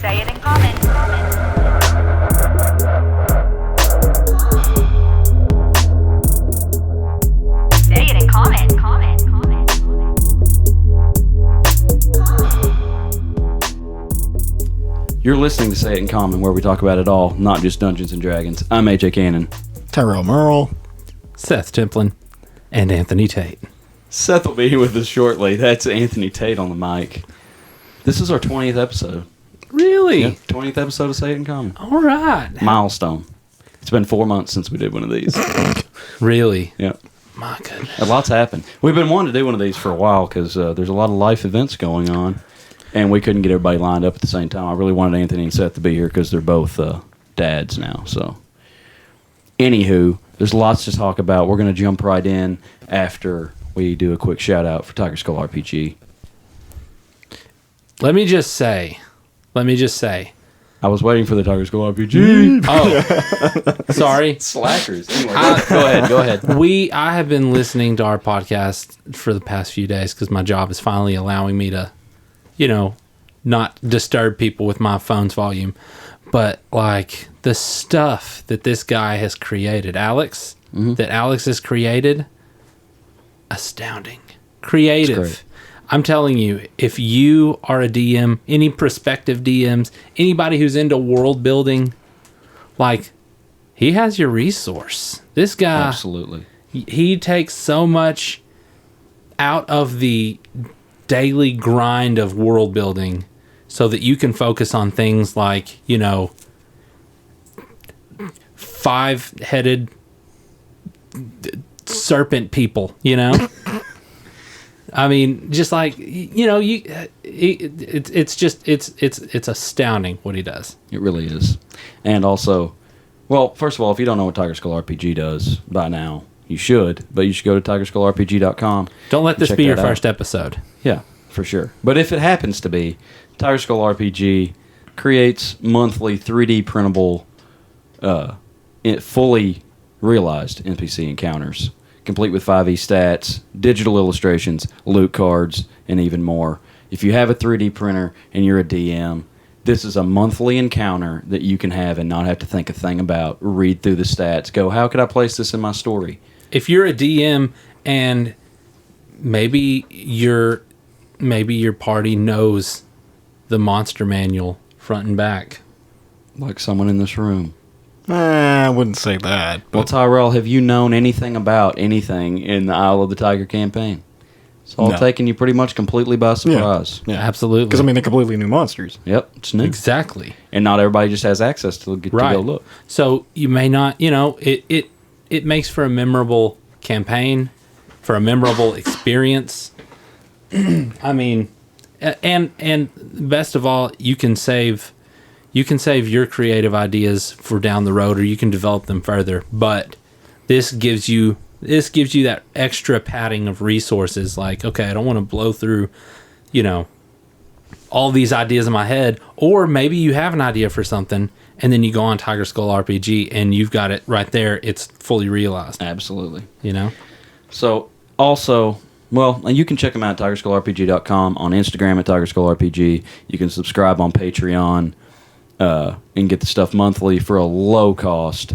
Say it in common. Say it in common. You're listening to Say It in Common, where we talk about it all, not just Dungeons and Dragons. I'm AJ Cannon. Tyrel Merle. Seth Templin, and Anthony Tate. Seth will be here with us shortly. That's Anthony Tate on the mic. This is our 20th episode. Really? Yep, 20th episode of Say It in Common. All right. Milestone. It's been 4 months since we did one of these. Really? Yep. My goodness. A lot's happened. We've been wanting to do one of these for a while because there's a lot of life events going on, and we couldn't get everybody lined up at the same time. I really wanted Anthony and Seth to be here because they're both dads now. So, anywho, there's lots to talk about. We're going to jump right in after we do a quick shout out for Tiger Skull RPG. Let me just say. I was waiting for the Tiger Skull RPG. Oh, sorry. Slackers. Anyway, go ahead. I have been listening to our podcast for the past few days because my job is finally allowing me to, not disturb people with my phone's volume. But, like, the stuff that this guy has created, Alex has created, astounding. Creative. I'm telling you, if you are a DM, any prospective DMs, anybody who's into world building, like, he has your resource. This guy, Absolutely. he takes so much out of the daily grind of world building so that you can focus on things like, five-headed serpent people, I mean, just like, it's astounding what he does. It really is. And also, well, first of all, if you don't know what Tiger Skull RPG does by now, you should, but you should go to tigerskullrpg.com. Don't let this be your first episode. Yeah, for sure. But if it happens to be, Tiger Skull RPG creates monthly 3D printable, fully realized NPC encounters, complete with 5e stats, digital illustrations, loot cards, and even more. If you have a 3D printer and you're a DM, this is a monthly encounter that you can have and not have to think a thing about. Read through the stats. Go, how could I place this in my story? If you're a DM and maybe your party knows the monster manual front and back. Like someone in this room. I wouldn't say that. Well, Tyrel, have you known anything about anything in the Isle of the Tiger campaign? It's all taking you pretty much completely by surprise. Yeah. Absolutely. Because, they're completely new monsters. Yep, it's new. Exactly. And not everybody just has access to get to go look. So you may not, it makes for a memorable campaign, for a memorable experience. I mean, and best of all, you can save your creative ideas for down the road, or you can develop them further. But this gives you that extra padding of resources. Like, okay, I don't want to blow through, all these ideas in my head. Or maybe you have an idea for something, and then you go on Tiger Skull RPG, and you've got it right there. It's fully realized. Absolutely. So also, well, you can check them out at tigerskullrpg.com, on Instagram at tigerskullrpg. You can subscribe on Patreon. And get the stuff monthly for a low cost.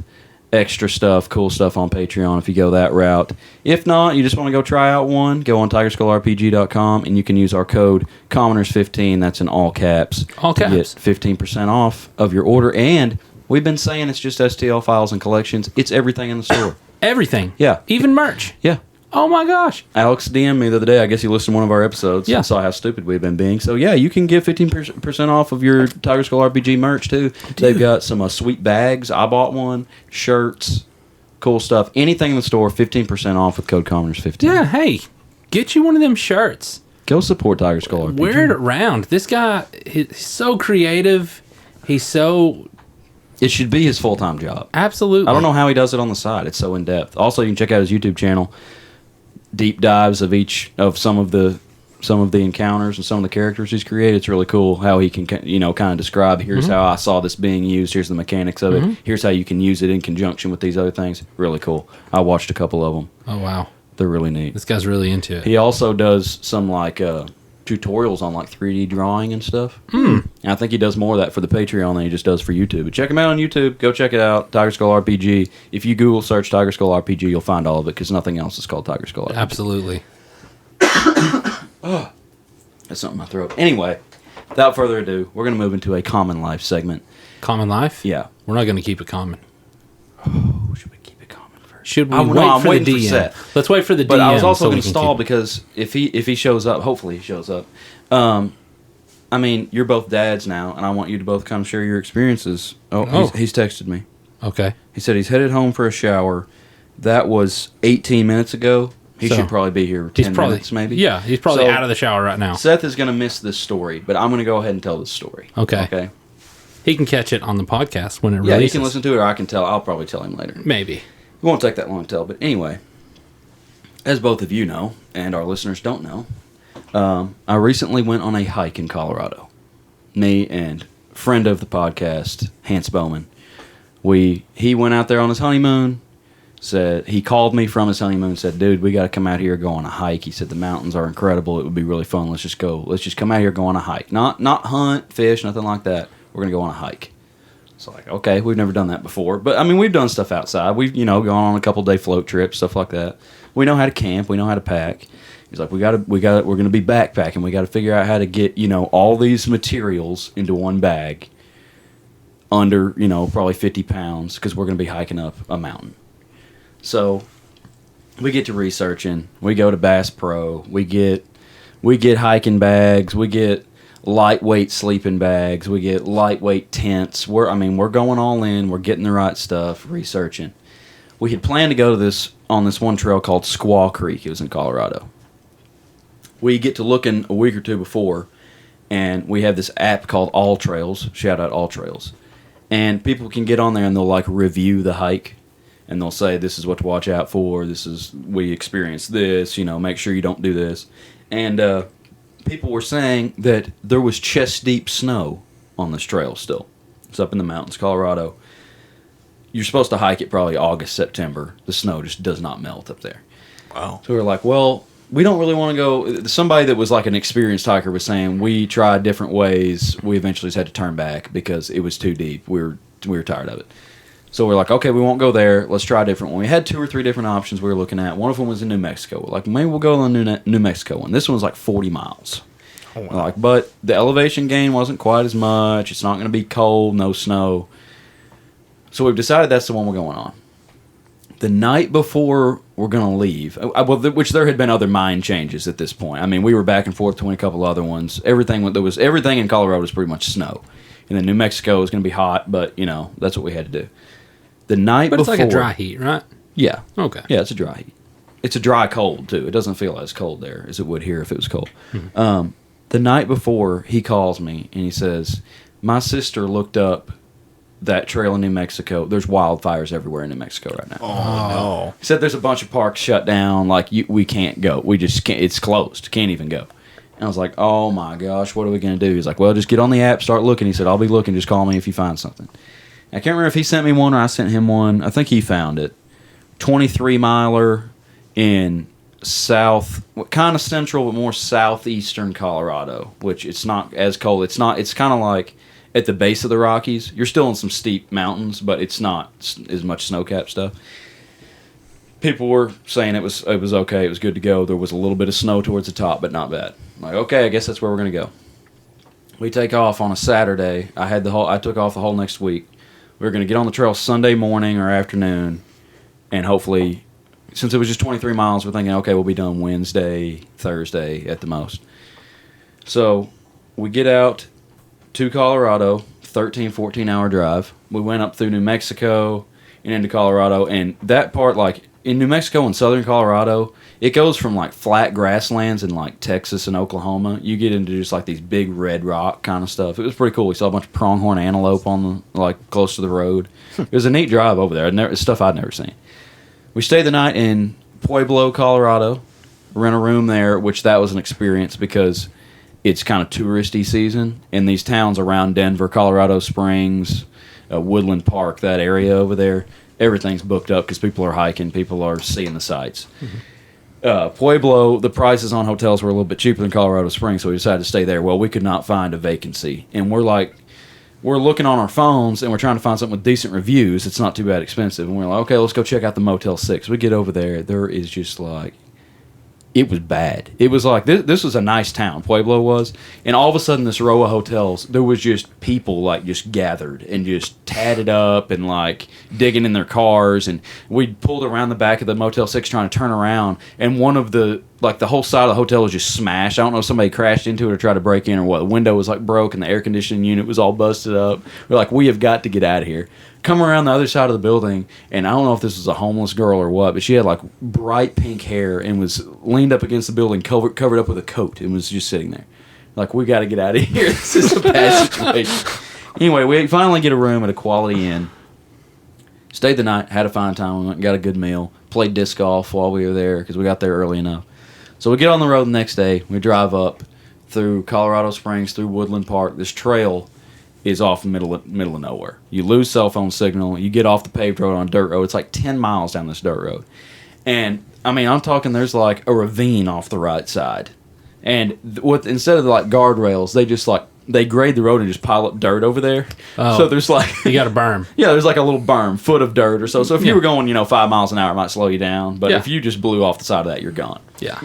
Extra stuff, cool stuff on Patreon if you go that route. If not, you just want to go try out one, go on tigerskullrpg.com and you can use our code Commoners15, that's in all caps. All caps. To get 15% off of your order. And we've been saying it's just STL files and collections. It's everything in the store. everything. Yeah. Even merch. Yeah. Oh my gosh. Alex DM'd me the other day. I guess he listened to one of our episodes and saw how stupid we've been being. So, yeah, you can get 15% off of your Tiger Skull RPG merch, too. They've got some sweet bags. I bought one. Shirts. Cool stuff. Anything in the store, 15% off with code Commoners15. Yeah, hey, get you one of them shirts. Go support Tiger Skull RPG. Wear it around. This guy, he's so creative. He's so... It should be his full-time job. Absolutely. I don't know how he does it on the side. It's so in-depth. Also, you can check out his YouTube channel. Deep dives of some of the encounters and some of the characters he's created. It's really cool how he can kind of describe, here's how I saw this being used, here's the mechanics of it, here's how you can use it in conjunction with these other things. Really cool. I watched a couple of them. Oh wow, they're really neat. This guy's really into it. He also does some tutorials on like 3D drawing and stuff. And I think he does more of that for the Patreon than he just does for YouTube. But check him out on YouTube. Go check it out. Tiger Skull RPG. If you Google search Tiger Skull RPG, you'll find all of it because nothing else is called Tiger Skull RPG. Absolutely. That's something in my throat. Anyway, without further ado, we're going to move into a common life segment. Common life? Yeah. We're not going to keep it common. Oh, should we keep it common first? Should we I'm wait for the waiting for DM? Seth. Let's wait for the DM. But I was also so going we to can stall keep it. because if he shows up, hopefully he shows up. I mean, you're both dads now, and I want you to both kind of share your experiences. Oh. He's texted me. Okay. He said he's headed home for a shower. That was 18 minutes ago. He So, should probably be here 10 minutes, maybe. Yeah, he's probably So, out of the shower right now. Seth is going to miss this story, but I'm going to go ahead and tell this story. Okay. Okay. He can catch it on the podcast when it Yeah, releases. he can listen to it, or I can tell. I'll probably tell him later. Maybe. It won't take that long to tell, but anyway, as both of you know, and our listeners don't know, I recently went on a hike in Colorado. Me and friend of the podcast, Hans Bowman, he went out there on his honeymoon. Said he called me from his honeymoon. Said, "Dude, we got to come out here, go on a hike." He said the mountains are incredible. It would be really fun. Let's just go. Let's just come out here, go on a hike. Not hunt, fish, nothing like that. We're gonna go on a hike. It's like, okay, we've never done that before, but I mean, we've done stuff outside. We've gone on a couple day float trips, stuff like that. We know how to camp. We know how to pack. He's like, we're gonna be backpacking. We got to figure out how to get all these materials into one bag under probably 50 pounds because we're gonna be hiking up a mountain. So we get to researching. We go to Bass Pro. We get hiking bags. We get lightweight sleeping bags. We get lightweight tents. We're going all in. We're getting the right stuff. Researching. We had planned to go to on this one trail called Squaw Creek. It was in Colorado. We get to looking a week or two before, and we have this app called All Trails. Shout out All Trails, and people can get on there and they'll like review the hike. And they'll say, this is what to watch out for. We experienced this, make sure you don't do this. And people were saying that there was chest deep snow on this trail still. It's up in the mountains, Colorado. You're supposed to hike it probably August, September. The snow just does not melt up there. Wow. So we were like, well, we don't really want to go. Somebody that was like an experienced hiker was saying, we tried different ways. We eventually just had to turn back because it was too deep. We were tired of it. So we're like, okay, we won't go there. Let's try a different one. We had 2 or 3 different options we were looking at. One of them was in New Mexico. We're like, maybe we'll go on the New Mexico one. This one was like 40 miles. Oh, wow. We're like, but the elevation gain wasn't quite as much. It's not going to be cold, no snow. So we've decided that's the one we're going on. The night before we're going to leave, which there had been other mind changes at this point. I mean, we were back and forth between a couple other ones. Everything in Colorado was pretty much snow. And then New Mexico was going to be hot, but, that's what we had to do. The night But before... it's like a dry heat, right? Yeah. Okay. Yeah, it's a dry heat. It's a dry cold, too. It doesn't feel as cold there as it would here if it was cold. Mm-hmm. The night before, he calls me, and he says, my sister looked up that trail in New Mexico. There's wildfires everywhere in New Mexico right now. Oh, no. He said there's a bunch of parks shut down. Like, we can't go. We just can't. It's closed. Can't even go. And I was like, oh, my gosh, what are we going to do? He's like, well, just get on the app, start looking. He said, I'll be looking. Just call me if you find something. I can't remember if he sent me one or I sent him one. I think he found it. 23-miler in kind of central, but more southeastern Colorado, which it's not as cold. It's kind of like at the base of the Rockies. You're still in some steep mountains, but it's not as much snow-capped stuff. People were saying it was okay. It was good to go. There was a little bit of snow towards the top, but not bad. I'm like, okay, I guess that's where we're going to go. We take off on a Saturday. I took off the whole next week. We were going to get on the trail Sunday morning or afternoon, and hopefully, since it was just 23 miles, we're thinking, okay, we'll be done Wednesday, Thursday at the most. So we get out to Colorado, 13, 14-hour drive. We went up through New Mexico and into Colorado, and that part, like, in New Mexico and southern Colorado, it goes from like flat grasslands in like Texas and Oklahoma. You get into just like these big red rock kind of stuff. It was pretty cool. We saw a bunch of pronghorn antelope on close to the road. It was a neat drive over there. It's stuff I'd never seen. We stayed the night in Pueblo, Colorado. Rent a room there, which that was an experience because it's kind of touristy season. In these towns around Denver, Colorado Springs, Woodland Park, that area over there, everything's booked up because people are hiking, people are seeing the sights. Mm-hmm. Pueblo, the prices on hotels were a little bit cheaper than Colorado Springs, so we decided to stay there. Well, we could not find a vacancy, and we're looking on our phones, and we're trying to find something with decent reviews. It's not too bad expensive, and we're like, okay, let's go check out the Motel 6. We get over there. There is just like, it was bad. It was like, this was a nice town, Pueblo was, and all of a sudden, this row of hotels, there was just people like just gathered and just tatted up and like digging in their cars, and we pulled around the back of the Motel 6 trying to turn around, and one of the, like the whole side of the hotel was just smashed. I don't know if somebody crashed into it or tried to break in or what. The window was like broke and the air conditioning unit was all busted up. We're like, we have got to get out of here. Come around the other side of the building, and I don't know if this was a homeless girl or what, but she had like bright pink hair and was leaned up against the building, covered up with a coat, and was just sitting there. Like, we got to get out of here. This is a bad situation. Anyway, we finally get a room at a Quality Inn. Stayed the night, had a fine time. We went and got a good meal. Played disc golf while we were there because we got there early enough. So we get on the road the next day. We drive up through Colorado Springs, through Woodland Park. This trail is off the middle of nowhere. You lose cell phone signal. You get off the paved road on a dirt road. It's like 10 miles down this dirt road. And, I mean, I'm talking there's like a ravine off the right side. And instead of like guardrails, they just like, they grade the road and just pile up dirt over there. Oh, so there's like... you got a berm. Yeah, there's like a little berm, foot of dirt or so. So if you were going, 5 miles an hour, it might slow you down. But if you just blew off the side of that, you're gone. Yeah.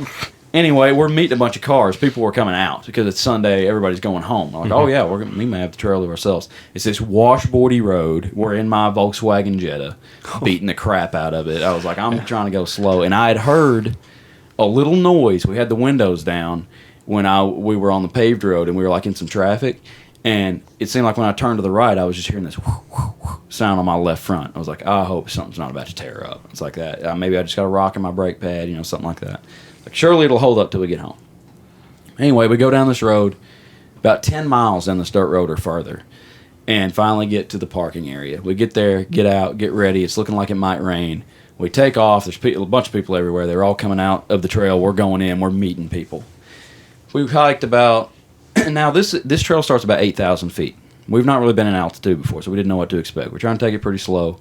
Anyway, we're meeting a bunch of cars. People were coming out because it's Sunday. Everybody's going home. We're like, oh yeah, we may have the trail to ourselves. It's this washboardy road. We're in my Volkswagen Jetta, beating the crap out of it. I was like, I'm trying to go slow. And I had heard a little noise. We had the windows down when we were on the paved road and we were like in some traffic. And it seemed like when I turned to the right, I was just hearing this sound on my left front. I was like, I hope something's not about to tear up. It's like that. Maybe I just got a rock in my brake pad, something like that. Like, surely it'll hold up till we get home. Anyway, we go down this road, about 10 miles down this dirt road or further, and finally get to the parking area. We get there, get out, get ready. It's looking like it might rain. We take off. There's a bunch of people everywhere. They're all coming out of the trail. We're going in. We're meeting people. We've hiked about... Now, this trail starts about 8,000 feet. We've not really been in altitude before, so we didn't know what to expect. We're trying to take it pretty slow.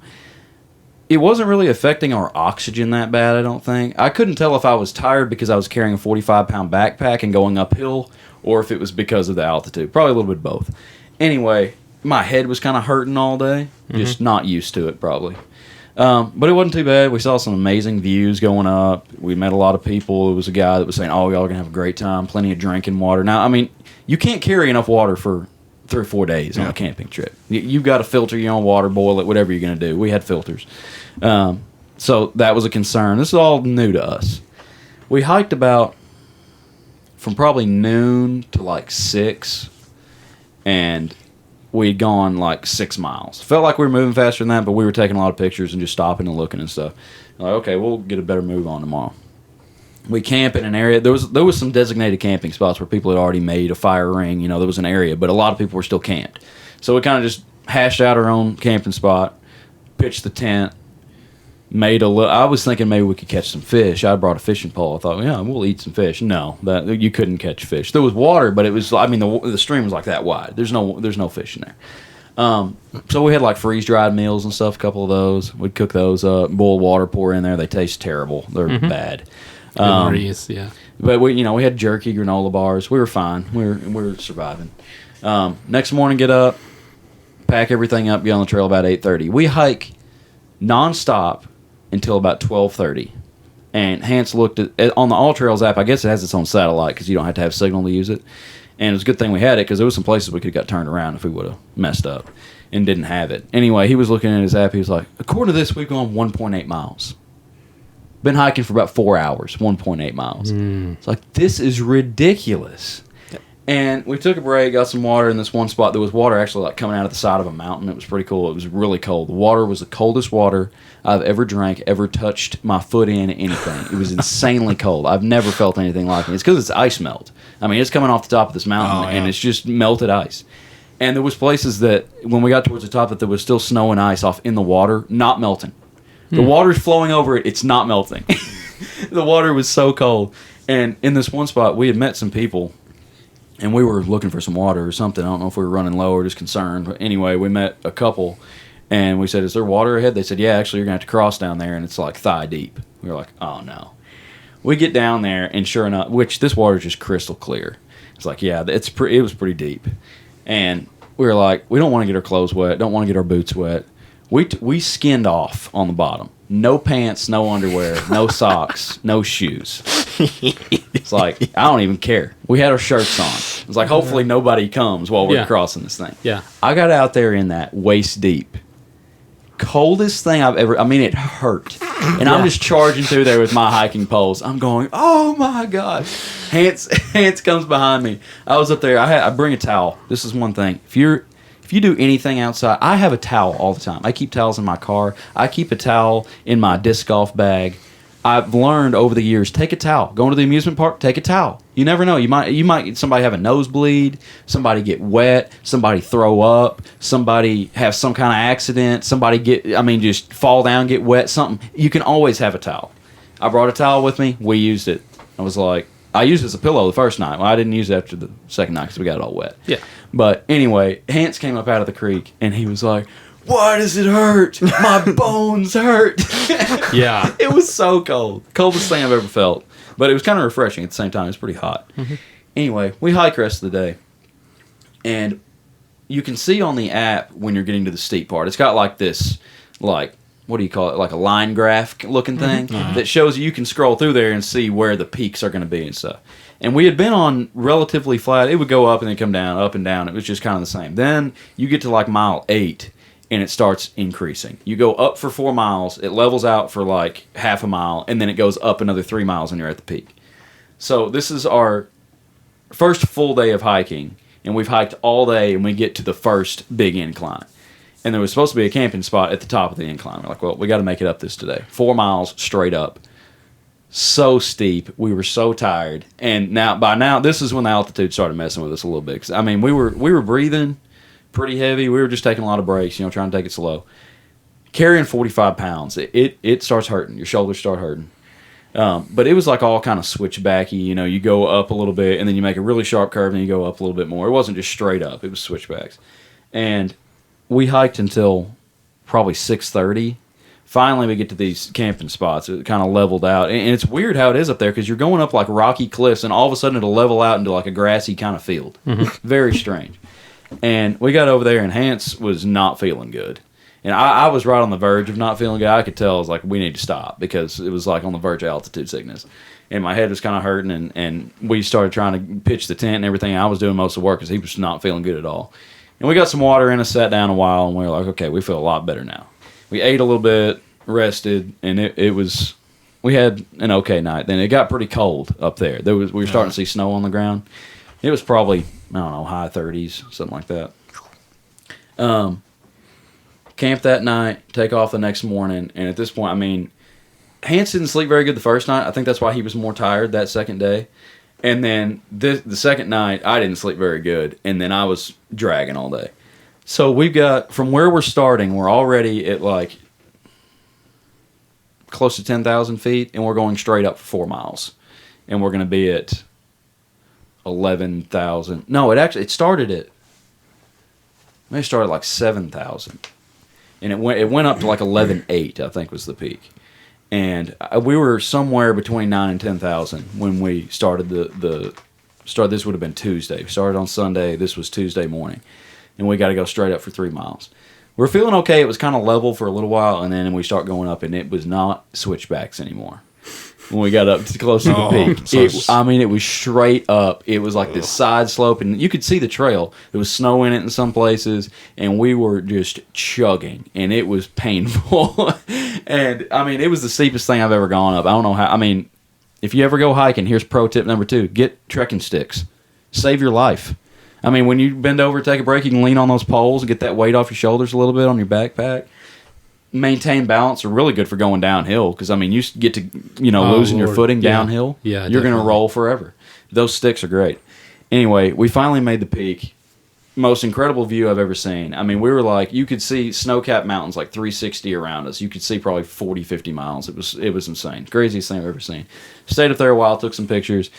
It wasn't really affecting our oxygen that bad, I don't think. I couldn't tell if I was tired because I was carrying a 45-pound backpack and going uphill, or if it was because of the altitude. Probably a little bit of both. Anyway, my head was kind of hurting all day. Just not used to it, probably. But it wasn't too bad. We saw some amazing views going up. We met a lot of people. It was a guy that was saying, oh, y'all are going to have a great time, plenty of drinking water. Now, I mean, you can't carry enough water for 3 or 4 days on a camping trip. You've got to filter your own water, boil it, whatever you're going to do. We had filters. So that was a concern. This is all new to us. We hiked about from probably noon to like 6, and we'd gone like 6 miles. Felt like we were moving faster than that, but we were taking a lot of pictures and just stopping and looking and stuff. Like, okay, we'll get a better move on tomorrow. We camp in an area. There was some designated camping spots where people had already made a fire ring. There was an area, but a lot of people were still camped. So we kind of just hashed out our own camping spot, pitched the tent, made a little. I was thinking maybe we could catch some fish. I brought a fishing pole. I thought, yeah, we'll eat some fish. No, that you couldn't catch fish. There was water, but it was. I mean, the stream was like that wide. There's no fish in there. So we had like freeze dried meals and stuff. A couple of those. We'd cook those up, boil water, pour in there. They taste terrible. They're bad. Yeah. But we had jerky, granola bars. We were fine. We were surviving. Next morning, get up, pack everything up, get on the trail about 8:30. We hike nonstop until about 12:30. And Hans looked at on the All Trails app. I guess it has its own satellite because you don't have to have signal to use it. And it was a good thing we had it because there was some places we could have got turned around if we would have messed up and didn't have it. Anyway, he was looking at his app. He was like, according to this, we've gone 1.8 miles. Been hiking for about 4 hours, 1.8 miles. It's like, this is ridiculous. And we took a break, got some water in this one spot. There was water actually like coming out of the side of a mountain. It was pretty cool. It was really cold. The water was the coldest water I've ever drank, ever touched my foot in, anything. It was insanely cold. I've never felt anything like it. It's because it's ice melt. I mean, it's coming off the top of this mountain, and it's just melted ice. And there was places that, when we got towards the top, that there was still snow and ice off in the water, not melting. The water's flowing over it. It's not melting. The water was so cold. And in this one spot, we had met some people, and we were looking for some water or something. I don't know if we were running low or just concerned. But anyway, we met a couple, and we said, is there water ahead? They said, yeah, actually, you're going to have to cross down there, and it's like thigh deep. We were like, oh, no. we get down there, and sure enough, which this water is just crystal clear. It's like, yeah, it was pretty deep. And we were like, we don't want to get our clothes wet, don't want to get our boots wet. We skinned off on the bottom. No pants, no underwear, no socks, no shoes. It's like, I don't even care. We had our shirts on. It's like, hopefully nobody comes while we're crossing this thing. Yeah. I got out there in that waist deep. Coldest thing I've ever, I mean, it hurt. And I'm just charging through there with my hiking poles. I'm going, oh my God. Hans comes behind me. I was up there. I bring a towel. This is one thing. If you do anything outside, I have a towel all the time. I keep towels in my car. I keep a towel in my disc golf bag. I've learned over the years, take a towel. Going to the amusement park, take a towel. You never know. You might somebody have a nosebleed, somebody get wet, somebody throw up, somebody have some kind of accident, somebody just fall down, get wet, something. You can always have a towel. I brought a towel with me. We used it. I was like, I used it as a pillow the first night. Well, I didn't use it after the second night because we got it all wet. Yeah. But anyway, Hans came up out of the creek, and he was like, why does it hurt? My bones hurt. Yeah. It was so cold. Coldest thing I've ever felt. But it was kind of refreshing at the same time. It was pretty hot. Mm-hmm. Anyway, we hike the rest of the day. And you can see on the app when you're getting to the steep part, it's got like this, like, what do you call it? Like a line graph looking thing that shows you can scroll through there and see where the peaks are going to be and stuff. And we had been on relatively flat. It would go up and then come down, up and down. It was just kind of the same. Then you get to like mile 8. And it starts increasing. You go up for 4 miles, it levels out for like half a mile, and then it goes up another 3 miles and you're at the peak. So this is our first full day of hiking, and we've hiked all day, and we get to the first big incline. And there was supposed to be a camping spot at the top of the incline. We're like, well, we got to make it up this today. 4 miles straight up. So steep. We were so tired. And by now, this is when the altitude started messing with us a little bit. 'Cause, I mean, we were breathing pretty heavy. We were just taking a lot of breaks, trying to take it slow. Carrying 45 pounds, it starts hurting. Your shoulders start hurting. But it was like all kind of switchbacky. You go up a little bit, and then you make a really sharp curve, and then you go up a little bit more. It wasn't just straight up. It was switchbacks. And we hiked until probably 6:30. Finally, we get to these camping spots. It kind of leveled out. And it's weird how it is up there because you're going up like rocky cliffs, and all of a sudden it'll level out into like a grassy kind of field. Mm-hmm. Very strange. And we got over there, and Hans was not feeling good. And I was right on the verge of not feeling good. I could tell, I was like, we need to stop, because it was like on the verge of altitude sickness. And my head was kind of hurting, and we started trying to pitch the tent and everything. I was doing most of the work because he was not feeling good at all. And we got some water in us, sat down a while, and we were like, okay, we feel a lot better now. We ate a little bit, rested, and it was, we had an okay night. Then it got pretty cold up there. We were starting to see snow on the ground. It was probably, I don't know, high 30s, something like that. Camp that night, take off the next morning, and at this point, I mean, Hans didn't sleep very good the first night. I think that's why he was more tired that second day. And then the second night, I didn't sleep very good, and then I was dragging all day. So we've got, from where we're starting, we're already at like close to 10,000 feet, and we're going straight up for 4 miles. And we're going to be at 11,000. No, it started at, maybe it started like 7,000. And it went up to like 11,800, I think was the peak. And we were somewhere between 9 and 10,000 when we started this would have been Tuesday. We started on Sunday. This was Tuesday morning. And we got to go straight up for 3 miles. We're feeling okay. It was kind of level for a little while, and then we start going up, and it was not switchbacks anymore. When we got up to close to the peak, it was straight up. It was like this side slope, and you could see the trail. There was snow in it in some places, and we were just chugging, and it was painful. And I mean, it was the steepest thing I've ever gone up. I don't know how. I mean, if you ever go hiking, here's pro tip number 2: get trekking sticks. Save your life. I mean, when you bend over, take a break, you can lean on those poles and get that weight off your shoulders a little bit on your backpack. Maintain balance are really good for going downhill, because I mean, you get to losing your footing downhill. Yeah, you're going to roll forever. Those sticks are great. Anyway, we finally made the peak. Most incredible view I've ever seen. I mean, we were like, you could see snow-capped mountains like 360 around us. You could see probably 40, 50 miles. It was insane. Craziest thing I've ever seen. Stayed up there a while, took some pictures.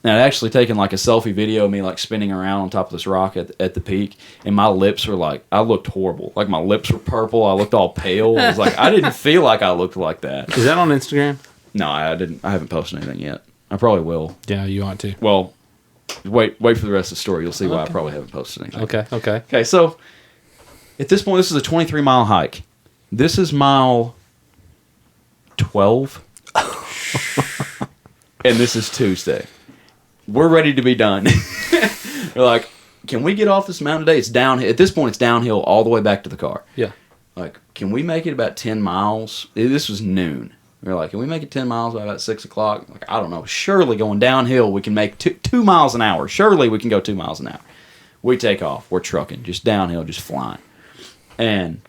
And I'd actually taken like a selfie video of me like spinning around on top of this rock at the peak, and my lips were like, I looked horrible. Like my lips were purple. I looked all pale. I was like, I didn't feel like I looked like that. Is that on Instagram? No, I didn't. I haven't posted anything yet. I probably will. Yeah, you ought to. Well, wait for the rest of the story. You'll see why I probably haven't posted anything. Okay. Okay, so at this point, this is a 23-mile hike. This is mile 12. And this is Tuesday. We're ready to be done. We're like, can we get off this mountain today? It's downhill. At this point, it's downhill all the way back to the car. Yeah. Like, can we make it about 10 miles? This was noon. We're like, can we make it 10 miles by about 6 o'clock? Like, I don't know. Surely going downhill, we can make 2 miles an hour. Surely we can go 2 miles an hour. We take off. We're trucking. Just downhill, just flying. And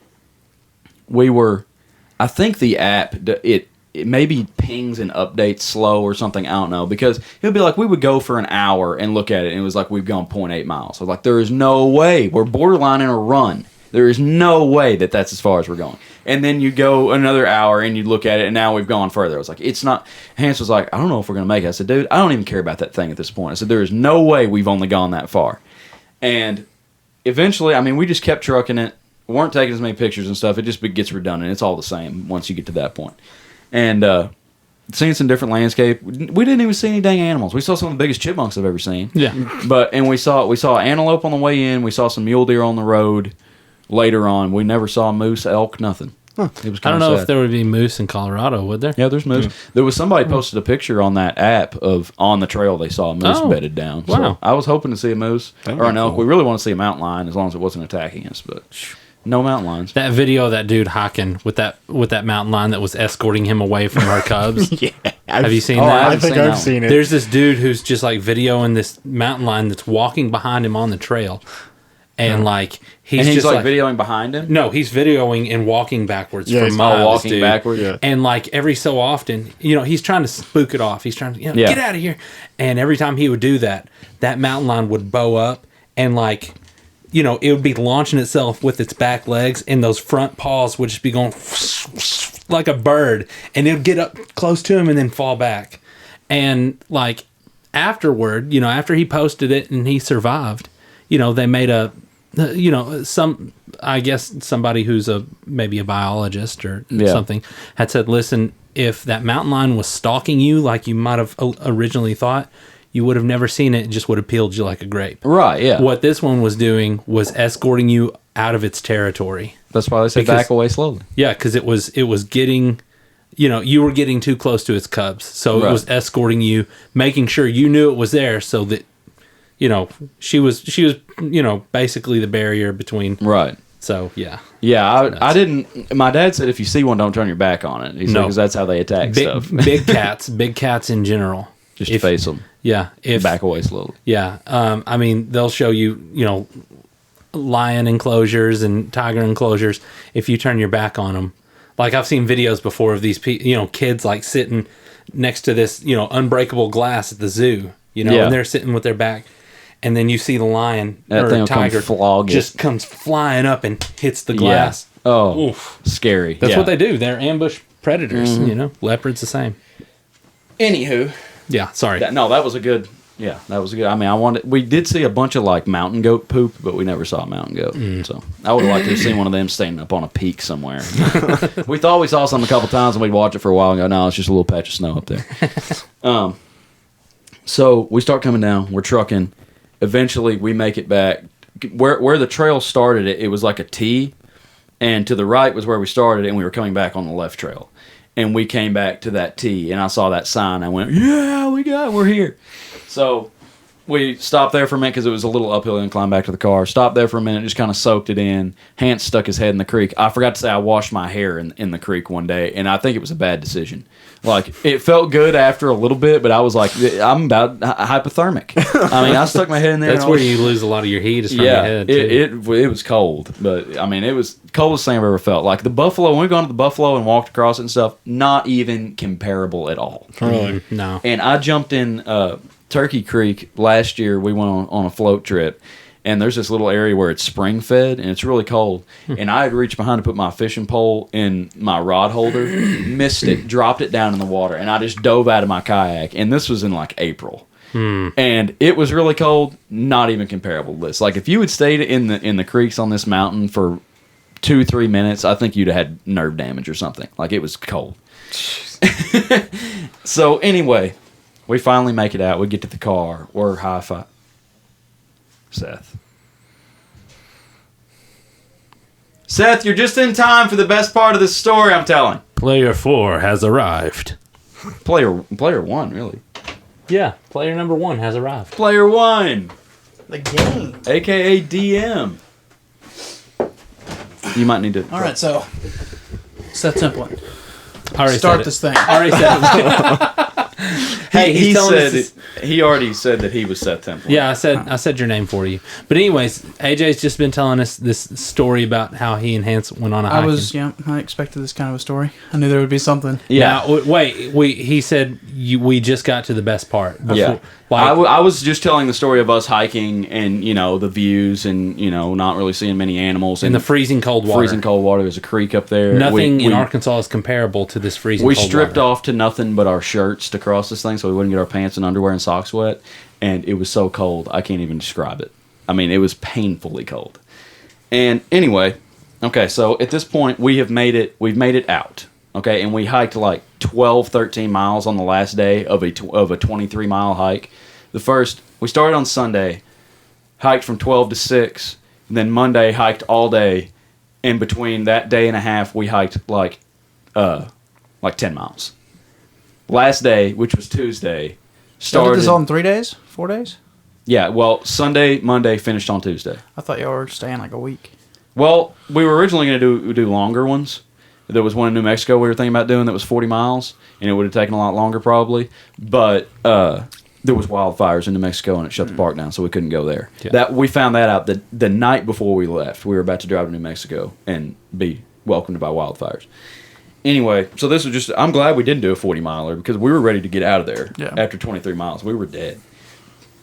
we were, I think the app, it maybe pings and updates slow or something. I don't know. Because it would be like we would go for an hour and look at it, and it was like we've gone 0.8 miles. So like, there is no way. We're borderline in a run. There is no way that that's as far as we're going. And then you go another hour and you look at it, and now we've gone further. I was like, it's not. Hans was like, I don't know if we're going to make it. I said, dude, I don't even care about that thing at this point. I said, there is no way we've only gone that far. And eventually, I mean, we just kept trucking it. We weren't taking as many pictures and stuff. It just gets redundant. It's all the same once you get to that point. And seeing some different landscape. We didn't even see any dang animals. We saw some of the biggest chipmunks I've ever seen. Yeah. And we saw antelope on the way in. We saw some mule deer on the road. Later on, we never saw moose, elk, nothing. It was I don't kinda know sad. if there would be moose in Colorado, would there? Yeah, there's moose. There was somebody posted a picture on that app of on the trail they saw a moose bedded down. Wow. So I was hoping to see a moose or an elk. cool. We really want to see a mountain lion as long as it wasn't attacking us, but no mountain lions. That video of that dude hiking with that mountain lion that was escorting him away from her cubs. Yeah. Have you seen Oh, that? I think seen that I've one. seen it. There's this dude who's just like videoing this mountain lion that's walking behind him on the trail. And like he's And he's just like videoing behind him. No, he's videoing and walking backwards Yeah, for he's miles, walking dude. backwards. Yeah. And like every so often, he's trying to spook it off. He's trying to Yeah. get out of here. And every time he would do that, that mountain lion would bow up and like, it would be launching itself with its back legs, and those front paws would just be going like a bird, and it would get up close to him and then fall back. And like afterward, after he posted it and he survived, they made I guess somebody who's maybe a biologist or something had said, listen, if that mountain lion was stalking you like you might have originally thought, you would have never seen it. It just would have peeled you like a grape. Right, yeah. What this one was doing was escorting you out of its territory. That's why they say Because- back away slowly. Yeah, because it was getting, you were getting too close to its cubs. So Right. it was escorting you, making sure you knew it was there so that, she was, basically the barrier between. Right. So, yeah. Yeah, I didn't. My dad said if you see one, don't turn your back on it. He said No. because that's how they attack stuff. Big cats in general. Just face them. Yeah. Back away slowly. Yeah. I mean, they'll show you, lion enclosures and tiger enclosures. If you turn your back on them, like I've seen videos before of these, kids like sitting next to this, unbreakable glass at the zoo, Yeah. and they're sitting with their back, and then you see the lion That or thing will come tiger flog it. just comes flying up and hits the glass. Yeah. Oh, Oof. scary. That's Yeah. what they do. They're ambush predators. Leopards the same. Anywho, Yeah. Sorry. that was a good. Yeah, that was a good. I mean, we did see a bunch of like mountain goat poop, but we never saw a mountain goat. So I would have liked to have seen one of them standing up on a peak somewhere. We thought we saw something a couple times, and we'd watch it for a while and go, no, it's just a little patch of snow up there. So we start coming down. We're trucking. Eventually, we make it back. Where the trail started, it was like a T, and to the right was where we started, and we were coming back on the left trail. And we came back to that T, and I saw that sign. I went, yeah, we're here. So we stopped there for a minute because it was a little uphill and climbed back to the car. Stopped there for a minute, just kind of soaked it in. Hans stuck his head in the creek. I forgot to say I washed my hair in the creek one day, and I think it was a bad decision. Like, it felt good after a little bit, but I was like, I'm about hypothermic. I mean, I stuck my head in there. That's and I where was- you lose a lot of your heat is from your yeah, head. Too. it was cold, but I mean, it was coldest thing I've ever felt. Like the buffalo, when we gone to the buffalo and walked across it and stuff, not even comparable at all. Really? No. And I jumped in Turkey Creek last year. We went on a float trip, and there's this little area where it's spring fed and it's really cold. And I had reached behind to put my fishing pole in my rod holder, missed it, dropped it down in the water, and I just dove out of my kayak. And this was in like April. And it was really cold, not even comparable to this. Like if you had stayed in the creeks on this mountain for 2-3 minutes, I think you'd have had nerve damage or something. Like, it was cold. So anyway, we finally make it out. We get to the car. We're high-five. Seth, you're just in time for the best part of this story I'm telling. Player 4 has arrived. Player 1, really. Yeah, player number 1 has arrived. Player 1, The game. a.k.a. DM. You might need to... All right, so Seth Templin. I already Start said this it. thing. I already said it. Hey, he he's telling us said this- he already said that he was Seth Temple. Yeah, I said your name for you. But anyways, AJ's just been telling us this story about how he and Hans went on a hiking. I expected this kind of a story. I knew there would be something. Yeah. Now, he said we just got to the best part. Before, Yeah. Like, I was just telling the story of us hiking and, the views and, not really seeing many animals. in And the freezing cold water. freezing cold water. There's a creek up there. Nothing We- in we- Arkansas is comparable to this freezing We cold stripped water. off to nothing but our shirts to cross this thing so we wouldn't get our pants and underwear and socks wet. And it was so cold, I can't even describe it. I mean, it was painfully cold. And anyway, okay, so at this point, we've made it out. Okay, and we hiked like 12, 13 miles on the last day of a 23-mile hike. We started on Sunday, hiked from 12 to 6, and then Monday hiked all day. And between that day and a half, we hiked like 10 miles. Last day, which was Tuesday, Y'all did this started. all in 3 days? 4 days? Yeah, well, Sunday, Monday, finished on Tuesday. I thought y'all were staying like a week. Well, we were originally going to do longer ones. There was one in New Mexico we were thinking about doing that was 40 miles, and it would have taken a lot longer probably. But there was wildfires in New Mexico, and it shut the park down, so we couldn't go there. Yeah. We found that out the night before we left. We were about to drive to New Mexico and be welcomed by wildfires. Anyway, so this was just... I'm glad we didn't do a 40-miler because we were ready to get out of there after 23 miles. We were dead.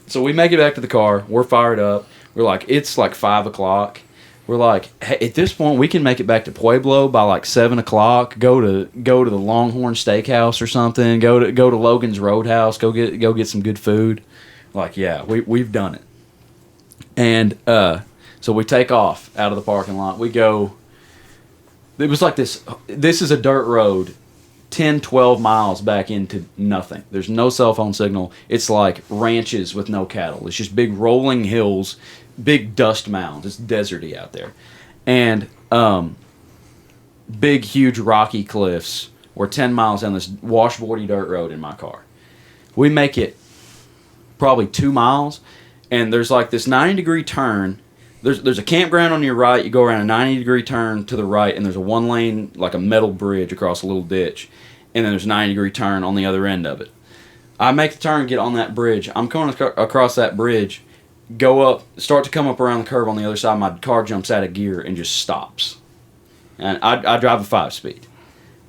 So we make it back to the car. We're fired up. We're like, it's like 5 o'clock. We're like, hey, at this point, we can make it back to Pueblo by like 7 o'clock. Go to the Longhorn Steakhouse or something. Go to Logan's Roadhouse. Go get some good food. Like, yeah, we've done it. And so we take off out of the parking lot. We go. It was like this. This is a dirt road, 10, 12 miles back into nothing. There's no cell phone signal. It's like ranches with no cattle. It's just big rolling hills. Big dust mounds. It's deserty out there. And big, huge rocky cliffs. We're 10 miles down this washboardy dirt road in my car. We make it probably 2 miles, and there's like this 90-degree turn. There's a campground on your right. You go around a 90-degree turn to the right, and there's a one-lane, like a metal bridge across a little ditch. And then there's a 90-degree turn on the other end of it. I make the turn, get on that bridge. I'm going across that bridge, go up, start to come up around the curve on the other side. My car jumps out of gear and just stops. And I drive a 5-speed.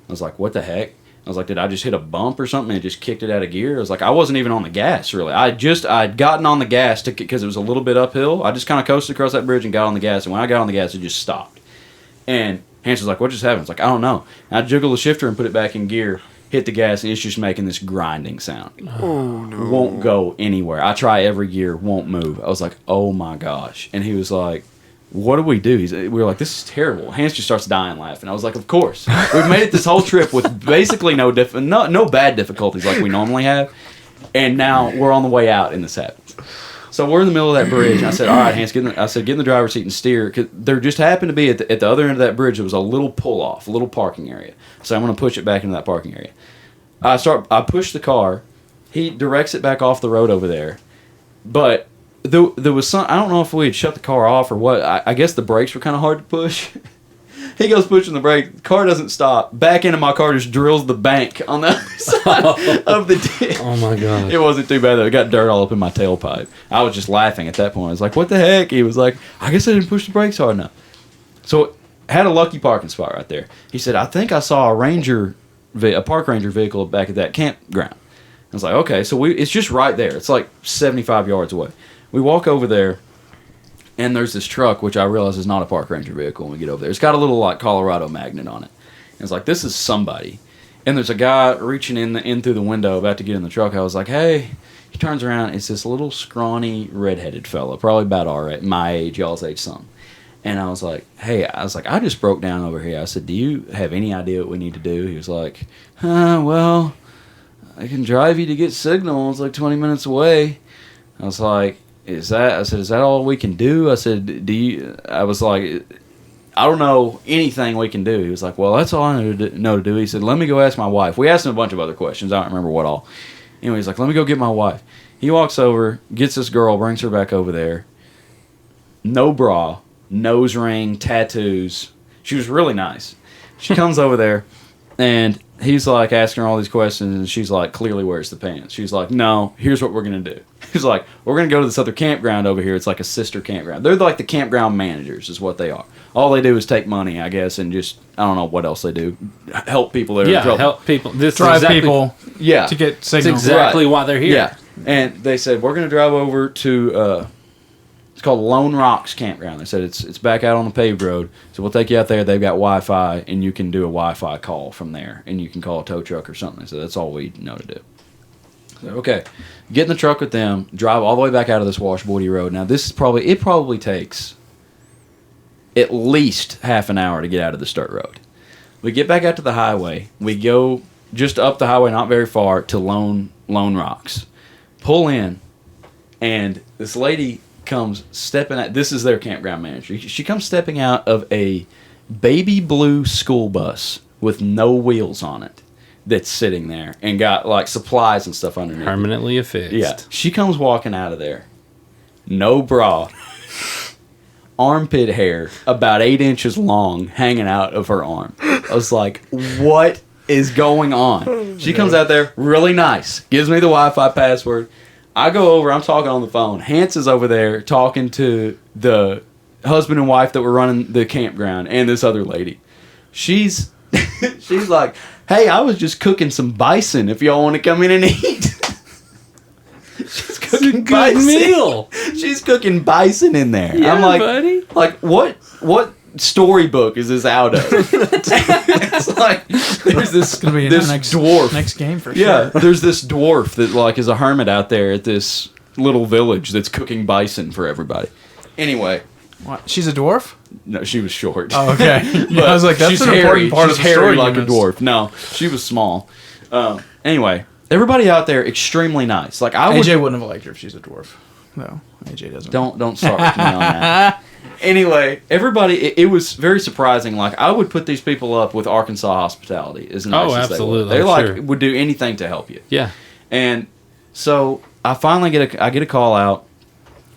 I was like, what the heck? I was like, did I just hit a bump or something and it just kicked it out of gear? I was like, I wasn't even on the gas, really. I'd gotten on the gas because it was a little bit uphill. I just kind of coasted across that bridge and got on the gas. And when I got on the gas, it just stopped. And Hans was like, what just happened? I was like, I don't know. And I jiggled the shifter and put it back in gear, hit the gas, and it's just making this grinding sound. Oh, no. Won't go anywhere. I try every gear, won't move. I was like, oh my gosh. And he was like, what do we do? We were like, this is terrible. Hans just starts dying laughing. I was like, of course. We've made it this whole trip with basically no bad difficulties like we normally have. And now we're on the way out and this happens. So we're in the middle of that bridge. And I said, all right, Hans, get in the driver's seat and steer. Cause there just happened to be at the other end of that bridge, there was a little pull-off, a little parking area. So I'm going to push it back into that parking area. I push the car. He directs it back off the road over there. But there was some, I don't know if we had shut the car off or what. I guess the brakes were kind of hard to push. He goes pushing the brake. The car doesn't stop. Back into my car just drills the bank on the other side of the ditch. Oh my god! It wasn't too bad though. It got dirt all up in my tailpipe. I was just laughing at that point. I was like, "What the heck?" He was like, "I guess I didn't push the brakes hard enough." So had a lucky parking spot right there. He said, "I think I saw a park ranger vehicle back at that campground." I was like, "Okay." So it's just right there. It's like 75 yards away. We walk over there. And there's this truck, which I realize is not a park ranger vehicle when we get over there. It's got a little, like, Colorado magnet on it. And it's like, this is somebody. And there's a guy reaching in through the window about to get in the truck. I was like, hey. He turns around. It's this little scrawny, redheaded fella, probably about my age, y'all's age, something. And I was like, hey, I just broke down over here. I said, do you have any idea what we need to do? He was like, well, I can drive you to get signal. It's like 20 minutes away. I was like, is that all we can do? I said, I was like, I don't know anything we can do. He was like, well, that's all I know to do. He said, let me go ask my wife. We asked him a bunch of other questions. I don't remember what all. Anyway, he's like, let me go get my wife. He walks over, gets this girl, brings her back over there. No bra, nose ring, tattoos. She was really nice. She comes over there, and he's like asking her all these questions, and she's like, clearly wears the pants. She's like, no, here's what we're going to do. He's like, we're going to go to this other campground over here. It's like a sister campground. They're like the campground managers is what they are. All they do is take money, I guess, and just, I don't know what else they do. Help people that are in trouble. Help people. This Drive is exactly, people Yeah. to get That's signal. exactly why they're here. Yeah. And they said, we're going to drive over to, it's called Lone Rocks Campground. They said it's back out on the paved road. So we'll take you out there. They've got Wi-Fi, and you can do a Wi-Fi call from there, and you can call a tow truck or something. So that's all we know to do. So, okay. Get in the truck with them, drive all the way back out of this washboardy road. Now, it probably takes at least half an hour to get out of the dirt road. We get back out to the highway. We go just up the highway, not very far, to Lone Rocks. Pull in, and this lady comes stepping out. This is their campground manager. She comes stepping out of a baby blue school bus with no wheels on it that's sitting there and got like supplies and stuff underneath. Permanently affixed. Yeah. She comes walking out of there. No bra. Armpit hair about 8 inches long hanging out of her arm. I was like, what is going on? She comes out there really nice. Gives me the Wi-Fi password. I go over. I'm talking on the phone. Hans is over there talking to the husband and wife that were running the campground and this other lady. She's like, hey, I was just cooking some bison if y'all want to come in and eat. She's cooking bison. meal. She's cooking bison in there. Yeah, I'm like, buddy. Like what storybook is this out of? It's like there's this Gonna be this next dwarf. next game for Yeah, sure. there's this dwarf that like is a hermit out there at this little village that's cooking bison for everybody. Anyway, What? She's a dwarf? no, she was short. Oh, okay. But I was like, that's she's an hairy. important part She's of the hairy story. like you a missed. dwarf. No, she was small. Anyway, everybody out there extremely nice. Like I would AJ wouldn't have liked her if she's a dwarf. No, AJ doesn't. don't start with me on that. Anyway, everybody, it was very surprising. Like I would put these people up with Arkansas hospitality. As nice Oh, as they were. absolutely, They I'm like sure. would do anything to help you. Yeah. And so I finally get a call out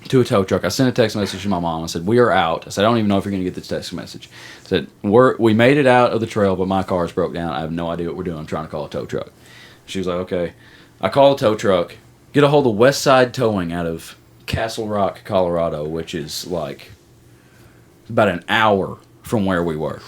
to a tow truck. I sent a text message to my mom. I said, we are out. I said, I don't even know if you're going to get this text message. I said, we made it out of the trail, but my car's broke down. I have no idea what we're doing. I'm trying to call a tow truck. She was like, okay. I call a tow truck, get a hold of West Side Towing out of Castle Rock, Colorado, which is like about an hour from where we were.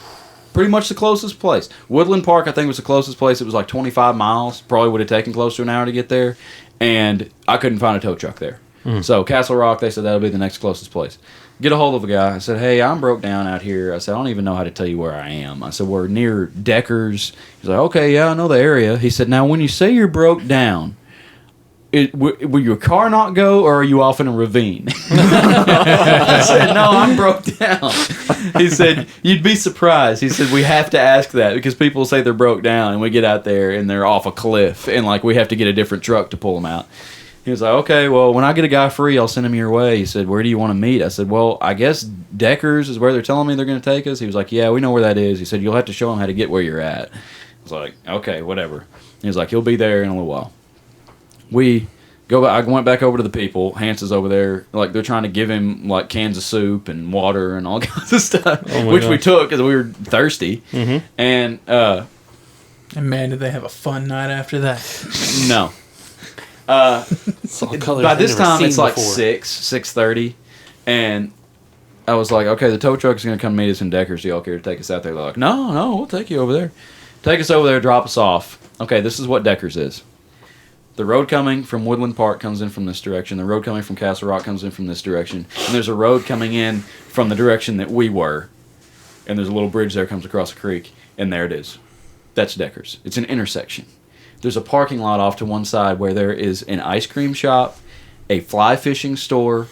Pretty much the closest place. Woodland Park, I think, was the closest place. It was like 25 miles. Probably would have taken close to an hour to get there. And I couldn't find a tow truck there. So Castle Rock, they said that'll be the next closest place. Get a hold of a guy. I said, hey, I'm broke down out here. I said, I don't even know how to tell you where I am. I said, we're near Deckers. He's like, okay, yeah, I know the area. He said, now, when you say you're broke down, will your car not go, or are you off in a ravine? I said, no, I'm broke down. He said, you'd be surprised. He said, we have to ask that because people say they're broke down, and we get out there, and they're off a cliff, and like we have to get a different truck to pull them out. He was like, okay, well, when I get a guy free, I'll send him your way. He said, where do you want to meet? I said, well, I guess Deckers is where they're telling me they're going to take us. He was like, yeah, we know where that is. He said, you'll have to show him how to get where you're at. I was like, okay, whatever. He was like, he'll be there in a little while. We go back. I went back over to the people. Hans is over there. Like, they're trying to give him, like, cans of soup and water and all kinds of stuff, which we took because we were thirsty. Mm-hmm. And, And man, did they have a fun night after that. no. By this time, it's like 6:30, and I was like, okay, the tow truck is going to come meet us in Deckers. Do y'all care to take us out there? They're like, no, we'll take you over there. Take us over there, drop us off. Okay, this is what Deckers is. The road coming from Woodland Park comes in from this direction. The road coming from Castle Rock comes in from this direction. And there's a road coming in from the direction that we were. And there's a little bridge there comes across the creek, and there it is. That's Deckers. It's an intersection. There's a parking lot off to one side where there is an ice cream shop, a fly fishing store,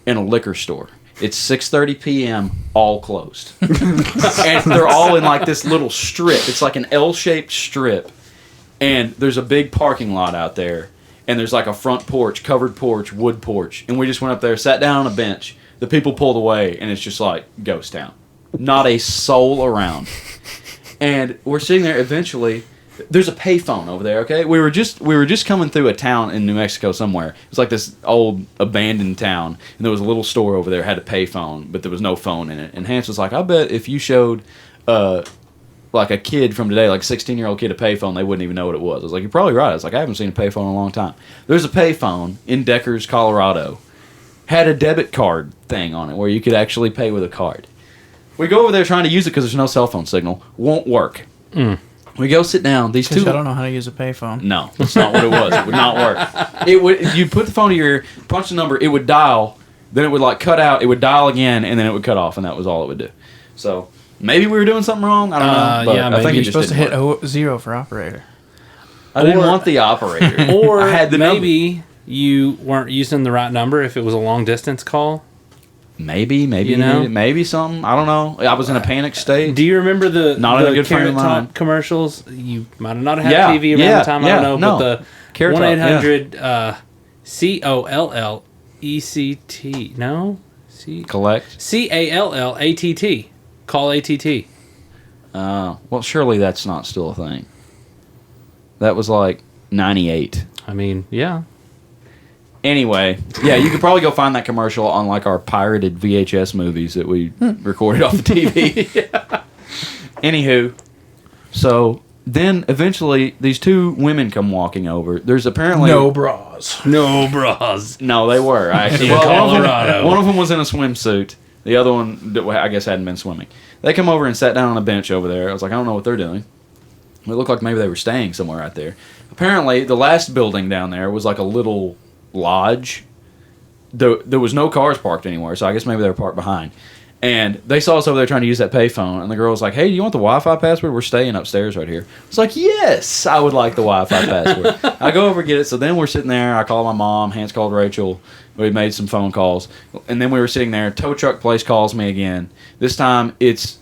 and a liquor store. It's 6:30 p.m. All closed, and they're all in like this little strip. It's like an L-shaped strip, and there's a big parking lot out there, and there's like a front porch, covered porch, wood porch, and we just went up there, sat down on a bench. The people pulled away, and it's just like ghost town. Not a soul around. And we're sitting there. Eventually, there's a payphone over there. Okay, we were just coming through a town in New Mexico somewhere. It was like this old abandoned town, and there was a little store over there had a payphone, but there was no phone in it. And Hans was like, "I bet if you showed like a kid from today, like a 16-year-old kid, a payphone, they wouldn't even know what it was." I was like, "You're probably right." I was like, "I haven't seen a payphone in a long time." There's a payphone in Deckers, Colorado. Had a debit card thing on it where you could actually pay with a card. We go over there trying to use it because there's no cell phone signal. Won't work. We go sit down. These two. I don't know how to use a payphone. No, that's not what it was. It would not work. It would. If you put the phone to your ear, punch the number, it would dial. Then it would like cut out. It would dial again, and then it would cut off, and that was all it would do. So maybe we were doing something wrong. I don't know. But yeah, I think maybe. it You're just supposed to didn't hit 0 for operator. I didn't Or- want the operator. Or I had the maybe you weren't using the right number if it was a long distance call. Maybe, You know? maybe something. I don't know. I was in a panic state. Do you remember the Not in a good frame Carrot of mind. Top commercials? You might have not had Yeah, TV around yeah, the time. I yeah, don't know, no. but the Carrot Top, 1-800 COLLECT. No, Collect. CALLATT. Call ATT. Well, surely that's not still a thing. That was like 98. I mean, yeah. Anyway, yeah, you could probably go find that commercial on like our pirated VHS movies that we recorded off the TV. Anywho, so then eventually these two women come walking over. There's apparently No bras. No bras. No, they were actually. In Colorado. One of them was in a swimsuit. The other one, I guess, hadn't been swimming. They come over and sat down on a bench over there. I was like, I don't know what they're doing. It looked like maybe they were staying somewhere out there. Apparently, the last building down there was like a little lodge. There was no cars parked anywhere, so I guess maybe they were parked behind. And they saw us over there trying to use that payphone, and the girl was like, "Hey, do you want the Wi-Fi password? We're staying upstairs right here." It's like, "Yes, I would like the Wi-Fi password." I go over and get it. So then we're sitting there. I call my mom. Hans called Rachel. We made some phone calls, and then we were sitting there. Tow truck place calls me again. This time it's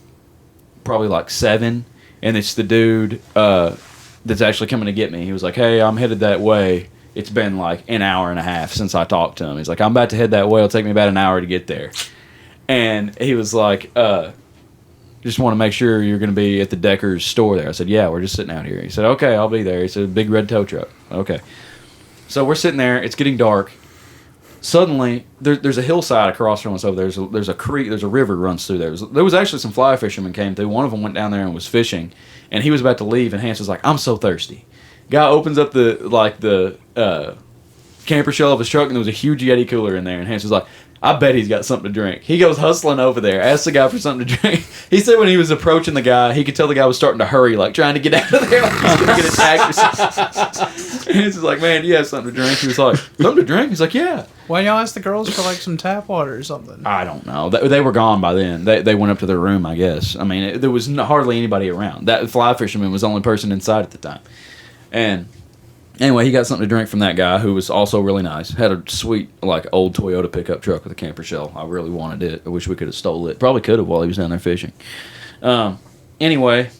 probably like 7, and it's the dude that's actually coming to get me. He was like, "Hey, I'm headed that way. It's been like an hour and a half since I talked to him." He's like, "I'm about to head that way. It'll take me about an hour to get there." And he was like, "Just want to make sure you're going to be at the Deckers store there." I said, "Yeah, we're just sitting out here." He said, "Okay, I'll be there." He said, "Big red tow truck." Okay. So we're sitting there. It's getting dark. Suddenly, there's a hillside across from us over there. There's a creek. There's a river runs through there. There was actually some fly fishermen came through. One of them went down there and was fishing. And he was about to leave, and Hans was like, "I'm so thirsty." Guy opens up the camper shell of his truck, and there was a huge Yeti cooler in there. And Hans was like, "I bet he's got something to drink." He goes hustling over there, asks the guy for something to drink. He said when he was approaching the guy, he could tell the guy was starting to hurry, like trying to get out of there, like he's going to get attacked. And Hans was like, "Man, do you have something to drink?" He was like, "Something to drink?" He's like, "Yeah." Why y'all ask the girls for like some tap water or something? I don't know. They were gone by then. They went up to their room, I guess. I mean, there was hardly anybody around. That fly fisherman was the only person inside at the time. And anyway, he got something to drink from that guy who was also really nice. Had a sweet, like, old Toyota pickup truck with a camper shell. I really wanted it. I wish we could have stole it. Probably could have while he was down there fishing. Anyway,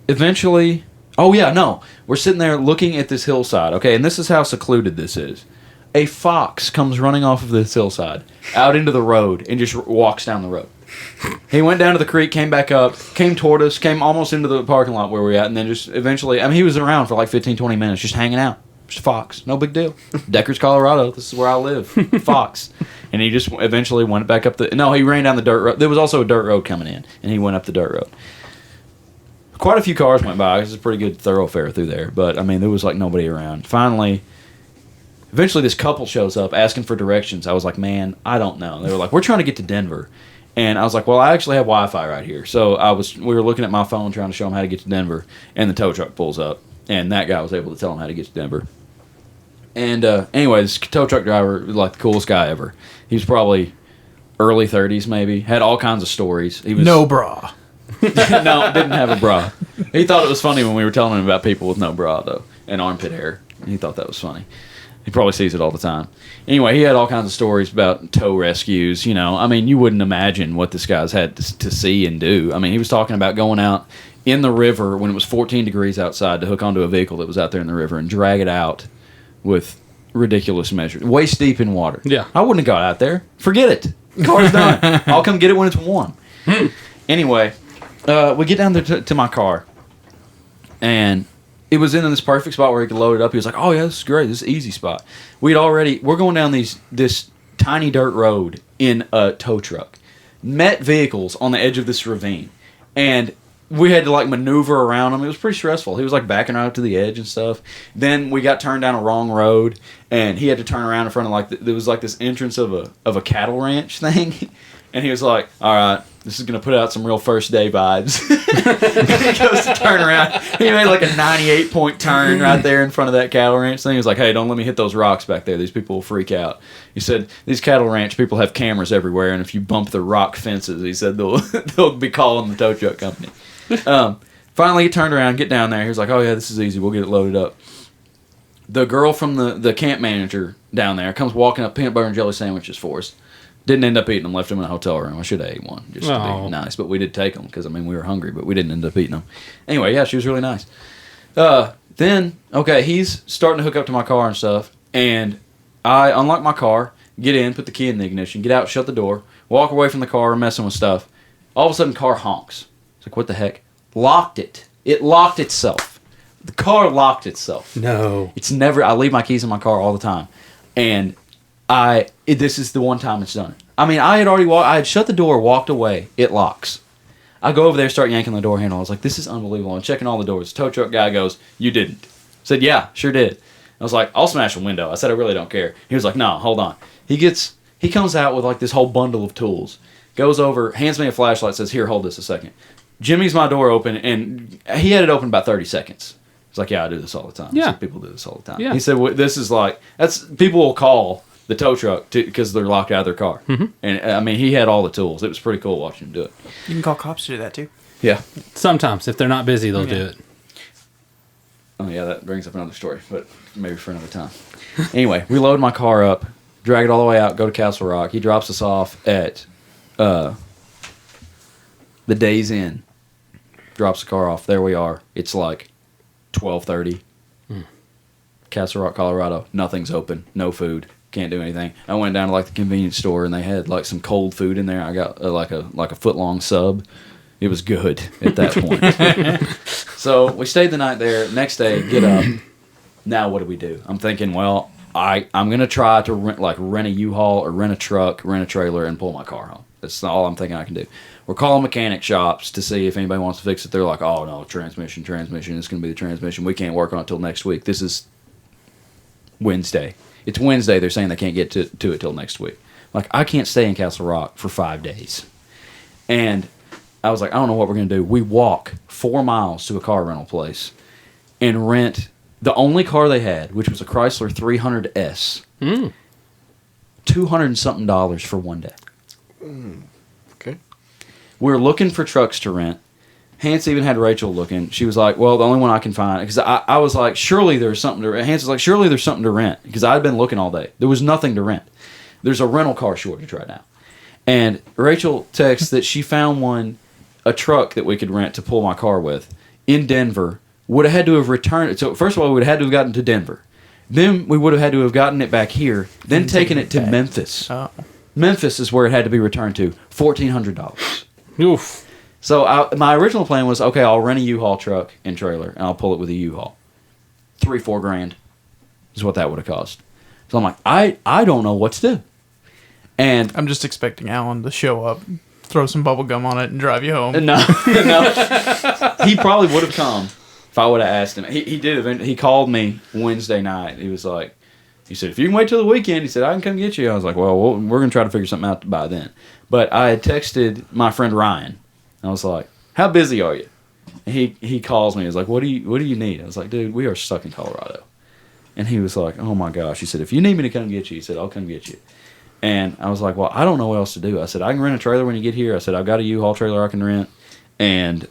eventually... Oh, yeah, no. We're sitting there looking at this hillside, okay? And this is how secluded this is. A fox comes running off of this hillside out into the road and just walks down the road. He went down to the creek, came back up, came toward us, came almost into the parking lot where we were at, and then just eventually... I mean, he was around for like 15, 20 minutes just hanging out. Just a fox. No big deal. Deckers, Colorado. This is where I live. Fox. And he just eventually went back up the... No, he ran down the dirt road. There was also a dirt road coming in, and he went up the dirt road. Quite a few cars went by. It was a pretty good thoroughfare through there. But, I mean, there was, like, nobody around. Finally, eventually this couple shows up asking for directions. I was like, "Man, I don't know." They were like, "We're trying to get to Denver." And I was like, "Well, I actually have Wi-Fi right here." So we were looking at my phone trying to show them how to get to Denver. And the tow truck pulls up. And that guy was able to tell them how to get to Denver. And anyway, this tow truck driver was like the coolest guy ever. He was probably early 30s maybe. Had all kinds of stories. He was No bra. No, didn't have a bra. He thought it was funny when we were telling him about people with no bra, though, and armpit hair. He thought that was funny. He probably sees it all the time. Anyway, he had all kinds of stories about tow rescues. You know, I mean, you wouldn't imagine what this guy's had to see and do. I mean, he was talking about going out in the river when it was 14 degrees outside to hook onto a vehicle that was out there in the river and drag it out with ridiculous measures, waist deep in water. Yeah. I wouldn't have got out there. Forget it. Car's done. I'll come get it when it's warm. Anyway, we get down there to my car, and it was in this perfect spot where he could load it up. He was like, "Oh yeah, this is great. This is an easy spot." We're going down this tiny dirt road in a tow truck, met vehicles on the edge of this ravine, and we had to like maneuver around them. It was pretty stressful. He was like backing right up to the edge and stuff. Then we got turned down a wrong road, and he had to turn around in front of like there was like this entrance of a cattle ranch thing, and he was like, "All right, this is gonna put out some real first day vibes." And he goes to turn around. He made like a 98-point turn right there in front of that cattle ranch thing. He was like, "Hey, don't let me hit those rocks back there. These people will freak out." He said, "These cattle ranch people have cameras everywhere, and if you bump the rock fences," he said, they'll be calling the tow truck company." Finally, he turned around, get down there. He was like, "Oh yeah, this is easy. We'll get it loaded up." The girl from the camp manager down there comes walking up peanut butter and jelly sandwiches for us. Didn't end up eating them. Left them in a hotel room. I should have ate one just to be nice, but we did take them because I mean we were hungry, but we didn't end up eating them. Anyway, yeah, she was really nice. Then he's starting to hook up to my car and stuff, and I unlock my car, get in, put the key in the ignition, get out, shut the door, walk away from the car, messing with stuff. All of a sudden, car honks. It's like, what the heck? Locked it. It locked itself. The car locked itself. No. It's never. I leave my keys in my car all the time, and this is the one time it's done it. I mean, I had shut the door, walked away. It locks. I go over there, start yanking the door handle. I was like, this is unbelievable. I'm checking all the doors. The tow truck guy goes, "You didn't." I said, "Yeah, sure did." I was like, "I'll smash a window." I said, "I really don't care." He was like, "No, hold on." He comes out with like this whole bundle of tools. Goes over, hands me a flashlight, says, "Here, hold this a second." Jimmy's my door open, and he had it open about 30 seconds. He's like, "Yeah, I do this all the time." Yeah. I said, "People do this all the time." Yeah. He said, "This is like, people will call the tow truck because they're locked out of their car." Mm-hmm. And I mean, he had all the tools. It was pretty cool watching him do it. You can call cops to do that too. Yeah. Sometimes, if they're not busy, they'll do it. Oh, yeah, that brings up another story, but maybe for another time. Anyway, we load my car up, drag it all the way out, go to Castle Rock. He drops us off at the Days Inn. Drops the car off. There we are. It's like 12:30. Castle Rock, Colorado. Nothing's open. No food. Can't do anything. I went down to like the convenience store and they had like some cold food in there. I got like a foot-long sub. It was good at that point. So we stayed the night there. Next day, get up. Now what do we do? I'm thinking, well, I'm gonna try to rent a U-Haul or rent a truck, rent a trailer, and pull my car home. That's all I'm thinking I can do. We're calling mechanic shops to see if anybody wants to fix it. They're like, "Oh no, transmission. It's gonna be the transmission. We can't work on it till next week." This is Wednesday. It's Wednesday. They're saying they can't get to it till next week. Like, I can't stay in Castle Rock for 5 days. And I was like, I don't know what we're going to do. We walk 4 miles to a car rental place and rent the only car they had, which was a Chrysler 300S. $200 and something for one day. Okay. We were looking for trucks to rent. Hans even had Rachel looking. She was like, "Well, the only one I can find," because I was like, "Surely there's something to rent." Hans was like, "Surely there's something to rent," because I had been looking all day. There was nothing to rent. There's a rental car shortage right now. And Rachel texts that she found a truck that we could rent to pull my car with in Denver. Would have had to have returned it. So first of all, we would have had to have gotten to Denver. Then we would have had to have gotten it back here. Then taken it to Memphis. Oh. Memphis is where it had to be returned to. $1,400. Oof. So my original plan was, okay, I'll rent a U-Haul truck and trailer, and I'll pull it with a U-Haul. $3-4 grand is what that would have cost. So I'm like, I don't know what to do. And I'm just expecting Alan to show up, throw some bubble gum on it, and drive you home. no. He probably would have come if I would have asked him. He did. He called me Wednesday night. He was like, he said, "If you can wait till the weekend," he said, "I can come get you." I was like, well, we're going to try to figure something out by then. But I had texted my friend Ryan. I was like, "How busy are you?" And he calls me. He's like, "What do you need?" I was like, "Dude, we are stuck in Colorado." And he was like, "Oh my gosh." He said, "If you need me to come get you," he said, "I'll come get you." And I was like, "Well, I don't know what else to do." I said, "I can rent a trailer when you get here." I said, "I've got a U-Haul trailer I can rent." And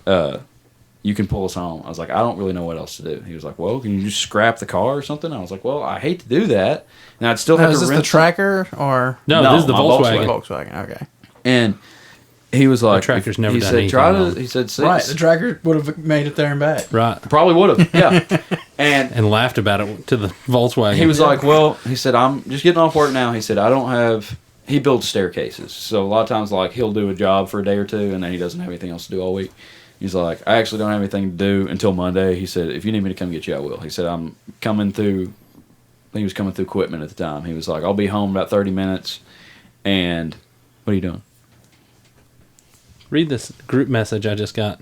you can pull us home. I was like, I don't really know what else to do. He was like, well, can you just scrap the car or something? I was like, well, I hate to do that. And I'd still have to Is this rent the Tracker or No, No, this is the my Volkswagen. Volkswagen? Okay. And he was like, Tracker's never he done said, anything try wrong. to, he said, see, Right, the Tracker would have made it there and back. Right. probably would have, yeah. And Laughed about it to the Volkswagen. he was like, well, he said, I'm just getting off work now. He said, I don't have, he builds staircases. So a lot of times, like, he'll do a job for a day or two, and then he doesn't have anything else to do all week. He's like, I actually don't have anything to do until Monday. He said, if you need me to come get you, I will. He said, I'm coming through, he was coming through Quitman at the time. He was like, I'll be home about 30 minutes, and what are you doing? Read this group message I just got.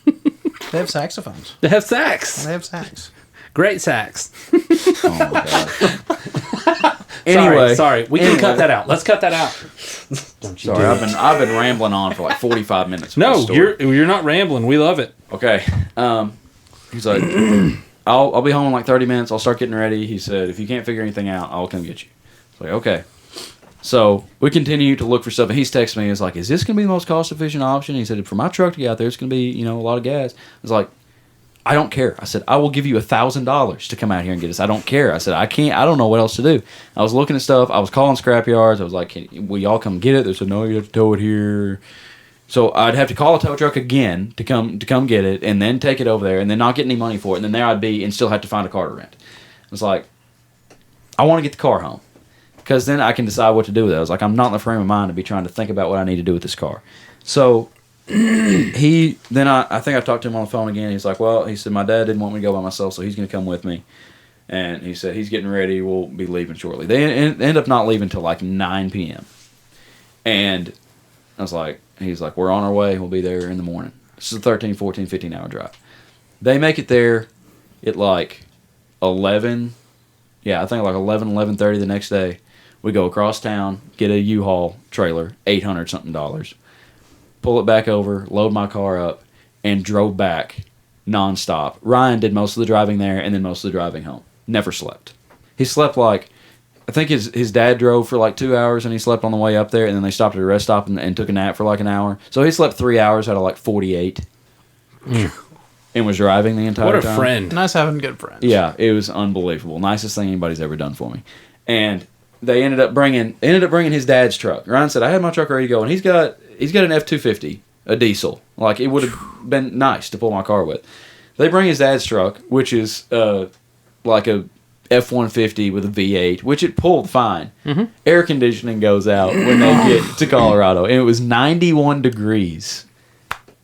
They have saxophones. They have sax. They have sax. Great sax. Oh, my God. Anyway. Sorry. We can cut that out. Let's cut that out. Don't you Sorry, do it. I've been rambling on for like 45 minutes. with this No, story. you're not rambling. We love it. Okay. He's like, I'll be home in like 30 minutes. I'll start getting ready. He said, if you can't figure anything out, I'll come get you. I was like, okay. So we continue to look for stuff. And he's texting me. He's like, is this going to be the most cost efficient option? He said, for my truck to get out there, it's going to be, a lot of gas. I was like, I don't care. I said, I will give you $1,000 to come out here and get us. I don't care. I said, I don't know what else to do. I was looking at stuff. I was calling scrap yards. I was like, will y'all come get it? They said, no, you have to tow it here. So I'd have to call a tow truck again to come get it, and then take it over there, and then not get any money for it, and then there I'd be and still have to find a car to rent. I was like, I want to get the car home, because then I can decide what to do with it. I was like, I'm not in the frame of mind to be trying to think about what I need to do with this car. So I think I talked to him on the phone again. He's like, well, he said, my dad didn't want me to go by myself, so he's going to come with me. And he said, he's getting ready. We'll be leaving shortly. They end up not leaving until like 9 p.m. And I was like, he's like, we're on our way. We'll be there in the morning. This is a 13, 14, 15-hour drive. They make it there at like 11. Yeah, I think like 11, 11:30 the next day. We go across town, get a U-Haul trailer, $800-something. Pull it back over, load my car up, and drove back nonstop. Ryan did most of the driving there and then most of the driving home. Never slept. He slept like, I think his dad drove for like 2 hours and he slept on the way up there, and then they stopped at a rest stop and took a nap for like an hour. So he slept 3 hours out of like 48 and was driving the entire time. What a friend. Nice having good friends. Yeah, it was unbelievable. Nicest thing anybody's ever done for me. And they ended up bringing his dad's truck. Ryan said, I had my truck ready to go, and he's got an F-250, a diesel. Like, it would have been nice to pull my car with. They bring his dad's truck, which is like a F-150 with a V8, which it pulled fine. Mm-hmm. Air conditioning goes out when they get to Colorado, and it was 91 degrees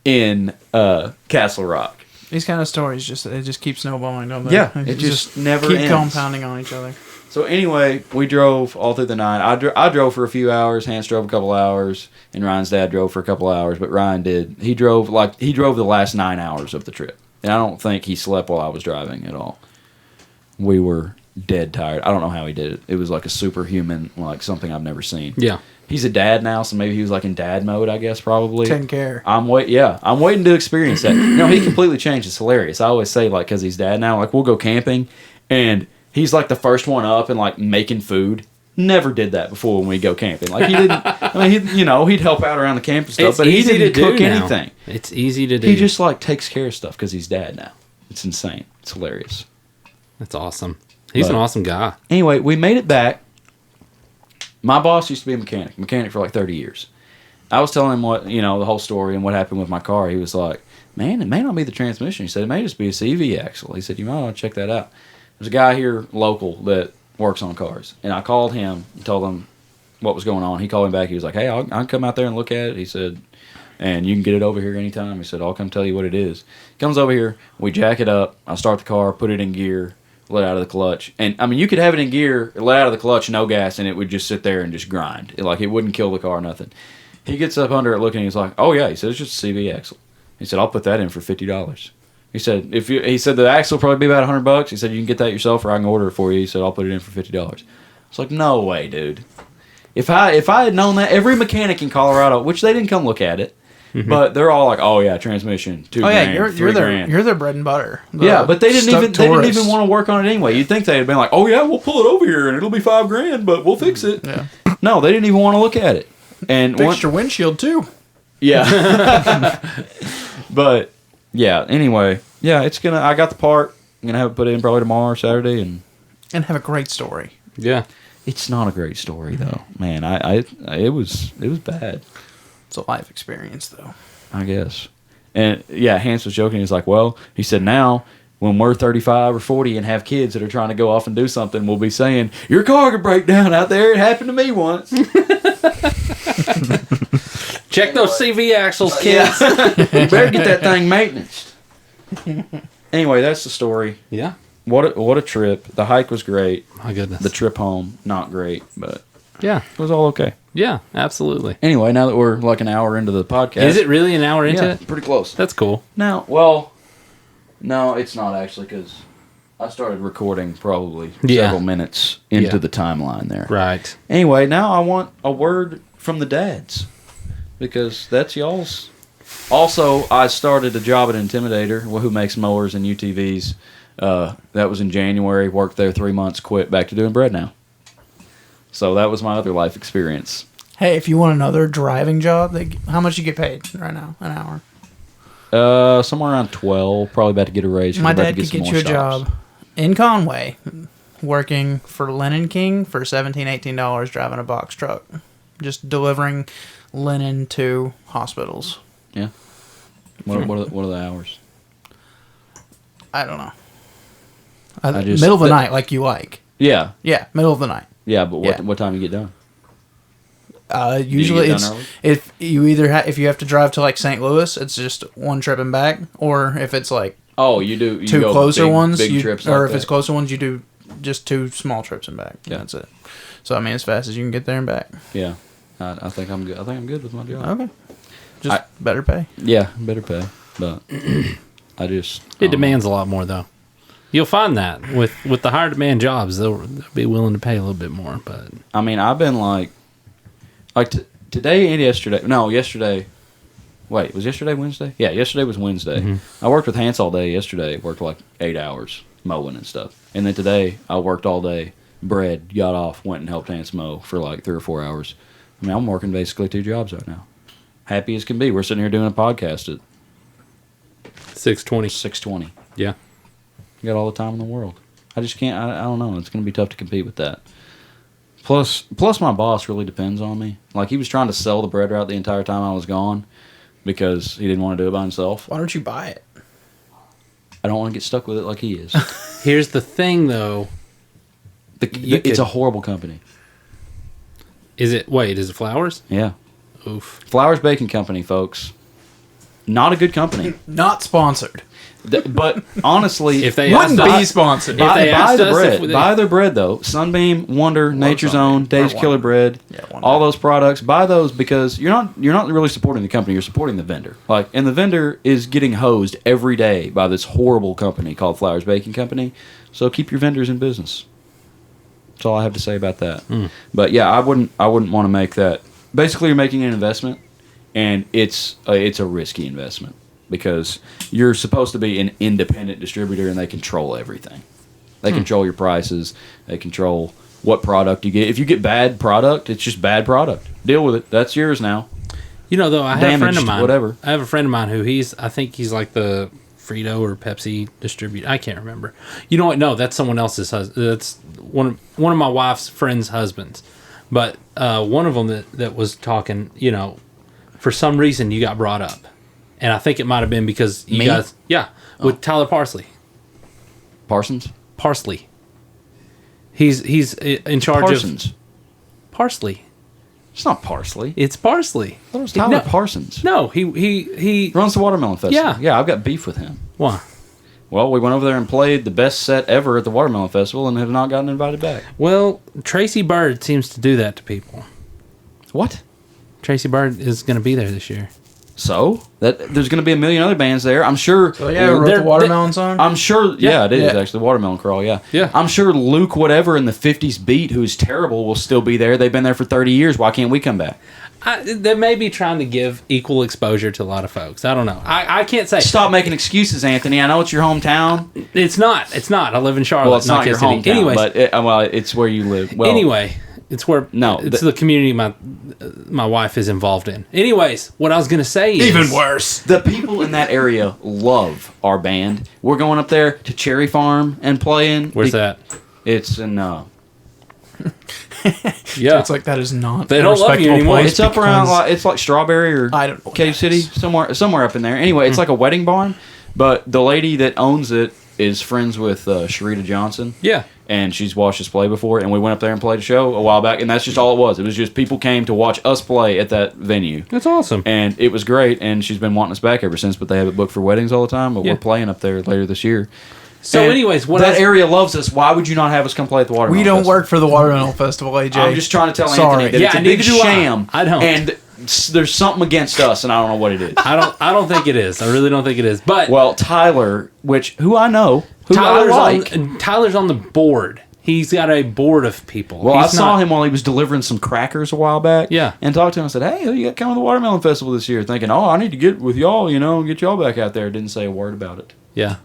in Castle Rock. These kind of stories just keep snowballing, don't they? Yeah, it just never keep ends. compounding on each other. So anyway, we drove all through the night. I drove for a few hours. Hans drove a couple hours, and Ryan's dad drove for a couple hours. But Ryan did. He drove the last 9 hours of the trip, and I don't think he slept while I was driving at all. We were dead tired. I don't know how he did it. It was like a superhuman, like something I've never seen. Yeah. He's a dad now, so maybe he was like in dad mode, I guess, probably. Taking care. I'm waiting to experience that. No, he completely changed. It's hilarious. I always say, like, because he's dad now, like, we'll go camping, and he's like the first one up and like making food. Never did that before when we go camping. Like, he didn't. I mean, he'd help out around the camp and stuff, It's but he easy didn't to do cook now. anything. It's easy to do. He just like takes care of stuff because he's dad now. It's insane. It's hilarious. That's awesome. He's an awesome guy. Anyway, we made it back. My boss used to be a mechanic for like 30 years. I was telling him what, the whole story and what happened with my car. He was like, man, it may not be the transmission. He said, it may just be a CV axle. He said, you might want to check that out. There's a guy here local that works on cars. And I called him and told him what was going on. He called me back. He was like, hey, I'll come out there and look at it. He said, and you can get it over here anytime. He said, I'll come tell you what it is. Comes over here. We jack it up. I start the car, put it in gear, let out of the clutch. And, I mean, you could have it in gear, let out of the clutch, no gas, and it would just sit there and just grind. It wouldn't kill the car, nothing. He gets up under it looking, and he's like, oh, yeah. He said, it's just a CV axle. He said, I'll put that in for $50. He said, the axle will probably be about $100. He said, you can get that yourself or I can order it for you. He said, I'll put it in for $50. It's like, no way, dude. If I had known that, every mechanic in Colorado, which they didn't come look at it, but they're all like, oh yeah, transmission, $2,000, you're their bread and butter. Yeah, but they didn't even tourist. want to work on it anyway. You'd think they'd been like, oh yeah, we'll pull it over here and it'll be $5,000, but we'll fix it. Yeah. No, they didn't even want to look at it. And Fixed your windshield too. Yeah. But yeah. Anyway, yeah. I got the part. I'm gonna have it put in probably tomorrow or Saturday, and And have a great story. Yeah. it's not a great story though. Man, it was bad. It's a life experience, though. I guess. And yeah, Hans was joking. He's like, well, he said, now when we're 35 or 40 and have kids that are trying to go off and do something, we'll be saying, your car could break down out there. It happened to me once. Check those CV axles, kids. You better get that thing maintained. Anyway, that's the story. Yeah. What a trip. The hike was great. My goodness. The trip home, not great, but Yeah. it was all okay. Yeah, absolutely. Anyway, now that we're like an hour into the podcast. Is it really an hour into Yeah, it? pretty close. That's cool. Now, well, no, it's not actually because I started recording probably several minutes into the timeline there. Right. Anyway, now I want a word from the dads because that's y'all's. Also, I started a job at Intimidator, who makes mowers and UTVs. That was in January. Worked there 3 months. Quit. Back to doing bread now. So that was my other life experience. Hey, if you want another driving job, how much you get paid right now? An hour? Somewhere around 12. Probably about to get a raise. My about to dad could some get more you a shops. job in Conway, working for Linen King for $17, $18, driving a box truck, just delivering linen to hospitals. Yeah. What are the hours? I don't know. I just- Middle of the night, like you like. Yeah. Yeah, middle of the night. Yeah, but Yeah. what time you get done? Usually get it's done early? if you if you have to drive to like St. Louis, it's just one trip and back, or if it's like Oh, you do you two go closer big, ones, big you, trips, or like if it's that? closer ones, you do just two small trips and back. Yeah. That's it. So I mean, as fast as you can get there and back. Yeah, I think I'm good. I think I'm good with my job. Okay. Just better pay. Yeah, better pay, but I just It demands a lot more, though. You'll find that with the higher demand jobs, they'll be willing to pay a little bit more. But I mean, I've been like today and yesterday. No, yesterday. Wait, was yesterday Wednesday? Yeah, yesterday was Wednesday. Mm-hmm. I worked with Hans all day yesterday. Worked like 8 hours mowing and stuff, and then today I worked all day. Bread, got off, went and helped Hans mow for like 3 or 4 hours. I mean, I'm working basically 2 jobs right now. Happy as can be. We're sitting here doing a podcast at 6:20. 6:20. Yeah. You got all the time in the world. I just can't. I don't know. It's going to be tough to compete with that. Plus, my boss really depends on me. Like he was trying to sell the bread route the entire time I was gone because he didn't want to do it by himself. Why don't you buy it? I don't want to get stuck with it like he is. Here's the thing, though. It's a horrible company. Is it Flowers? Yeah, Oof. Flowers Baking Company, folks. Not a good company. Not sponsored. But honestly, If they Wouldn't asked be us- sponsored. If they buy asked the us bread. if we- Buy their bread though. Sunbeam, Wonder, Nature's Sunbeam. Own, Dave's Or Killer Wonder. Bread. Yeah, Wonder. All those products. Buy those because you're not really supporting the company. You're supporting the vendor. And the vendor is getting hosed every day by this horrible company called Flowers Baking Company. So keep your vendors in business. That's all I have to say about that. But yeah, I wouldn't want to make that. Basically, you're making an investment, and it's a risky investment. Because you're supposed to be an independent distributor and they control everything. They control your prices. They control what product you get. If you get bad product, it's just bad product. Deal with it. That's yours now. You know, though, I have a friend Damaged, of mine. whatever. I have a friend of mine who I think he's like the Frito or Pepsi distributor. I can't remember. You know what? No, that's someone else's husband. That's one of my wife's friend's husbands. But one of them that was talking, for some reason you got brought up. And I think it might have been because you Me? guys... Yeah, with Tyler Parsley. Parsons? Parsley. He's in charge Parsons. of... Parsley. It's not Parsley. It's Parsley. I thought it was Tyler No. Parsons. No, he Runs the Watermelon Festival. Yeah. Yeah, I've got beef with him. Why? Well, we went over there and played the best set ever at the Watermelon Festival and have not gotten invited back. Well, Tracy Bird seems to do that to people. What? Tracy Bird is going to be there this year. So? There's going to be a million other bands there. I'm sure. So yeah, wrote They're- the Watermelon song. I'm sure. Yeah, it is Yeah. actually Watermelon Crawl. Yeah. Yeah. I'm sure Luke, whatever in the '50s beat, who is terrible, will still be there. They've been there for 30 years. Why can't we come back? They may be trying to give equal exposure to a lot of folks. I don't know. I can't say. Stop making excuses, Anthony. I know it's your hometown. It's not. It's not. I live in Charlotte. Well, it's not your Kansas City. hometown, Anyways, but it's where you live. Well, anyway, It's where No, it's the community my wife is involved in. Anyways, what I was gonna say is Even worse. The people in that area love our band. We're going up there to Cherry Farm and playing. Where's that? It's in Yeah, It's like that is not. They a don't love you respectable anymore. place it's up around because- it's like Strawberry or I don't know what Cave that City, is. somewhere up in there. Anyway, it's like a wedding barn, but the lady that owns it is friends with Sharita Johnson. yeah. And she's watched us play before, and we went up there and played a show a while back, and that's just all it was. It was just people came to watch us play at that venue. That's awesome. And it was great, and she's been wanting us back ever since, but they have it booked for weddings all the time, but Yeah. we're playing up there later this year. So, And anyways, what that I, area loves us. Why would you not have us come play at the Watermelon We don't Festival? work for the Watermelon Festival, AJ. I'm just trying to tell Sorry. Anthony that Yeah, it's a neither big do I. sham. I don't. And there's something against us, and I don't know what it is. I don't think it is. I really don't think it is. But Well, Tyler, who I know, who I like. Tyler's on the board. He's got a board of people. Well, He's I saw not- him while he was delivering some crackers a while back. Yeah. And talked to him. I said, hey, you got to come to the Watermelon Festival this year. Thinking, I need to get with y'all, and get y'all back out there. Didn't say a word about it. Yeah.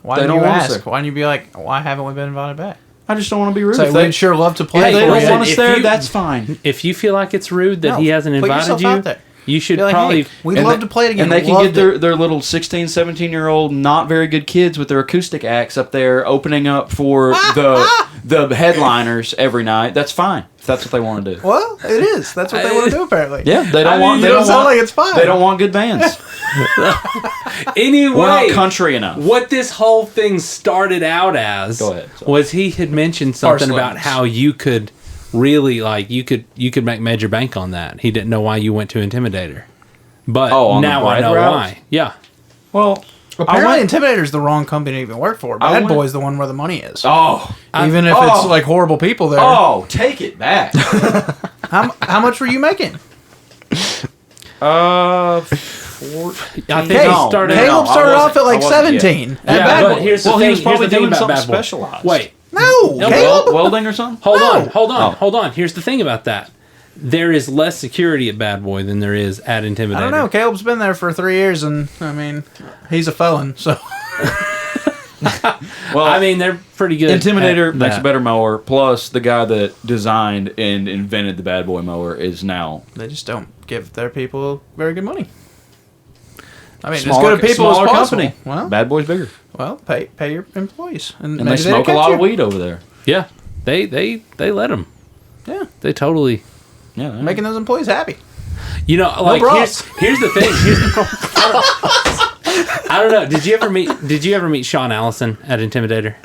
Why They didn't don't you want us ask? there. Why didn't you be like, why haven't we been invited back? I just don't want to be rude. So If they, we'd sure love to play. Hey, if they for don't you. want us if there, you- that's fine. If you feel like it's rude that No, he hasn't put invited yourself you, out there. you should Be like, probably. hey, we'd And love they- to play it again. And they can Loved get it. their little 16, 17-year-old, not very good kids with their acoustic acts up there opening up for the headliners every night. That's fine, if that's what they want to do. Well, it is. That's what they want to do, apparently. Yeah, they don't I mean, want. you They don't don't sound want. like it's fine. They don't want good bands. Anyway, We're not country enough. what this whole thing started out as Go ahead, sorry. was he had mentioned something about Parsons. how you could really you could make major bank on that. He didn't know why you went to Intimidator, but On the now I bread know route? why. Yeah. Well, Apparently, Intimidator's the wrong company to even work for. I Bad went- Boy's the one where the money is. Oh, Even if it's like horrible people there. take it back. How much were you making? I think Hey, he started. no, Caleb I started off wasn't- at like I wasn't yet. 17. At Yeah, Bad but Boy. here's the Well, thing. he was probably here's the thing doing about something Bad Boy. specialized. Wait, No, Caleb. Welding or something? hold No. on, hold on, Oh. hold on. Here's the thing about that. There is less security at Bad Boy than there is at Intimidator. I don't know. Caleb's been there for 3 years, and I mean, he's a felon, so. Well, I mean, they're pretty good. Intimidator at makes a that. better mower. Plus, the guy that designed and invented the Bad Boy mower is now They just don't give their people very good money. I mean, smaller, as good a people as smaller possible. company. Well, Bad Boy's bigger, pay your employees, and maybe they smoke a don't lot catch of you. weed over there. Yeah, they let them. Yeah, They totally. Yeah, making those employees happy. You know, like bras. here's the thing. I don't know. Did you ever meet Sean Allison at Intimidator?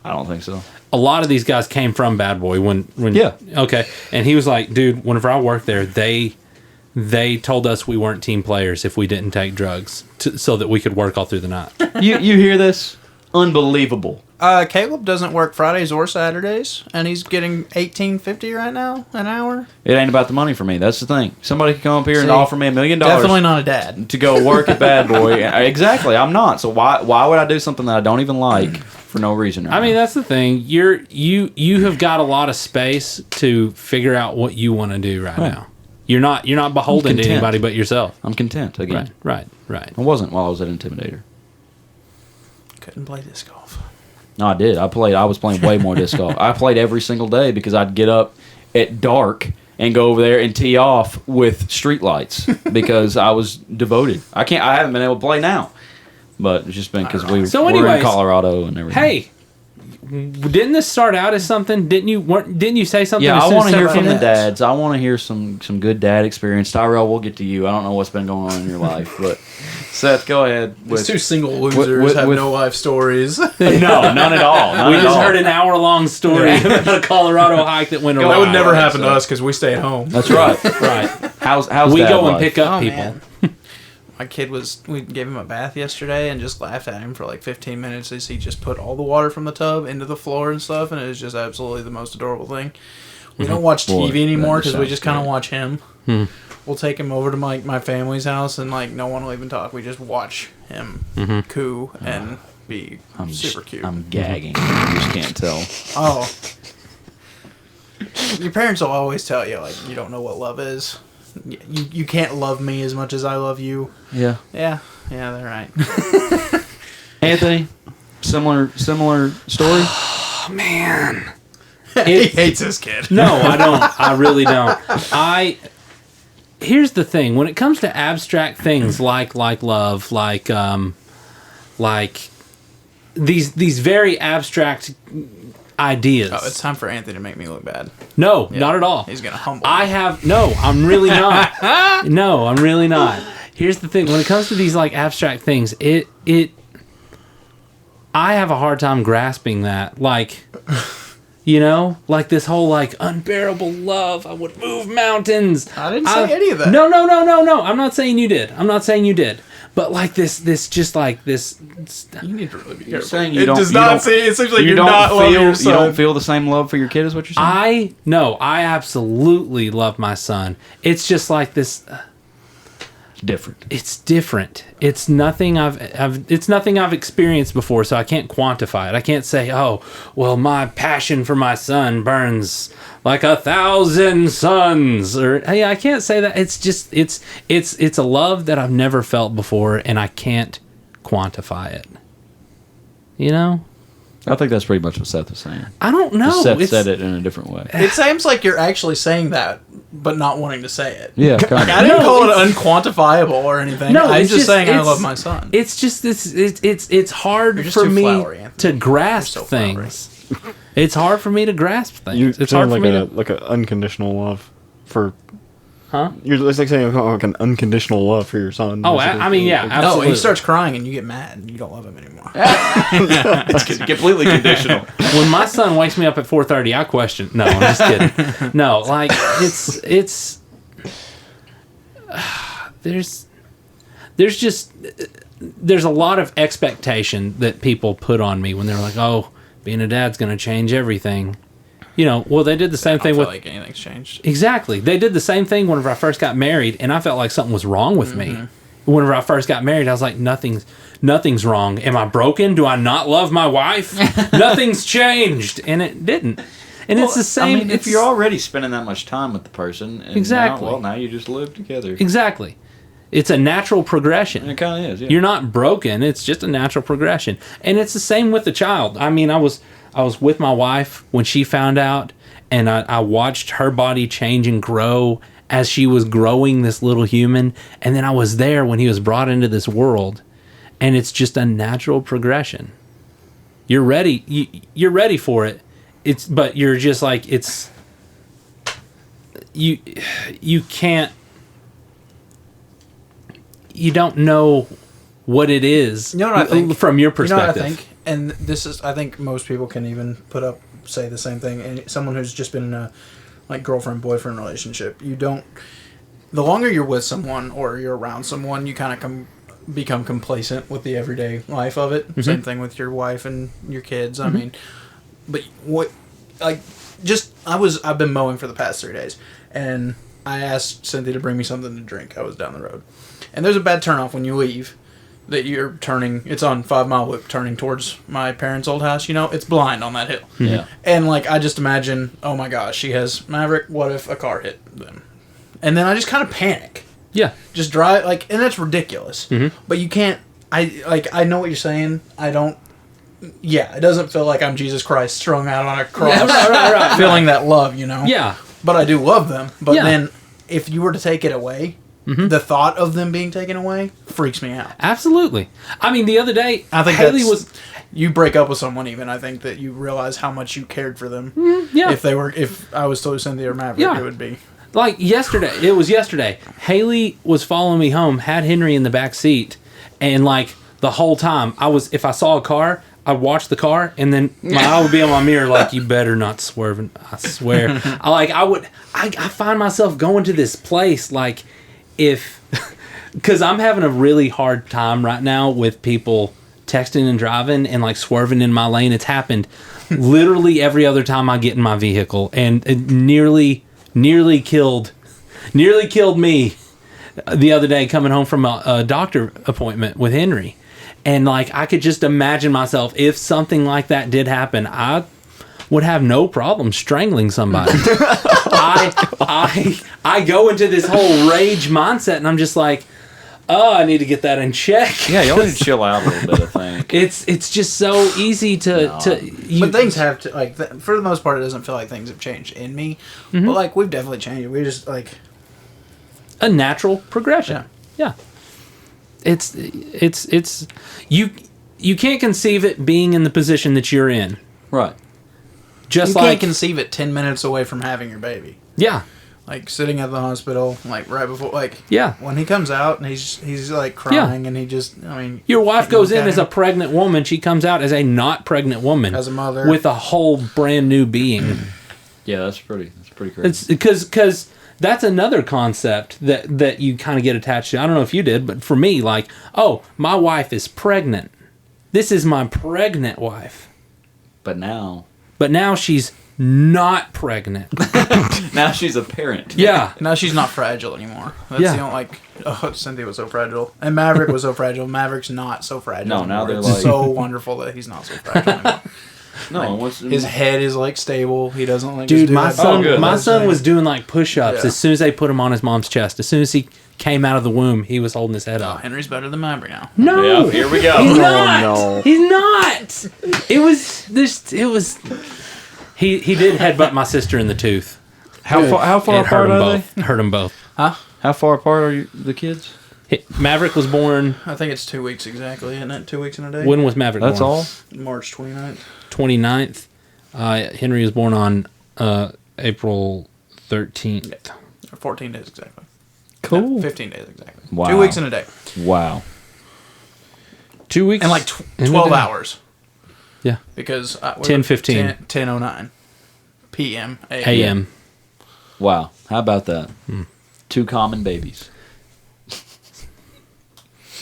I don't think so. A lot of these guys came from Bad Boy when Yeah. Okay, and he was like, dude, whenever I worked there, they told us we weren't team players if we didn't take drugs so that we could work all through the night. You hear this? Unbelievable. Caleb doesn't work Fridays or Saturdays, and he's getting $18.50 right now an hour. It ain't about the money for me. That's the thing. Somebody could come up here and See, offer me $1 million Definitely not a dad. to go work at Bad Boy. Exactly, I'm not. So why would I do something that I don't even like for no reason? Right I mean, now? that's the thing. You have got a lot of space to figure out what you want to do right now. You're not beholden to content. anybody but yourself. I'm content again. Right. I wasn't while I was at Intimidator. Couldn't play disc golf. No, I did. I was playing way more disc golf. I played every single day because I'd get up at dark and go over there and tee off with street lights because I was devoted. I haven't been able to play now, but it's just been because we're in anyways, Colorado and everything. Hey, didn't this start out as something? Didn't you say something? Yeah, as I soon as want to hear somebody- from the dads. I want to hear some good dad experience. Tyrel, we'll get to you. I don't know what's been going on in your life, but Seth, go ahead. These two single with- losers have with- no life stories. No, none at all. None We at just all. heard an hour-long story about a Colorado hike that went That awry. That would never happen to so- us because we stay at home. That's right. Right. How's We dad go and life? pick up Oh, people. man. My kid we gave him a bath yesterday and just laughed at him for like 15 minutes as he just put all the water from the tub into the floor and stuff, and it was just absolutely the most adorable thing. We don't watch Boy, TV anymore that because we sounds just kind of great. watch him. We'll take him over to my family's house and like no one will even talk. We just watch him coo and be super cute. I'm gagging. You just can't tell. Oh. Your parents will always tell you, like, you don't know what love is. You can't love me as much as I love you. Yeah. Yeah, they're right. Anthony, similar story. Oh, man. He hates his kid. No, I don't. I really don't. Here's the thing: when it comes to abstract things like love, like these very abstract ideas. Oh, it's time for Anthony to make me look bad. No, Yeah. not at all. He's gonna humble I me. have no. I'm really not. No, I'm really not. Here's the thing: when it comes to these like abstract things, I have a hard time grasping that. Like, you know, like this whole like unbearable love. I would move mountains. I didn't say any of that. No. I'm not saying you did. But like this just like this. You need to really be You're careful. saying you It don't. does you not don't- say. It seems like you you're don't not loving feel. your You son. don't feel the same love for your kid, is what you're saying? I absolutely love my son. It's just like this. It's different. It's different. It's nothing I've experienced before, so I can't quantify it. I can't say, "Oh, well, my passion for my son burns like 1,000 suns," or hey, I can't say that. It's just it's a love that I've never felt before, and I can't quantify it. You know, I think that's pretty much what Seth was saying. I don't know. Seth It's- said it in a different way. It seems like you're actually saying that, but not wanting to say it. Yeah, kind I of. didn't No, call it it's- unquantifiable or anything. No, I'm it's just saying I it's- love my son. It's just this. It's hard You're just for too me flowery, Anthony. to grasp You're so flowery. things. It's hard for me to grasp things. You're It's saying hard for like me a to. like an unconditional love for. Huh? It's like saying like an unconditional love for your son. Oh, basically. I mean, yeah, Like, No, absolutely. he starts crying and you get mad and you don't love him anymore. It's completely conditional. When my son wakes me up at 4:30, I question. No, I'm just kidding. No, like it's there's a lot of expectation that people put on me when they're like, "Oh, being a dad's going to change everything." You know, well, they did the same I don't thing feel with like anything's changed. exactly. They did the same thing whenever I first got married, and I felt like something was wrong with me. Whenever I first got married, I was like, nothing's wrong. Am I broken? Do I not love my wife? Nothing's changed, and it didn't. And it's the same. I mean, if it's- you're already spending that much time with the person, and Exactly. now you just live together. exactly, it's a natural And progression. it kind of is. Yeah. You're not broken. It's just a natural progression, and it's the same with the child. I mean, I was with my wife when she found out, and I watched her body change and grow as she was growing this little human, and then I was there when he was brought into this world, and it's just a natural progression. You're ready. You're ready for it. But you're just like you can't. You don't know what it is. You know what I think? From your You know perspective. what I think? And this is, I think most people can even say the same thing. And someone who's just been in a like girlfriend-boyfriend relationship, you don't. The longer you're with someone or you're around someone, you kind of become complacent with the everyday life of it. Mm-hmm. Same thing with your wife and your kids. I mean, but what, like, just I've been mowing for the past 3 days, and I asked Cynthia to bring me something to drink. I was down the road, and there's a bad turnoff when you leave. That you're turning, it's on 5 Mile Loop, turning towards my parents' old house. You know, it's blind on that hill. Yeah. And like, I just imagine, oh my gosh, she has Maverick. What if a car hit them? And then I just kind of panic. Yeah. Just drive like, and that's ridiculous. Mm-hmm. But you can't. I know what you're saying. I don't. Yeah, it doesn't feel like I'm Jesus Christ strung out on a cross, right. feeling that love. You know. Yeah. But I do love them. But Yeah. then, if you were to take it away, the thought of them being taken away freaks me out. Absolutely. I mean, the other day, I think Haley that's, was. you break up with someone. Even I think that you realize how much you cared for them. Yeah. If I was to Cynthia or Maverick, Yeah. it would be. Like yesterday, it was yesterday. Haley was following me home, had Henry in the back seat, and like the whole time, if I saw a car, I'd watch the car, and then my eye would be on my mirror, like, you better not swerve. I swear. I find myself going to this place, like, because I'm having a really hard time right now with people texting and driving and like swerving in my lane. It's happened literally every other time I get in my vehicle, and it nearly killed me the other day coming home from a doctor appointment with Henry. And like, I could just imagine myself, if something like that did happen, I would have no problem strangling somebody. I go into this whole rage mindset, and I'm just like, oh, I need to get that in check. Yeah, y'all need to chill out a little bit, I think. It's just so easy to But things have to, like, for the most part, it doesn't feel like things have changed in me. But, like, we've definitely changed. We just, like... a natural progression. Yeah. It's you can't conceive it being in the position that you're in. Right. Just You like can't conceive it 10 minutes away from having your baby. yeah. Like, sitting at the hospital, like, right before, like... Yeah. When he comes out, and he's like, crying, and he just, I mean... Your wife you goes look in at as a him pregnant woman. She comes out as a not pregnant woman. as a mother. with a whole brand new being. Yeah, that's pretty crazy. It's because that's another concept that you kind of get attached to. I don't know if you did, but for me, like, oh, my wife is pregnant. This is my pregnant wife. But now she's not pregnant. now she's a parent. Yeah. Now she's not fragile anymore. That's Yeah. the only, like... Oh, Cynthia was so fragile. And Maverick was so fragile. Maverick's not so fragile No, now anymore. they're It's like- so wonderful that he's not so fragile anymore. No, what's His head is, like, stable. He doesn't, like... Dude, just do my that son, good. my those son things. was doing like push-ups Yeah. as soon as they put him on his mom's chest. As soon as he came out of the womb, he was holding his head up. Henry's better than Maverick now. No, Yeah, here we go. he's Oh, not. no. He's not. It was this. It was. He did headbutt my sister in the tooth. How far It hurt apart them are both. Hurt them both. Huh? How far apart are the kids? Maverick was born. I think it's 2 weeks exactly, isn't it? 2 weeks in a day? When was Maverick That's born? all. March 29th. 29th. Henry was born on April 13th. 14 days exactly. Cool. No, 15 days exactly. Wow. 2 weeks in a day. Wow. 2 weeks. And like in a 12 day. hours. Yeah. Because... 10:15. 10:09 p.m. A.M. Wow. How about that? 2 common babies.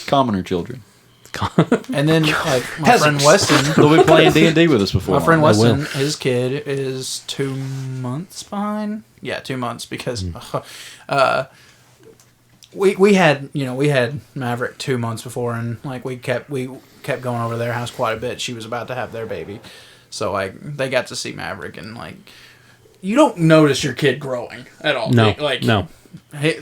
Commoner children. And then, like, my friend Weston... They'll be playing D&D with us before. My friend long. Weston, his kid is 2 months behind. Yeah, 2 months because we had Maverick 2 months before, and like we kept going over to their house quite a bit. She was about to have their baby, so like they got to see Maverick, and like you don't notice your kid growing at all. No, like no.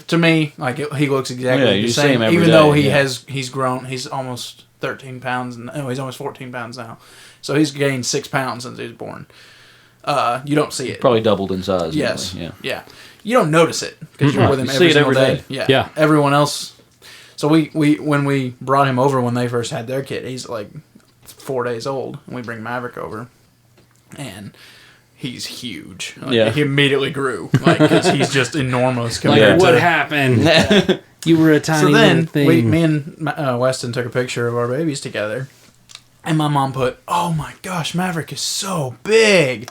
To me, like he looks exactly Yeah, the you see same. him every Even day, though yeah. he's grown, he's almost 13 pounds. No, he's almost 14 pounds now. So he's gained 6 pounds since he was born. You don't see it. Probably doubled in size. Yes. anyway, Yeah. You don't notice it because you're Right. with him You every see it single every day. day. Yeah. Yeah. Everyone else. So we when we brought him over when they first had their kid, he's like 4 days old, and we bring Maverick over, and he's huge. Like, Yeah. He immediately grew, like because he's just enormous Like, compared what to. happened? You were a tiny So then little thing. me and Weston took a picture of our babies together, and my mom put, "Oh my gosh, Maverick is so big,"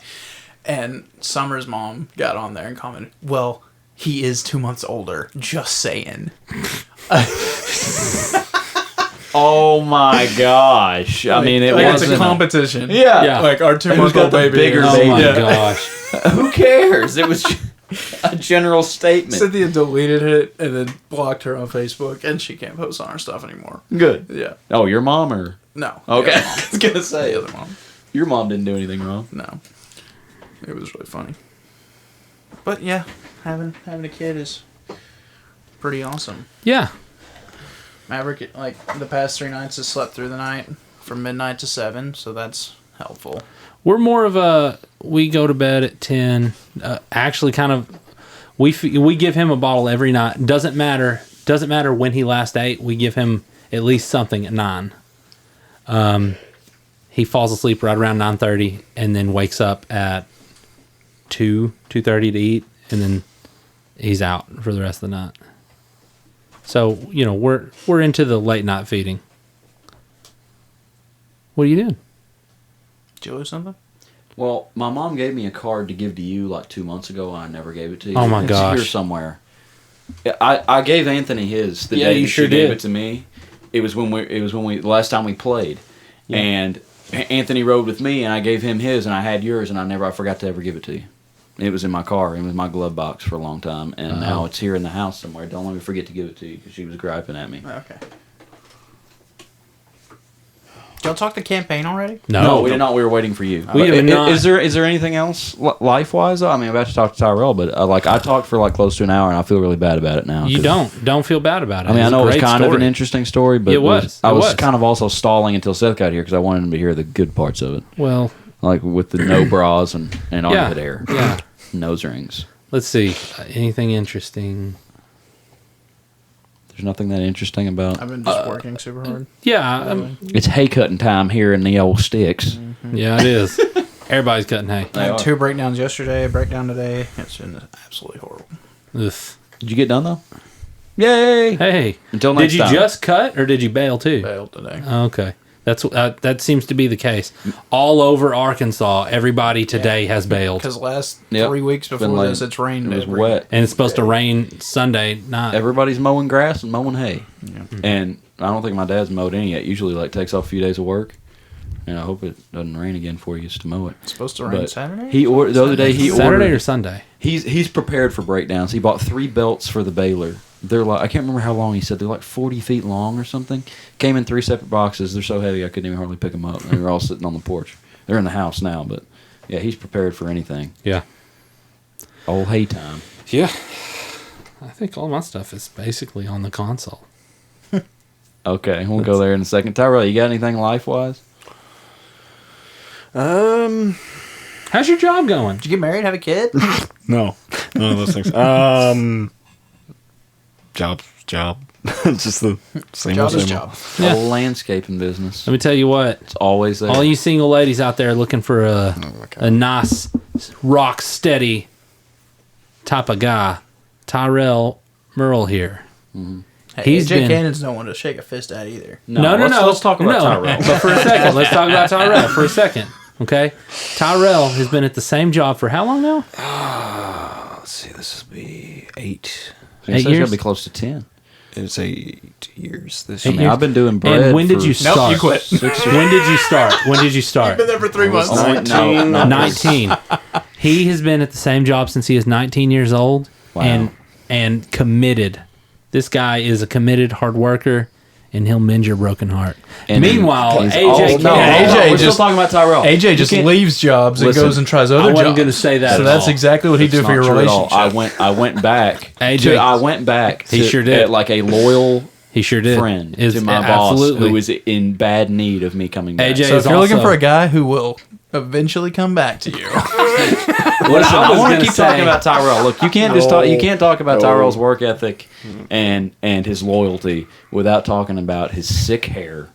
and Summer's mom got on there and commented, "Well, he is 2 months older. Just saying." Oh my gosh! I mean, it Like, wasn't it's a competition. Yeah. Yeah. Like our Who's 2 month got old the baby. bigger is- Oh baby? my Yeah. gosh. Who cares? It was a general statement. Cynthia deleted it and then blocked her on Facebook, and she can't post on our stuff anymore. Good. Yeah. Oh, your mom or No. okay? The I other mom. was gonna say The other mom. your mom didn't do anything wrong. No. It was really funny. But yeah, having a kid is pretty awesome. Yeah. Maverick, like, the past 3 nights has slept through the night from midnight to 7, so that's helpful. We're more of a we go to bed at 10. Actually, kind of we give him a bottle every night. Doesn't matter when he last ate. We give him at least something at 9. He falls asleep right around 9:30 and then wakes up at 2:30 to eat, and then he's out for the rest of the night. So we're into the late night feeding. What are you doing? Did you lose something? Well, my mom gave me a card to give to you like 2 months ago, and I never gave it to you. Oh, my It's gosh. here somewhere. I gave Anthony his the Yeah, day you that sure she gave did. it to me. It was when we last time we played, and Anthony rode with me, and I gave him his, and I had yours, and I forgot to ever give it to you. It was in my car. It was in my glove box for a long time, and now it's here in the house somewhere. Don't let me forget to give it to you because she was griping at me. Okay. Y'all talk the campaign already? No, we did not. We were waiting for you. We have not. Is there anything else life wise? I mean, I'm about to talk to Tyrel, but I talked for like close to an hour, and I feel really bad about it now. You don't feel bad about it. I mean, I know it was kind of an story. interesting story, but It was. I It was was. kind of also stalling until Seth got here because I wanted him to hear the good parts of it, Well, like with the no bras and yeah, armpit hair, yeah. nose rings. Let's see. Anything interesting? There's nothing that interesting about. I've been just working super hard. Yeah, It's hay cutting time here in the old sticks. yeah, it is. Everybody's cutting hay. I had 2 breakdowns yesterday, a breakdown today. It's been absolutely horrible. Ugh. Did you get done though? Yay! Hey, Until next did you time. just cut or did you bail too? Failed today. Okay, that seems to be the case all over Arkansas. Everybody today has bailed, Because last Yep. 3 weeks Been before like- this, it's rained. It was every- wet. and it's supposed to rain Sunday night. Everybody's mowing grass and mowing hay. And I don't think my dad's mowed any yet. Usually, like, takes off a few days of work. And I hope it doesn't rain again for you to mow it. It's supposed to rain But Saturday? the other day he Saturday or ordered. Sunday? He's prepared for breakdowns. He bought 3 belts for the baler. They're like, I can't remember how long he said. They're like 40 feet long or something. Came in 3 separate boxes. They're so heavy I couldn't even hardly pick them up. They were all sitting on the porch. They're in the house now, but yeah, he's prepared for anything. Yeah, Old hay time. yeah. I think all my stuff is basically on the console. Okay, we'll go there in a second. Tyrel, you got anything life wise? How's your job going? Did you get married, have a kid? No, none of those things. Job. It's just the same Job old, is same job. Yeah. A landscaping business. Let me tell you what. It's always there. All you single ladies out there looking for my God. a nice, rock steady type of guy, Tyrel Merle here. Hey, He's AJ been- Cannon's no one to shake a fist at either. No. Let's talk about Tyrel. But for a second, let's talk about Tyrell for a second. Okay, Tyrell has been at the same job for how long now? Let's see, this will be 8. It's 8 going years. to be close to 10. It's 8 years this Eight year. I mean, I've been doing bread. And when did for you start? Nope, you quit. 6 years. When did you start? When did you start? Been there for 3 months. No, 19. He has been at the same job since he is 19 years old. Wow. And committed. This guy is a committed hard worker, and he'll mend your broken heart. And Meanwhile, he's AJ also- Cannon. No, AJ AJ just- just talking about Tyrell. AJ just You can't- leaves jobs and Listen, goes and tries other I jobs. wasn't going to say that. So at that's all. exactly what he It's did for not your true at all. relationship. I went back. AJ. I went back. He to- sure did. Like a loyal He sure did. friend Is- to my boss absolutely. who was in bad need of me coming back. AJ So is if you're looking also- for a guy who will eventually come back to you, Listen, I was want gonna to keep say- talking about Tyrell. Look, you can't just talk. You can't talk about No. Tyrell's work ethic and his loyalty without talking about his sick hair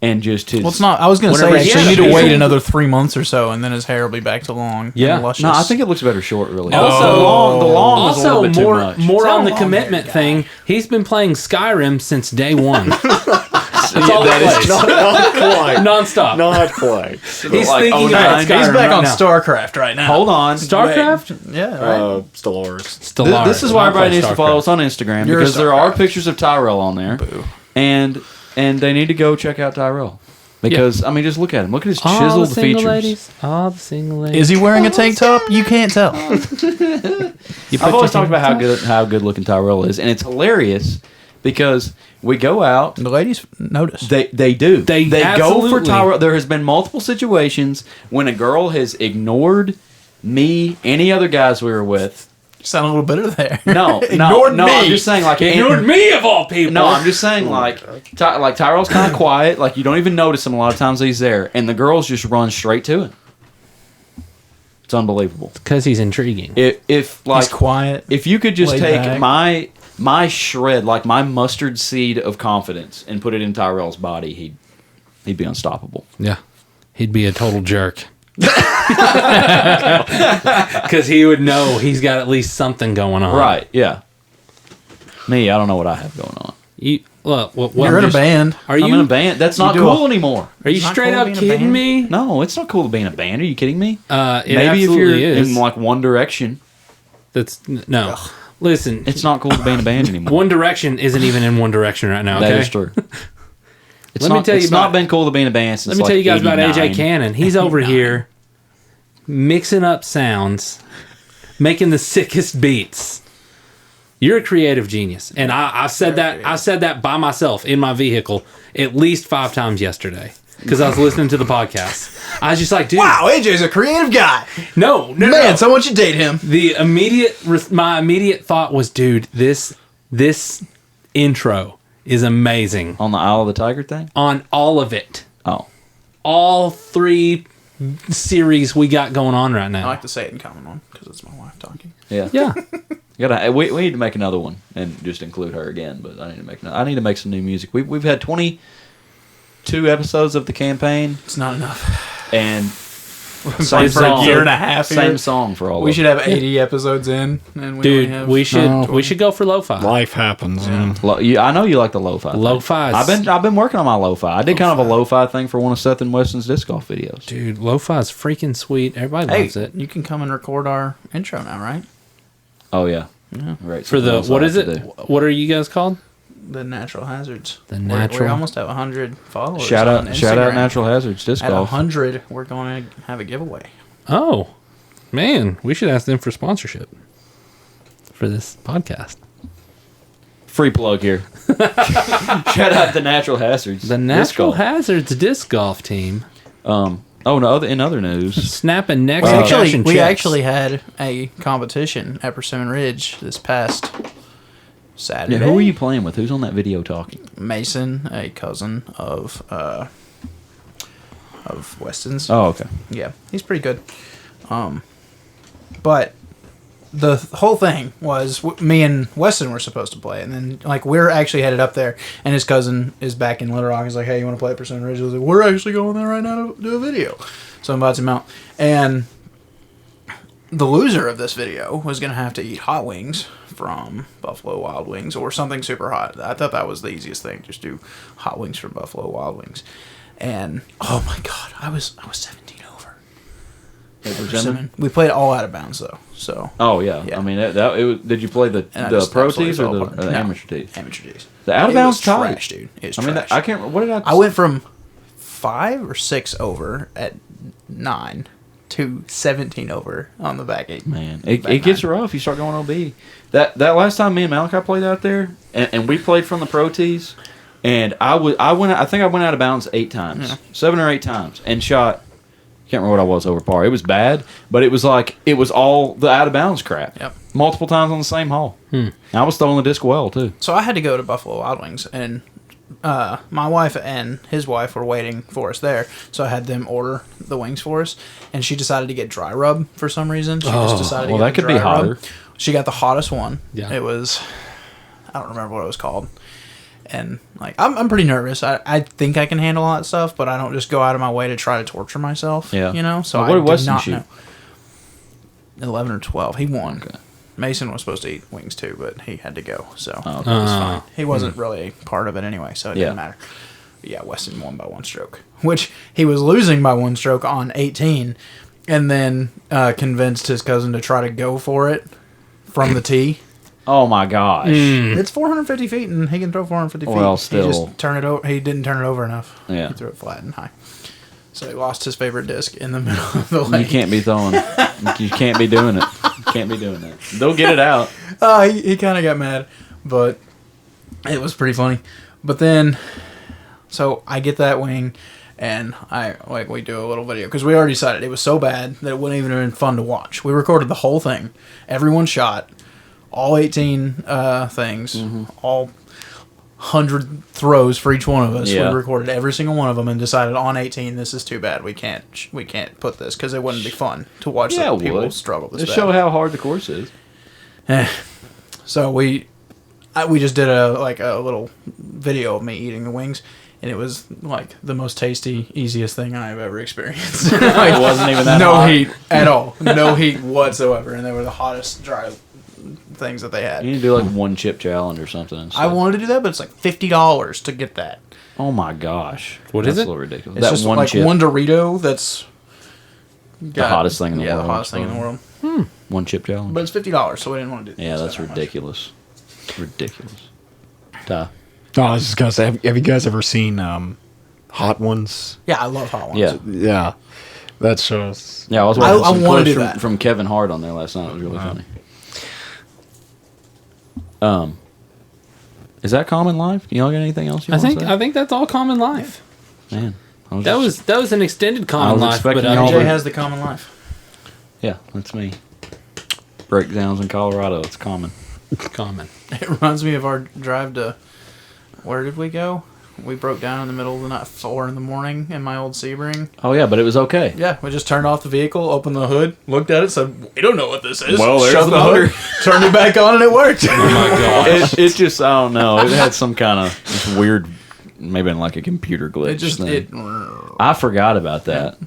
and just his. well, it's not. I was going to say Whenever he actually, you gets need to a wait beard. another 3 months or so, and then his hair will be back to long. Yeah. and luscious. No, I think it looks better short. Really. Also, the long is a little Also, bit too more much. on the long commitment hair guy. thing. He's been playing Skyrim since day one. That's all that he is plays. Not quite. nonstop. Not quite. He's Like, thinking oh, about nine. Skyrim He's back right on now. StarCraft right now. Hold on. StarCraft. Yeah, right. Stellaris. Stellaris. This is why I everybody play needs to follow us StarCraft. on Instagram You're a because there are StarCraft. pictures of Tyrell on there, and they need to go check out Tyrell because I mean, just look at him. Look at his All chiseled the single features. ladies. All the single ladies. Is he wearing a tank top? You can't tell. I've always talked about how good looking Tyrell is, and it's hilarious because we go out. The ladies notice. They do. They go for absolutely- Tyrell. There has been multiple situations when a girl has ignored me, any other guys we were with. Sound a little bitter there. No, Ignored no. me. I'm just saying, like, ignored me of all people? No, I'm just saying, like Tyrell's kind of quiet. Like, you don't even notice him a lot of times he's there, and the girls just run straight to him. It's unbelievable. because he's intriguing. If like He's quiet. if you could just laid take back. my shred, like my mustard seed of confidence, and put it in Tyrell's body, he'd be unstoppable. Yeah, he'd be a total jerk. Because he would know he's got at least something going on. Right? Yeah. Me, I don't know what I have going on. You look. What You're in a band. Are I'm you in a band. That's not do cool a- anymore. Are you It's not straight cool up being a kidding band? me? No, it's not cool to be in a band. Are you kidding me? It Maybe if you're absolutely is. in like One Direction, That's no. Listen, it's not cool to be in a band anymore. One Direction isn't even in One Direction right now. Okay? That is true. It's Let me not, tell you it's about- not been cool to be in a band since Let me tell you guys about 89. AJ Cannon. He's over here mixing up sounds, making the sickest beats. You're a creative genius, and I said that by myself in my vehicle at least 5 times yesterday. because I was listening to the podcast. I was just like, dude, Wow, AJ's a creative guy. no, Man, someone should date him. My immediate thought was, dude, this intro is amazing On the Isle of the Tiger thing? on all of it. Oh. All 3 series we got going on right I now. like to say it in common one because it's my wife talking. Yeah. Yeah. We need to make another one and just include her again, but I need to make some new music. We've had 22 episodes of the campaign It's not enough. and For same a song. year and a half Same here. song for all We of should them. have 80 episodes in, and we only Dude, have we should No. we should go for lo-fi. Life happens. Yeah. I know you like the lo-fi. thing. Lo-fi. I've been working on my lo-fi. I did kind of a lo-fi thing for one of Seth and Weston's disc golf videos. Dude, lo-fi is freaking sweet. Everybody Hey, loves it. you can come and record our intro now, right? Oh yeah, right. For the something what else is I it? have to do. What are you guys called? The Natural Hazards. The We Natural- almost have 100 followers. Shout on out Instagram. Natural Hazards disc At golf. 100, we're going to have a giveaway. Oh, man, we should ask them for sponsorship for this podcast. Free plug here. Shout out the Natural Hazards. The disc Natural golf. Hazards disc golf team Oh no! In other news, snapping necks We and actually, cashing we checks. actually had a competition at Persimmon Ridge this past Saturday. yeah, who are you playing with? Who's on that video talking? Mason, a cousin of Weston's. Oh, okay. Yeah, he's pretty good. But the whole thing was me and Weston were supposed to play, and then like we're actually headed up there, and his cousin is back in Little Rock. He's like, "Hey, you want to play at Persimmon Ridge?" I was like, "We're actually going there right now to do a video," so I invites him out, and the loser of this video was gonna have to eat hot wings from Buffalo Wild Wings or something super hot. I thought that was the easiest thing, just do hot wings from Buffalo Wild Wings. And oh my god, I was 17 over. Persimmon. We played all out of bounds though, so Oh yeah. Yeah. I mean, did you play the and I the just pro absolutely tees or fell the, apart. or the No, amateur tees? amateur tees. The out of It bounds was tie. trash, dude. It was I mean, trash. I can't. What did I? I went from 5 or 6 over at 9 to 17 over on the back 8. Man, it Back gets 9. rough. You start going OB. That last time me and Malachi played out there, and we played from the pro tees, and I think I went out of bounds 8 times, 7 or 8 times, and shot. Can't remember what I was over par. It was bad, but it was all the out of bounds crap. Yep. Multiple times on the same hole. I was throwing the disc well too. So I had to go to Buffalo Wild Wings, and my wife and his wife were waiting for us there. So I had them order the wings for us, and she decided to get dry rub for some reason. She just decided to well, get that the could be dry rub. hotter. She got the hottest one. Yeah. It was, I don't remember what it was called. And like I'm pretty nervous. I think I can handle all that stuff, but I don't just go out of my way to try to torture myself. Yeah. You know. So Well, what I did did Weston not shoot? know. 11 or 12. He won. Okay. Mason was supposed to eat wings too, but he had to go, so Oh, it okay. was fine. He wasn't really a part of it anyway, so it Yeah. didn't matter. But yeah, Weston won by 1 stroke, which he was losing by 1 stroke on 18, and then convinced his cousin to try to go for it from the tee. Oh my gosh. It's 450 feet, and he can throw 450 feet. Well, He still. just turned it over. He didn't turn it over enough. Yeah. He threw it flat and high. So he lost his favorite disc in the middle of the lane. You can't be throwing. You can't be doing it. You can't be doing that. They'll get it out. He kind of got mad, but it was pretty funny. But then, so I get that wing, and we do a little video because we already decided it was so bad that it wouldn't even have been fun to watch. We recorded the whole thing. Everyone shot all 18 things, all 100 throws for each one of us. Yeah. We recorded every single one of them and decided on 18 this is too bad. We can't put this because it wouldn't be fun to watch Yeah, it people would. struggle this Just bad. show how hard the course is. So we just did a little video of me eating the wings, and it was like the most tasty, easiest thing I've ever experienced. Like, It wasn't even that no hot. heat at all, no heat whatsoever, and they were the hottest dry things that they had. You need to do like one chip challenge or something. and I stuff. wanted to do that, but it's like $50 to get that. Oh my gosh. What That's is it? a little ridiculous. It's that just one like chip. one Dorito that's the hottest thing in the world. the hottest thing in the world. One chip challenge. But it's $50, so we didn't want to do. Yeah, that's that much. ridiculous. Ridiculous. Ty. No, I was just gonna say, have you guys ever seen Hot Ones? Yeah, I love hot ones. Yeah. Yeah, that shows. Yeah, I was I watching some wanna clips do that. from Kevin Hart on there last night. It was really funny. Is that common life? Y'all got anything else you I want think to say? I think that's all common life. Man, That was an extended I common was life, expecting but y'all Jay to- has the common life. Yeah, that's me. Breakdowns in Colorado, it's common. common. It reminds me of our drive to, where did we go? We broke down in the middle of the night, 4 in the morning, in my old Sebring. Oh yeah, but it was okay. Yeah, we just turned off the vehicle, opened the hood, looked at it, said, "We don't know what this is." Well, there's shut the the hood, turned it back on, and it worked. Oh my gosh. It just, I don't know. It had some kind of just weird, maybe like a computer glitch. It just thing. I forgot about that.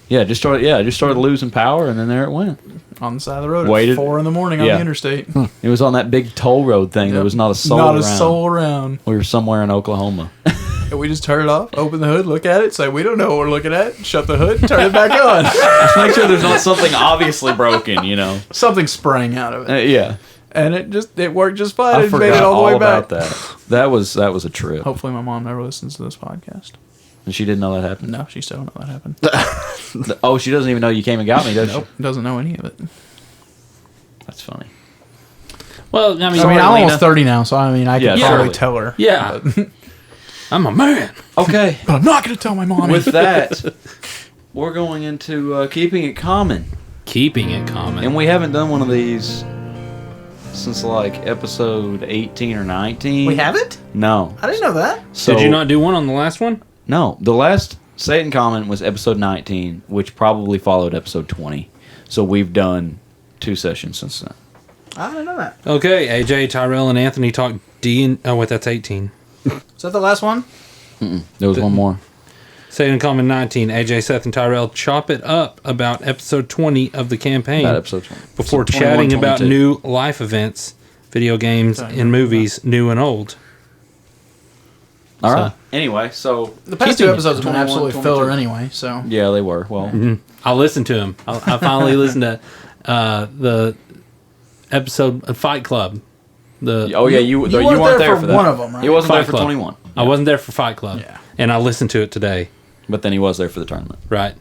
Yeah, it just started losing power, and then there it went. on the side of the road Waited. at 4 in the morning on Yeah. the interstate. It was on that big toll road thing. There Yep. was not a soul Not around. a soul around. We were somewhere in Oklahoma. And we just turn it off, open the hood, look at it, say, "We don't know what we're looking at," shut the hood, turn it back on. Just make sure there's not something obviously broken, you know. Something sprang out of it. Yeah. And it worked just fine. I It forgot made it all the way back. about that. That was a trip. Hopefully my mom never listens to this podcast. And she didn't know that happened. No, she still don't know that happened. Oh, she doesn't even know you came and got me, does Nope, doesn't know any of it. she? That's funny. Well, I mean, I mean, I'm Lena. almost 30 now, so I mean, I can Yeah, probably surely. tell her. yeah. I'm a man. Okay. But I'm not going to tell my mom. With that, we're going into keeping it common. Keeping it common. And we haven't done one of these since like episode 18 or 19. We haven't? No. I didn't know that. So, Did you not do one on the last one? No. The last Say It in Common was episode 19, which probably followed episode 20. So we've done 2 sessions since then. I didn't know that. Okay, AJ, Tyrell, and Anthony talk oh wait, that's 18. Is that the last one? There was one more. Say It in Common 19. AJ, Seth, and Tyrell chop it up about episode 20 of the campaign About episode 20. before So 21, chatting about 22. new life events, video games, and movies, new and old. All right. Anyway, so The past Keeping 2 it. episodes have been 21, absolutely 22. filler anyway, so. yeah, they were. Well, I listened to him. I finally listened to the episode of Fight Club. oh yeah, you weren't weren't there there for for that. one of them, right? He wasn't Fight there for Club. 21. I wasn't there for Fight Club. Yeah. And I listened to it today. But then he was there for the tournament. Right.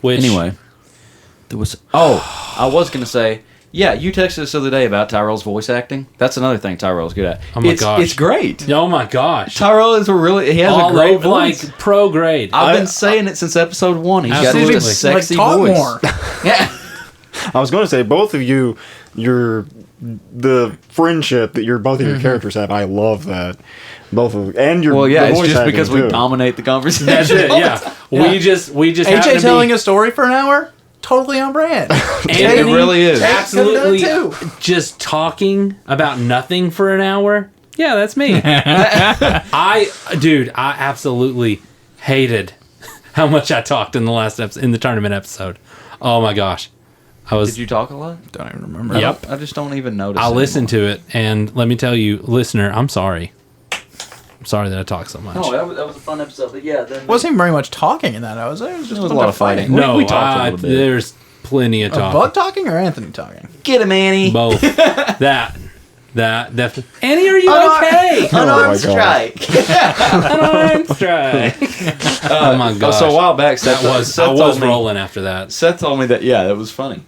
Which, Anyway, there was. Oh, I was gonna say. Yeah, you texted us the other day about Tyrell's voice acting. That's another thing Tyrell's good at. Oh my it's, gosh. it's great. Oh my gosh. Tyrell is he has All a great over, voice. like pro grade. I've been saying it since episode 1. He's got Absolutely. just a sexy talk voice. more. Yeah. I was going to say, both of you, the friendship that both of your characters have, I love that. Both of and your Well, yeah, the it's voice just acting, because we too. dominate the conversation. That's it. Yeah. We just happen AJ to telling be a story for an hour? Totally on brand. It really is. absolutely Could've done it just talking about nothing for an hour. Yeah, that's me. I absolutely hated how much I talked in the last episode, in the tournament episode. Oh my gosh. Did you talk a lot? Don't even remember. Yep. I just don't even notice. I listened to it, and let me tell you, listener, I'm sorry. I'm sorry that I talk so much. No, that was a fun episode. But yeah, then Wasn't even very much talking in that. It was just There was a lot of fighting. No, we talked a little bit. there's plenty of talking. Bud talking or Anthony talking? Get him, Annie. Both. that definitely. Annie, are you Unarmed- okay? Unarmed strike. Unarmed strike. Oh my gosh. So a while back, that was I was rolling after that. Seth told me that. Yeah, that was funny.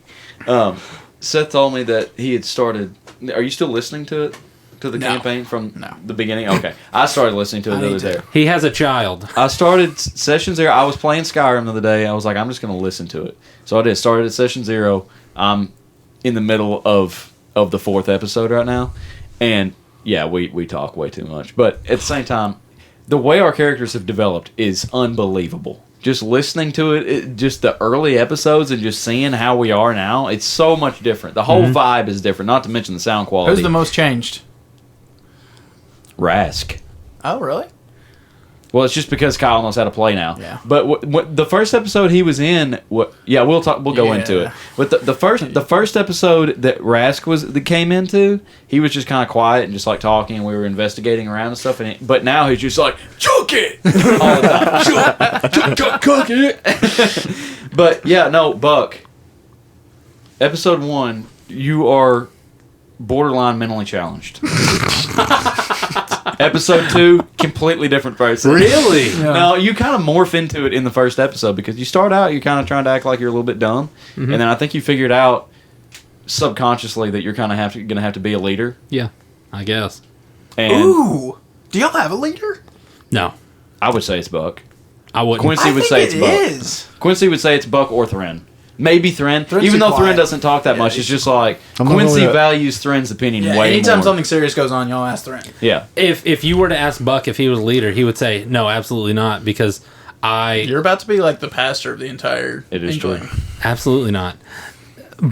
Seth told me that he had started. Are you still listening to it? To the No. campaign from No. the beginning? Okay. I started listening to it I the need other to. day. He has a child. I started session 0. I was playing Skyrim the other day. I was like, I'm just going to listen to it. So I did. Started at session 0. I'm in the middle of the 4th episode right now. And yeah, we talk way too much. But at the same time, the way our characters have developed is unbelievable. Just listening to it, just the early episodes and just seeing how we are now, it's so much different. The whole vibe is different, not to mention the sound quality. Who's the most changed? Rask. Oh, really? Well, it's just because Kyle knows how to play now. Yeah. But the first episode he was in, yeah, we'll talk. We'll go into it. Yeah. But the first episode that Rask that came into, he was just kind of quiet and just like talking, and we were investigating around and stuff. But now he's just like choke it all the time, cook it. But yeah, no, Buck. Episode 1, you are borderline mentally challenged. Episode 2, completely different person. Really? Yeah. No, you kind of morph into it in the first episode because you start out, you're kind of trying to act like you're a little bit dumb, and then I think you figured out subconsciously that you're kind of going to have to be a leader. Yeah, I guess. And Ooh. Do y'all have a leader? No. I would say it's Buck. I wouldn't. Quincy would say it's Buck. is. Quincy would say it's Buck or Thren. Maybe Thren. Thren's Even too though quiet. Thren doesn't talk that Yeah, much, he's it's just like I'm not Quincy really- values Thren's opinion Yeah, way anytime more. something serious goes on, y'all ask Thren. Yeah. If you were to ask Buck if he was a leader, he would say no, absolutely not, because You're about to be like the pastor of the entire. It is Inkling. true. absolutely not.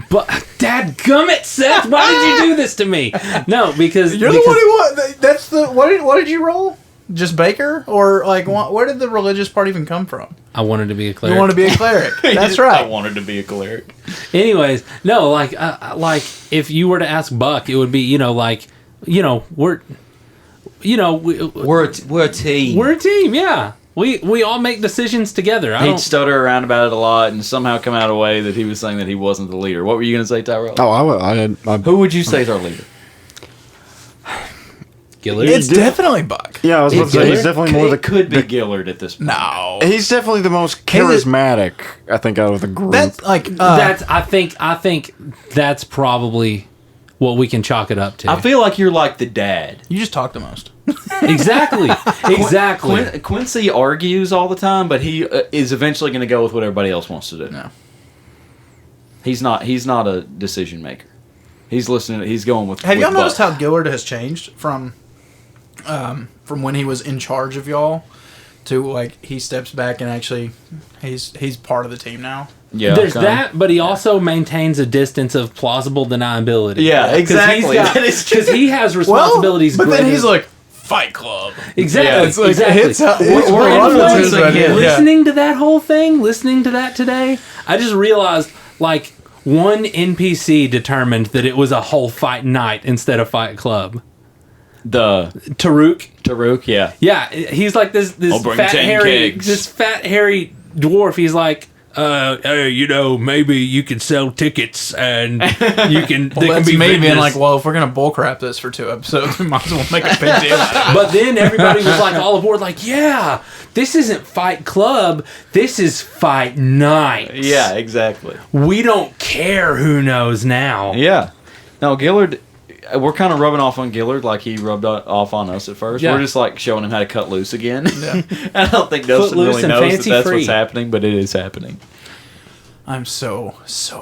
But dadgummit, Seth, why did you do this to me? No, because You're the one who won. That's the. What did you roll? Just Baker, or like where did the religious part even come from? I wanted to be a cleric. You want to be a cleric. That's I right. wanted to be a cleric. Anyways, no, like if you were to ask Buck, it would be we're We're a team. we're a team, yeah. We all make decisions together. I He'd don't. stutter around about it a lot and somehow come out a way that he was saying that he wasn't the leader. What were you going to say, Tyrel? Oh, I Who would you say is our leader? Gillard? It's definitely Buck. yeah, I was about to say he's definitely more It could be Gillard at this point. No, He's definitely the most charismatic, I think, out of the group. that's like That's I think that's probably what we can chalk it up to. I feel like you're like the dad. you just talk the most. exactly. Quincy argues all the time, but he is eventually going to go with what everybody else wants to do. No. He's not a decision maker. He's listening. He's going with. Have with y'all noticed Buck. how Gillard has changed from when he was in charge of y'all to like he steps back and actually he's part of the team now? Yeah, There's kinda. that, but he also maintains a distance of plausible deniability. Yeah, exactly. That is true. Because he has responsibilities. but then greater- he's like Fight Club. exactly, Yeah, it's like, exactly. it's how- it's We're influencing influencing him. him. Yeah. Listening to that whole thing, listening to that today, I just realized like one NPC determined that it was a whole fight night instead of Fight Club. the Taruk. yeah. Yeah, he's like this I'll bring fat 10 hairy kegs. this fat hairy dwarf. He's like, maybe you can sell tickets and you can. Well, they can that's be me being vendors. like, well, if we're gonna bullcrap this for 2 episodes, we might as well make a big deal out of it. But then everybody was like all aboard, like, yeah, this isn't Fight Club, this is Fight Night. Yeah, exactly. We don't care who knows now. Yeah. No, Gillard. We're kind of rubbing off on Gillard like he rubbed off on us at first. Yeah. We're just like showing him how to cut loose again. Yeah. I don't think Dustin Footloose really and knows that fancy that's free. what's happening, but it is happening. I'm so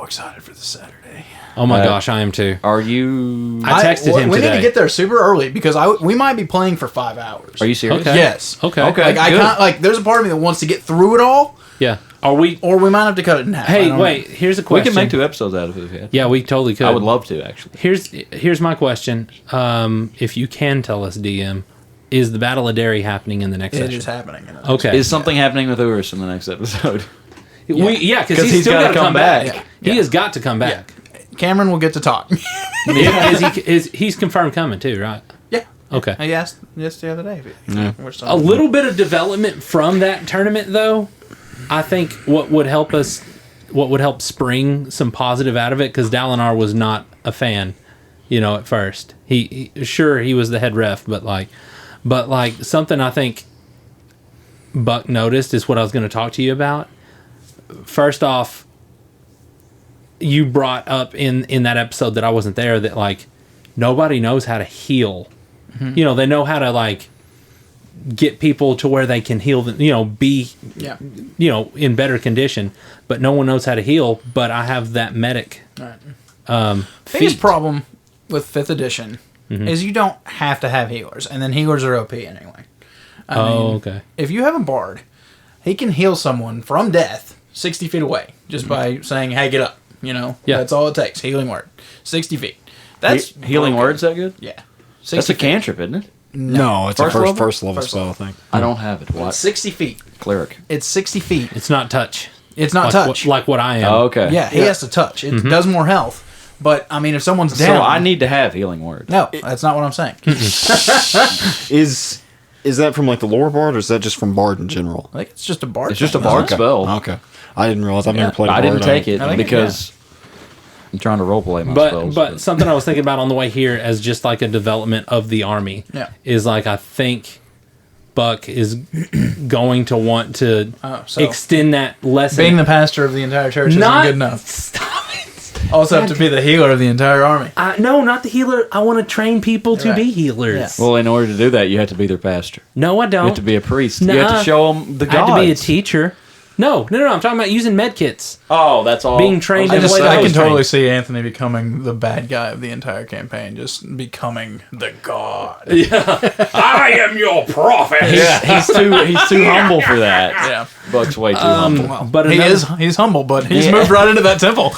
excited for this Saturday. Oh my Uh, gosh, I am too. Are you? I texted him We need today. to get there super early because we might be playing for 5 hours. Are you serious? Okay. Yes. Okay. Okay. Like I Good. can't. Like there's a part of me that wants to get through it all, Yeah. Are we? or we might have to cut it in half. I Hey, don't wait. Here's a We question. can make 2 episodes out of it. If we had. Yeah, we totally could. I would love to actually. Here's my question. If you can tell us, DM, is the Battle of Derry happening in the next know. It session? is happening. Okay. Is something happening with Urus in the next episode? Because 'Cause he's he's still gotta got to come come back. back. He has got to come back. Cameron will get to talk. He's confirmed coming too, right? Yeah. Okay. I asked just the other day. Which A little bit of development from that tournament, though, I think what would help spring some positive out of it, because Dalinar was not a fan, at first. He was the head ref, but something I think Buck noticed is what I was going to talk to you about. First off, you brought up in that episode that I wasn't there that nobody knows how to heal. Mm-hmm. They know how to get people to where they can heal them, be in better condition, but no one knows how to heal. But I have that medic biggest feat. problem with 5th edition is you don't have to have healers, and then healers are OP anyway. I mean, Okay. if you have a bard, he can heal someone from death 60 feet away just by saying, "Hey, get up." Yeah. That's all it takes. Healing word, 60 feet. That's Healing broken. Words that good? Yeah, 60 That's a feet. cantrip, isn't it? No, it's First a level? first level First spell, level. I think. I don't have it. What? 60 feet. Cleric. It's 60 feet. It's not touch. It's not touch. Like what I am. Oh, okay. Yeah, he has to touch. It does more health. But I mean, if someone's down, So I need to have Healing Words. No, that's not what I'm saying. Is that from the lore bard, or is that just from bard in general? I think it's just a bard. It's just a thing, bard isn't it? spell. Okay, I didn't realize. I've never played. I didn't take it I think- because I'm trying to roleplay my spells. But something I was thinking about on the way here as just a development of the army is I think Buck is going to want to so extend that lesson. Being the pastor of the entire church isn't Not good enough. Stop it. Also have to be the healer of the entire army. No, not the healer. I want to train people to Right. be healers. Yeah. Well, in order to do that, you have to be their pastor. No, I don't. You have to be a priest. You have Nuh-uh. to show them the I had gods. to be a teacher. No. I'm talking about using med kits. Oh, that's all. Being trained I in was the just way that I was can totally trained. see Anthony becoming the bad guy of the entire campaign, just becoming the god. I am your prophet. he's too humble for that. Yeah. Buck's way too humble. Well, But he's humble, but he's moved right into that temple.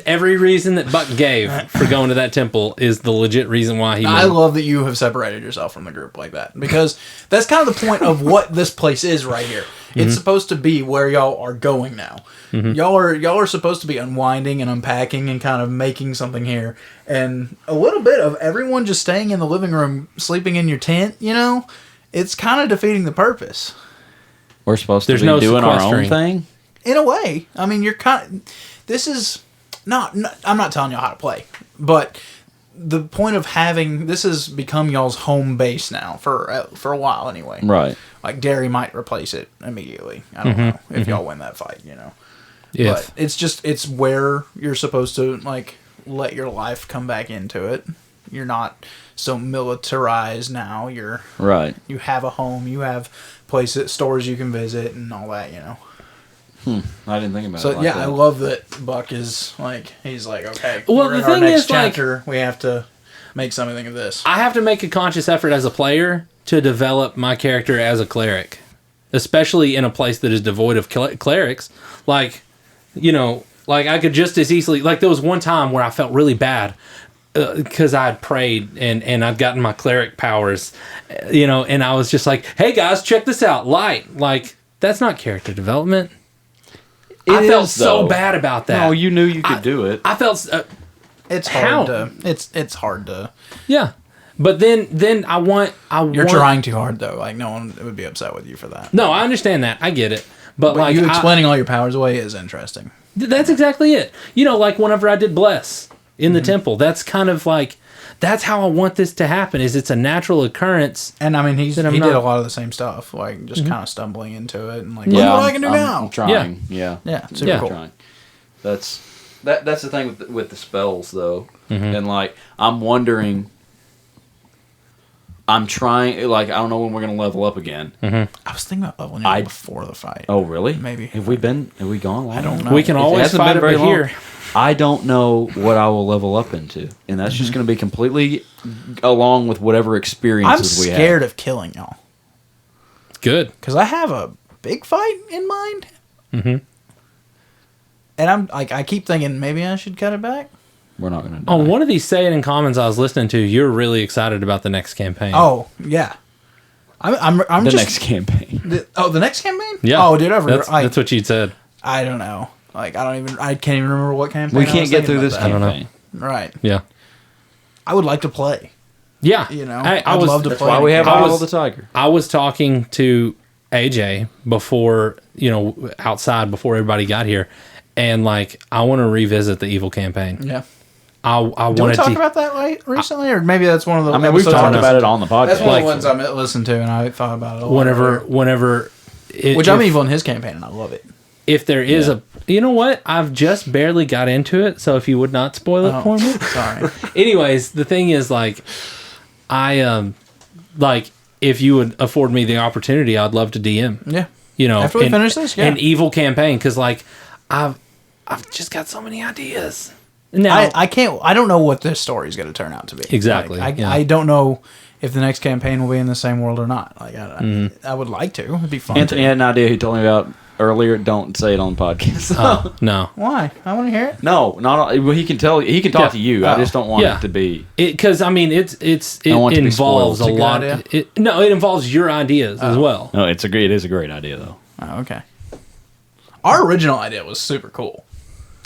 Every reason that Buck gave for going to that temple is the legit reason why he I moved. love that you have separated yourself from the group like that, because that's kind of the point of what this place is right here. It's supposed to be where y'all are going now. Y'all are supposed to be unwinding and unpacking and kind of making something here, and a little bit of everyone just staying in the living room, sleeping in your tent. It's kind of defeating the purpose We're supposed There's to be no doing our own sequestering. thing. in a way. I mean, you're this is not. I'm not telling y'all how to play, but the point of having this has become y'all's home base now for a while anyway. Right. Like Derry might replace it immediately. I don't know if y'all win that fight, But it's where you're supposed to like let your life come back into it. You're not so militarized now. Right. You have a home. You have stores you can visit and all that. I didn't think about So it like yeah, that. I love that Buck is like he's like okay. Well, we're in the our thing next is, like- chapter, we have to make something of this. I have to make a conscious effort as a player to develop my character as a cleric, especially in a place that is devoid of clerics. Like, like I could just as easily, like there was one time where I felt really bad because I had prayed and I'd gotten my cleric powers, and I was just like, hey guys, check this out. Light. Like, that's not character development. I felt so bad about that. No, you knew you could do it. I felt, It's How? hard to. It's hard to. yeah. But then I You're want, trying too hard though. Like no one would be upset with you for that. No, I understand that. I get it. But like you explaining all your powers away is interesting. that's exactly it. Like whenever I did bless in the temple, that's kind of like that's how I want this to happen. Is it's a natural occurrence. And I mean, he I'm did not- a lot of the same stuff, like just kind of stumbling into it and like, Yeah, look what I can do I'm now. trying. Yeah. Yeah, super Yeah. cool. Trying. That's the thing with the spells though, and like I'm wondering. I'm trying. Like I don't know when we're gonna level up again. I was thinking about leveling up before the fight. Oh really? Maybe. Have we gone? Long? I don't know. We can It always hasn't fight been very over long. here. I don't know what I will level up into, and that's just going to be completely along with whatever I'm experiences we have. scared of killing y'all Good. because I have a big fight in mind. And I'm like, I keep thinking maybe I should cut it back. We're not going to. On one of these Say It in Commons I was listening to, you're really excited about the next campaign. Oh yeah, I'm the just next campaign. the next campaign. yeah. Oh, dude, that's what you'd said. I don't know. Like I can't even remember what campaign. We I can't was get thinking through about this that. campaign. Right. Yeah. I would like to play. Yeah. I'd love to That's play. why we have I Eye was- of the Tiger. I was talking to AJ before, outside before everybody got here, and like I want to revisit the evil campaign. Yeah. I Did we wanted talk to. about that recently, or maybe that's one of the? I mean, we've episodes talked I about it listened on the to. podcast. That's one Like- of the ones I listened to, and I thought about it a lot. whenever, Which I'm evil in his campaign, and I love it. if there is you know what? I've just barely got into it, so if you would not spoil it for me. Sorry. Anyways, the thing is, like, I like if you would afford me the opportunity, I'd love to DM. Yeah. After we finish this, yeah. an evil campaign, because like I've just got so many ideas. Now I can't. I don't know what this story is going to turn out to be. Exactly, Like, yeah. I don't know if the next campaign will be in the same world or not. Like I would like to. It'd be fun. Anthony had an idea he told me about earlier. Don't say it on the podcast. no, Why? I want to hear it. No, not. Well, he can tell. He can talk to you. I just don't want Yeah. it to be. because I mean it want it to be involves spoiled. a It's a good lot. idea? It involves your ideas as well. No, it is a great idea though. Oh, okay. Our original idea was super cool.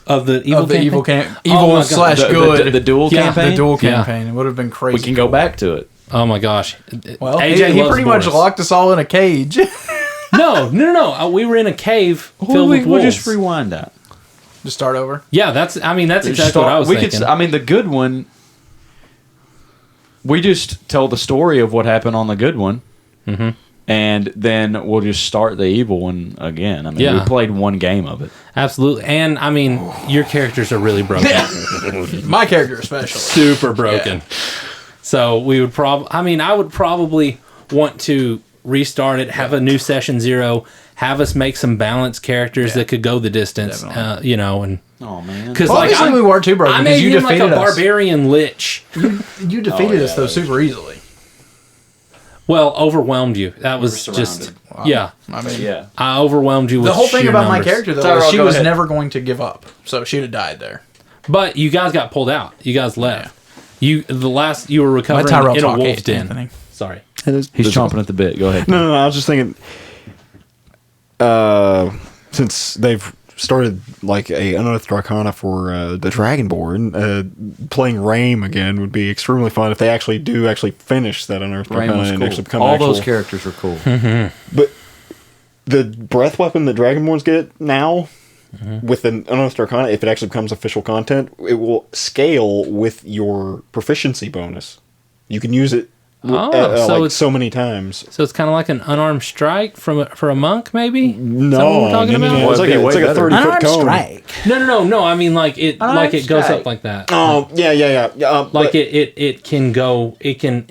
Of the evil Of the campaign? evil Oh my God. slash The- good. the dual Yeah, campaign. The dual Yeah. campaign. It would have been crazy. We can go back to it. Oh my gosh! Well, AJ he loves pretty much Boris. locked us all in a cage. No. We were in a cave filled with We'll wolves. just rewind that. to start over. Yeah, that's exactly what I was thinking. I mean, the good one. We just tell the story of what happened on the good one, and then we'll just start the evil one again. I mean, Yeah. we played one game of it. Absolutely. And I mean, your characters are really broken. My character especially. Super broken. So we would I would probably want to restart it, have a new session 0, have us make some balanced characters that could go the distance, Definitely. and Oh man, because Well, obviously we were too broken I because made you him like defeated a us. barbarian lich. You defeated us though super easily. Well, overwhelmed you. That was were just surrounded. yeah. I mean, yeah. I overwhelmed you with the whole thing sheer about my numbers. character though Tyrel, was she go was ahead. never going to give up, so she'd have died there. But you guys got pulled out. You guys left. You were recovering Tyrel in a talk, wolf's den. Anthony. Sorry. He's chomping at the bit. Go ahead. No, I was just thinking, since they've started like a Unearthed Arcana for the Dragonborn, playing Rame again would be extremely fun if they actually finish that Unearthed Rain Arcana was and cool. actually become All actual. those characters were cool. But the breath weapon that Dragonborns get now, with an Unearthed Arcana, if it actually becomes official content, it will scale with your proficiency bonus. You can use it so it's- so many times. So it's kind of like an unarmed strike for a monk, maybe. Is that what No, we're talking about? It's like It'd be it's way like a better. 30-foot cone. No. I mean, like it goes strike. up like that. Oh, yeah. Like but it can go. It can.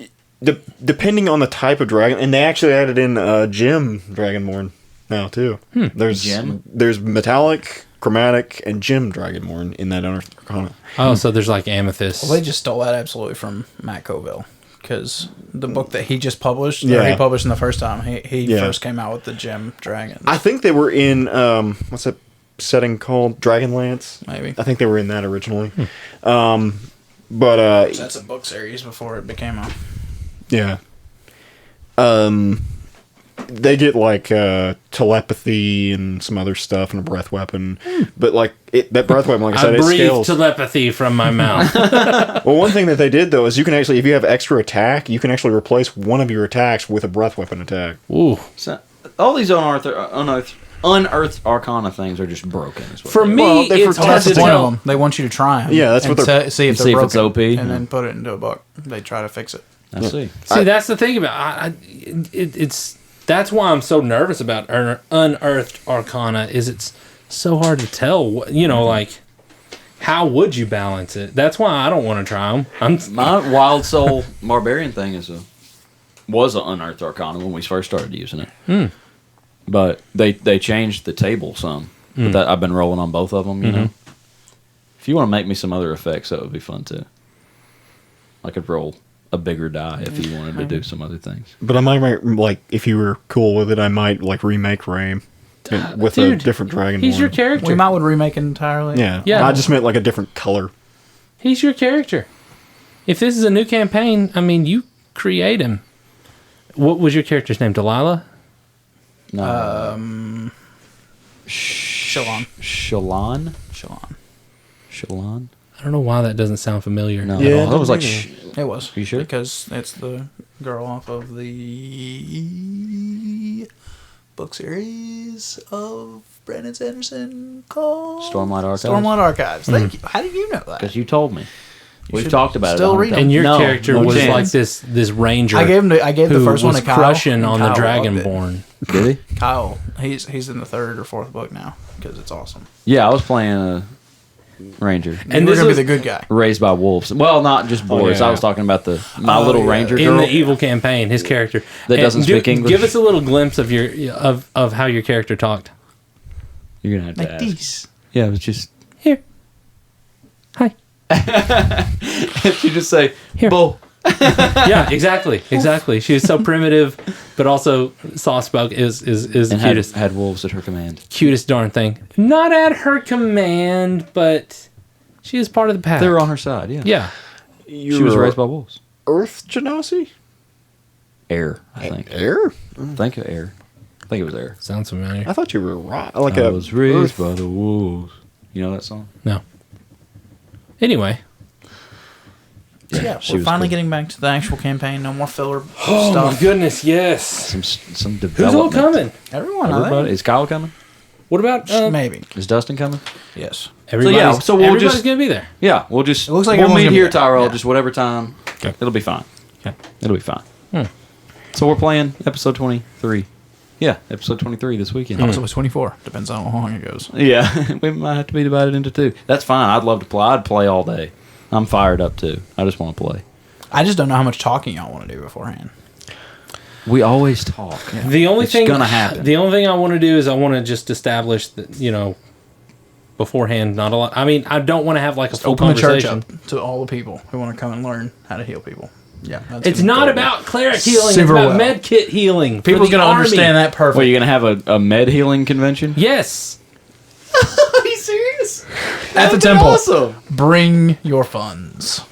depending on the type of dragon, and they actually added in gem Dragonborn now too. There's Gem? There's metallic, chromatic, and gem Dragonborn in that Unearthed Arcana. Oh, so there's like amethyst. Well, they just stole that absolutely from Matt Coville because the book that he just published, or Yeah. he published in the first time, he Yeah. first came out with the Gem Dragon. I think they were in what's that setting called? Dragonlance. Maybe. I think they were in that originally. But That's a book series before it became a. yeah. They get like telepathy and some other stuff and a breath weapon, but like that breath weapon, like I said, I it breathe scales. telepathy from my mouth. Well, one thing that they did though is you can actually, if you have extra attack, you can actually replace one of your attacks with a breath weapon attack. Ooh. So, all these unearthed Arcana things are just broken. Is what For they are. me, Well, they it's for hard That's to the point of tell. them. They want you to try them. Yeah, that's what they're- see if see they're if it's broken, OP. and Yeah. then put it into a book. They try to fix it. I see. See, that's the thing about it's. That's why I'm so nervous about unearthed Arcana. Is it's so hard to tell. Like how would you balance it? That's why I don't want to try them. My Wild Soul Barbarian thing was an unearthed Arcana when we first started using it. But they changed the table some. But that I've been rolling on both of them. You know, if you want to make me some other effects, that would be fun too. I could roll a bigger die if you wanted to do some other things. But I might like, if you were cool with it, I might like remake Rame with a Dude, different dragon. He's your character. We might would remake it entirely. Yeah, Yeah. I just meant like a different color. He's your character. If this is a new campaign, I mean, you create him. What was your character's name? Delilah? No. Shalon. Shalon? Shalon. Shalon? I don't know why that doesn't sound familiar. No, Yeah, that was like. maybe. It was. You sure? Because it's the girl off of the book series of Brandon Sanderson called Stormlight Archives? Stormlight Archives. Thank you. How did you know that? Because you told me. We've should talked about still it. read 'em. And your No, character no was chance. like this ranger. I gave the who first one was to Kyle. crushing and on the Kyle loved it. Dragonborn. Did he? Kyle, he's in the 3rd or 4th book now because it's awesome. Yeah, I was playing a ranger. And And you're this gonna was be the good guy. Raised by wolves. Well, not just boys. yeah. I was talking about my little yeah. ranger In girl. the evil campaign, his character That doesn't speak English? Give us a little glimpse of of how your character talked. You're gonna have to Like ask. these. Yeah, it was just. Here, hi. You just say Here. bull. Yeah, exactly. She was so primitive, but also soft spoke. Is the And cutest had wolves at her command. cutest darn thing. Not at her command, but she is part of the pack. They were on her side. Yeah. Yeah. She was raised by wolves. Earth Genasi? Air, I think. Air? Think of air. I think it was air. Sounds familiar. I thought you were like I a was raised Earth. by the wolves. You know that song? No. Anyway, So yeah, she we're was finally cool. getting back to the actual campaign. No more filler oh stuff. my goodness, yes. Some Who's all development. coming? Everyone, Everybody? Is Kyle coming? What about maybe. Is Dustin coming? Yes. everybody's? so we'll everybody's just- gonna be there. Yeah, we'll just. It looks like we'll everyone's meet gonna be here, there. Tyrel. Yeah. Just whatever time. Okay. It'll be fine. Okay. It'll be fine. So we're playing episode 23. Yeah, episode 23 this weekend. Oh, so it's 24. Depends on how long it goes. Yeah, we might have to be divided into two. That's fine. I'd love to play. I'd play all day. I'm fired up too. I just want to play. I just don't know how much talking y'all want to do beforehand. We always talk. The only It's thing gonna happen. The only thing I want to do is I want to just establish that, you know, beforehand, not a lot. I mean, I don't want to have like a full Open the church conversation. up to all the people who want to come and learn how to heal people. Yeah, that's It's gonna not go about cleric healing. super it's about well. med kit healing. for People's the gonna army. understand that perfect. Well, you're gonna have a med healing convention? Yes. Are you serious? At the temple. Bring your funds.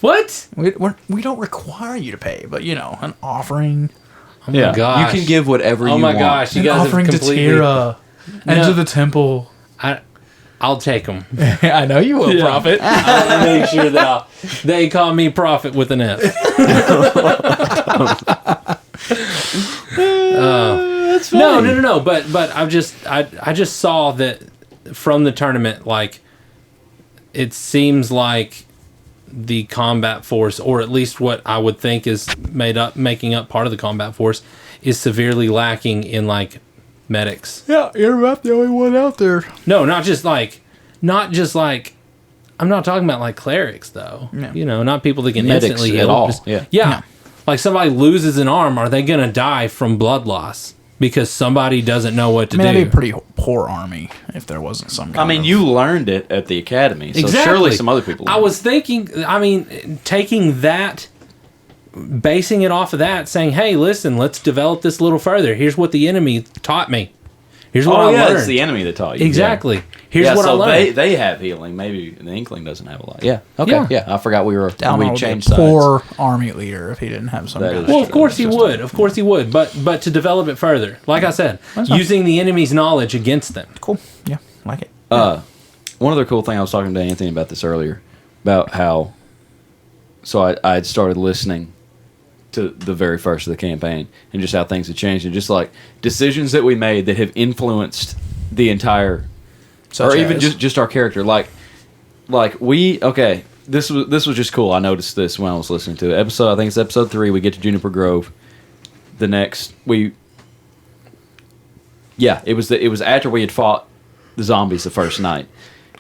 What? We don't require you to pay, but you know, an offering. Oh my gosh. You can give whatever you Oh my want. gosh, you An guys have offering to completely. Tira and No. to the temple. I'll take them. I know you will, Prophet. I'll make sure that they call me Prophet with an F. That's No. But I just saw that from the tournament. Like, it seems like the combat force, or at least what I would think is making up part of the combat force, is severely lacking in like medics. Yeah, you're about the only one out there. No, not just like. I'm not talking about like clerics though. No. You know, not people that can Medics instantly at heal. all, Just- yeah. yeah. Like somebody loses an arm, are they gonna die from blood loss because somebody doesn't know what to I mean, do? that'd be a pretty poor army if there wasn't some. I mean, you learned it at the academy, so Exactly. surely some other people. I learned was thinking. I mean, taking that, basing it off of that, saying, "Hey, listen, let's develop this a little further. Here's what the enemy taught me. Here's it. what I learned. It's the enemy that taught you. Exactly. Yeah. Here's Yeah, what I so learned. they have healing. Maybe the Inkling doesn't have a lot. Yeah. Okay. Yeah. I forgot we Dalmor would changed be a sides. poor army leader if he didn't have some. That kind is of Well, of course he system. would. Of course he would. But to develop it further, like I said, That's fine. using the enemy's knowledge against them. Cool. Yeah, like it. One other cool thing, I was talking to Anthony about this earlier, about how. So I had started listening to the very first of the campaign, and just how things had changed, and just like decisions that we made that have influenced the entire, Such or even as? just our character. Like we okay. This was just cool. I noticed this when I was listening to it. I think it's episode 3. We get to Juniper Grove. The next it was after we had fought the zombies the first night.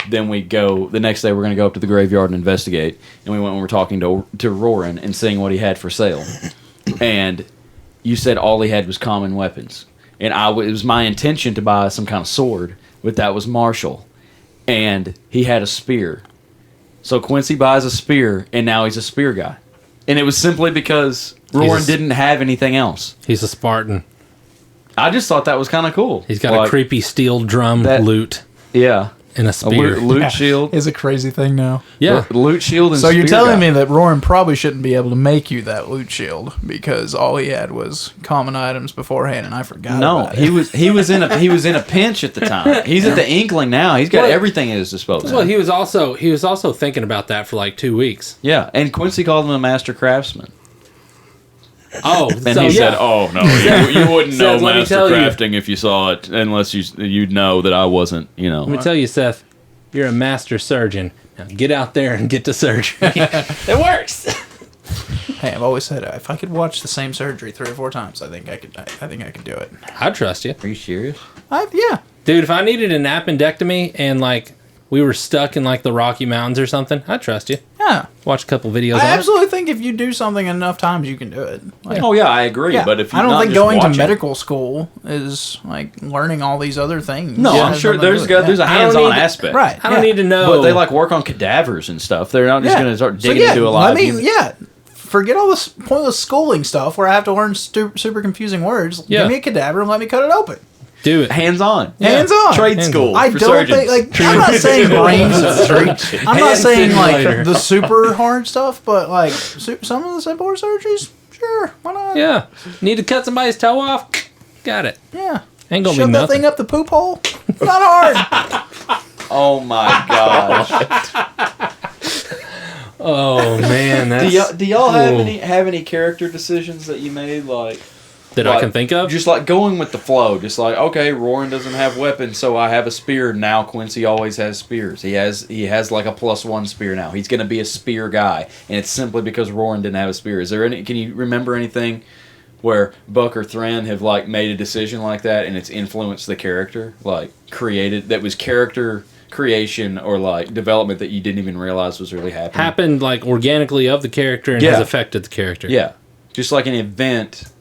Then we go the next day. We're going to go up to the graveyard and investigate. And we went and we're talking to Roran and seeing what he had for sale. And you said all he had was common weapons. And it was my intention to buy some kind of sword, but that was Marshall, and he had a spear. So Quincy buys a spear, and now he's a spear guy. And it was simply because Roran didn't have anything else. He's a Spartan. I just thought that was kind of cool. He's got a creepy steel drum lute Yeah. and a A spear. loot shield. Is a crazy thing now. Yeah. Loot shield and So you're spear telling guy. me that Roran probably shouldn't be able to make you that loot shield because all he had was common items beforehand, and I forgot. No, about it. he was in a pinch at the time. He's at the Inkling now. He's got everything at his disposal. Well, he was also thinking about that for like 2 weeks. Yeah, and Quincy called him a master craftsman. Oh, And so he yeah. said, "Oh no, you wouldn't know Seth, let me master tell you. crafting if you saw it, unless you'd know that I wasn't. You know." Let me tell you, Seth, you're a master surgeon. Now get out there and get to surgery. It works. Hey, I've always said if I could watch the same surgery 3 or 4 times, I think I could do it. I trust you. Are you serious? Yeah. Dude, if I needed an appendectomy and like we were stuck in like the Rocky Mountains or something, I'd trust you. Yeah. Watch a couple videos I on absolutely think if you do something enough times, you can do it. Like, Oh yeah, I agree. yeah. But if I don't not think just going to watching- medical school is like learning all these other things. No, Yeah, I'm sure nothing to there's do with it. a I don't hands-on need to- aspect, Right. I don't need to know. But they like work on cadavers and stuff. They're not just going to start digging into a lot. Forget all this pointless schooling stuff where I have to learn super confusing words. Yeah. Give me a cadaver and let me cut it open. Do it. hands-on, Hands on. trade Hands school. I for don't surgeons. think I'm not saying brain surgery. I'm not Hand saying simulator. like the super hard stuff, but like some of the simpler surgeries, sure, why not? Yeah. Need to cut somebody's toe off? Got it. Yeah. Ain't gonna Shove be that nothing. thing up the poop hole. Not hard. Oh my gosh! Oh man, that's do y'all have any character decisions that you made? Like, that I can think of. Just like going with the flow. Just like, okay, Roran doesn't have weapons, so I have a spear. Now Quincy always has spears. He has like a +1 spear now. He's going to be a spear guy, and it's simply because Roran didn't have a spear. Is there any? Can you remember anything where Buck or Thren have like made a decision like that, and it's influenced the character, like created that was character creation or like development that you didn't even realize was really happening? Happened like organically of the character and has affected the character. Yeah, just like an event.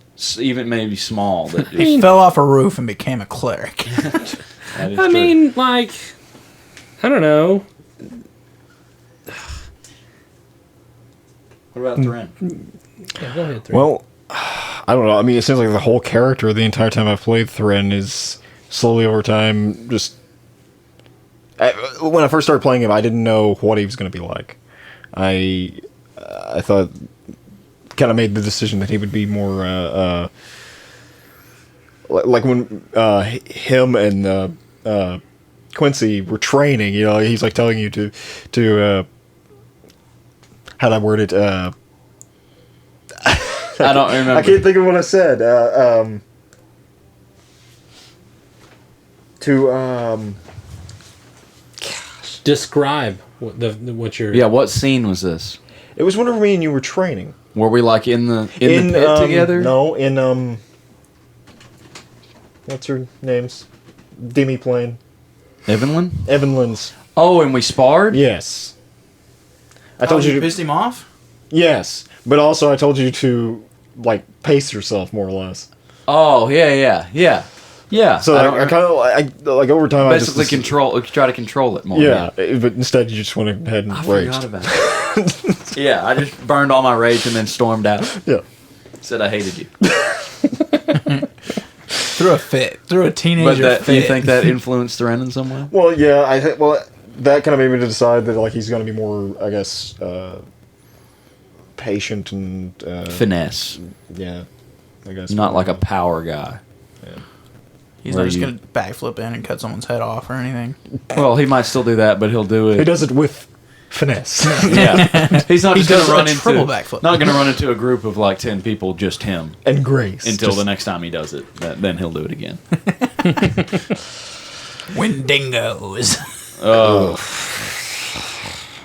Even maybe small. That He fell off a roof and became a cleric. I mean, like, I don't know. What about Thren? Yeah, go ahead. Well, I don't know. I mean, it seems like the whole character the entire time I've played Thren is slowly over time just... when I first started playing him, I didn't know what he was going to be like. I thought... kind of made the decision that he would be more like when him and Quincy were training, you know, he's like telling you to how'd I word it, I don't remember. I can't think of what I said. Describe what you're... Yeah, what scene was this? It was whenever me and you were training. Were we like in the pit together? No, in what's her name's demi-plane? Evelyn? Evelyn's. Oh, and we sparred? Yes. I told you to pissed him off? Yes, but also I told you to like pace yourself more or less. Oh, yeah. So I kind of like over time basically I just try to control it more. Yeah, but instead you just went ahead and I raged. forgot about it. Yeah, I just burned all my rage and then stormed out. Yeah. Said I hated you. Threw a fit. Threw a teenager fit. You think that influenced Thren in some way? Well, yeah, that kind of made me decide that like he's going to be more, I guess, patient and Finesse. Yeah, I guess Not like a power guy. He's not just going to backflip in and cut someone's head off or anything. Well, he might still do that, but he'll do it. He does it with finesse. Yeah, he's not just going to run into triple backflip. Not going to run into a group of like 10 people, just him, and grace until the next time he does it. Then he'll do it again. Wendigos. Oh,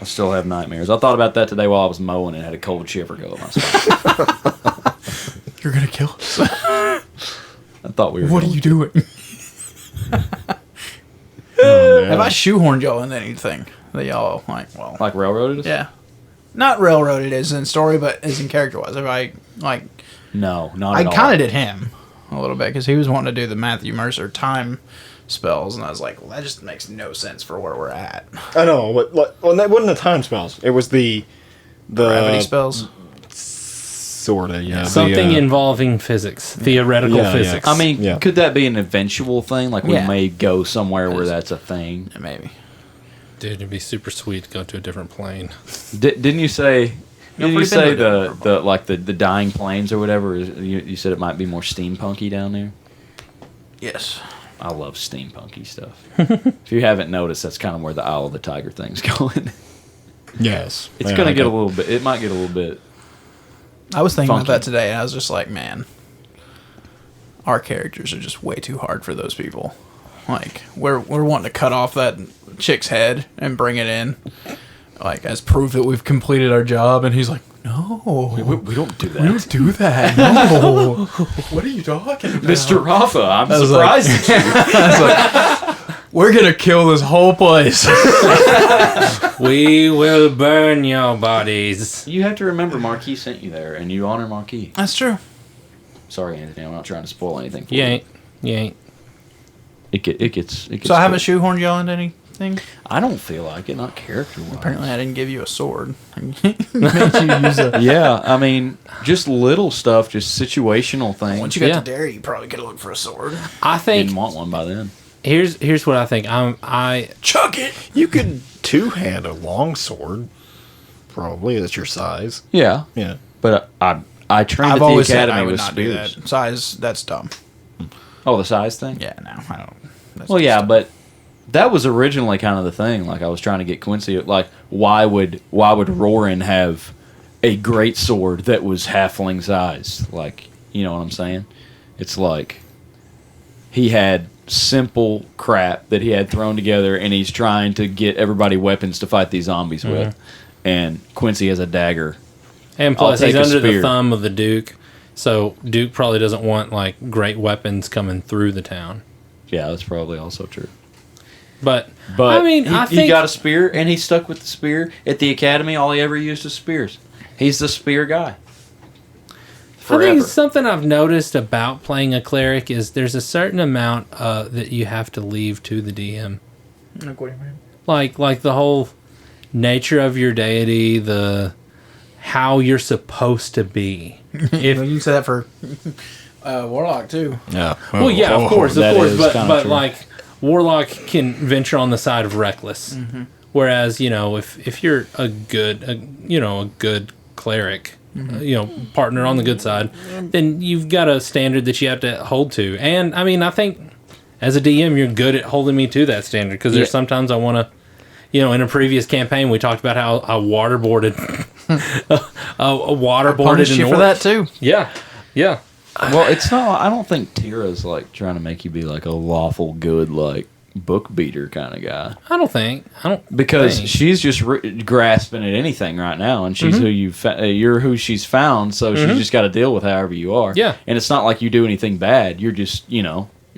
I still have nightmares. I thought about that today while I was mowing and had a cold shiver go up my spine. You're going to kill us. I thought we were. What are you doing? Oh, Have I shoehorned y'all into anything that y'all like? Well, like railroaded us? yeah, not railroaded as in story, but as in character wise. If I like, No, not I at all. kind of did him a little bit because he was wanting to do the Matthew Mercer time spells, and I was like, well, that just makes no sense for where we're at. I know, but well, that wasn't the time spells. It was the Gravity spells. Sorta, yeah. Something involving physics, theoretical Yeah, yeah. physics. I mean, Yeah. could that be an eventual thing? Like we Yeah. may go somewhere where that's a thing. Yeah, maybe. dude, it'd be super sweet to go to a different plane. Didn't you say? Didn't you pretty say been the dying planes or whatever? You said it might be more steampunky down there. Yes. I love steampunky stuff. If you haven't noticed, that's kind of where the Isle of the Tiger thing's going. Yes. It's Yeah, gonna get a okay. little bit. It might get a little bit. I was thinking about Funky. that today, and I was just like, man, our characters are just way too hard for those people. Like, we're wanting to cut off that chick's head and bring it in, like, as proof that we've completed our job, and he's like, no, We don't do we don't that, do that, no. What are you talking about? Mr. Rafa. I'm I was like- surprised. We're gonna kill this whole place. We will burn your bodies. You have to remember, Marquis sent you there, and you honor Marquis. That's true. Sorry, Anthony. I'm not trying to spoil anything. For You ain't. You ain't. It gets. So I haven't shoehorned y'all into anything? I don't feel like it. Not character-wise. Apparently I didn't give you a sword. Made you use a... Yeah, I mean, just little stuff, just situational things. Once you got Yeah. to Derry, you probably could have looked for a sword. I think Didn't want one by then. here's what I think. I Chuck it! You could two-hand a long sword. Probably that's your size. Yeah, Yeah. but I trained I've at the always said academy I would with not do spears. that. Size, that's dumb. Oh, the size thing. Yeah, no, I don't. That's Well, just yeah, dumb. but that was originally kind of the thing. Like I was trying to get Quincy. Like, why would Roran have a great sword that was halfling size? Like, you know what I'm saying? It's like he had simple crap that he had thrown together, and he's trying to get everybody weapons to fight these zombies with. And Quincy has a dagger. And plus, I'll he's take a under the spear. thumb of the Duke, so Duke probably doesn't want like great weapons coming through the town. Yeah, that's probably also true. But But I mean, I think he got a spear, and he stuck with the spear. At the academy, all he ever used was spears. He's the spear guy. I Forever. think something I've noticed about playing a cleric is there's a certain amount that you have to leave to the DM. Like, what do you mean? Like the whole nature of your deity, the how you're supposed to be. You can say that for Warlock too. Yeah. Well, yeah, of course, that is but kinda true. like Warlock can venture on the side of reckless, whereas if you're a good cleric, partner on the good side, then you've got a standard that you have to hold to. And I mean, I think as a DM, you're good at holding me to that standard because there's sometimes I want to. In a previous campaign, we talked about how I waterboarded, Punished you for that too. Yeah. Well, it's not. I don't think Tira's like trying to make you be like a lawful good like book beater kind of guy. I don't Because think. she's just grasping at anything right now, and she's you're who she's found, so she's just got to deal with however you are. Yeah. And it's not like you do anything bad. You're just you're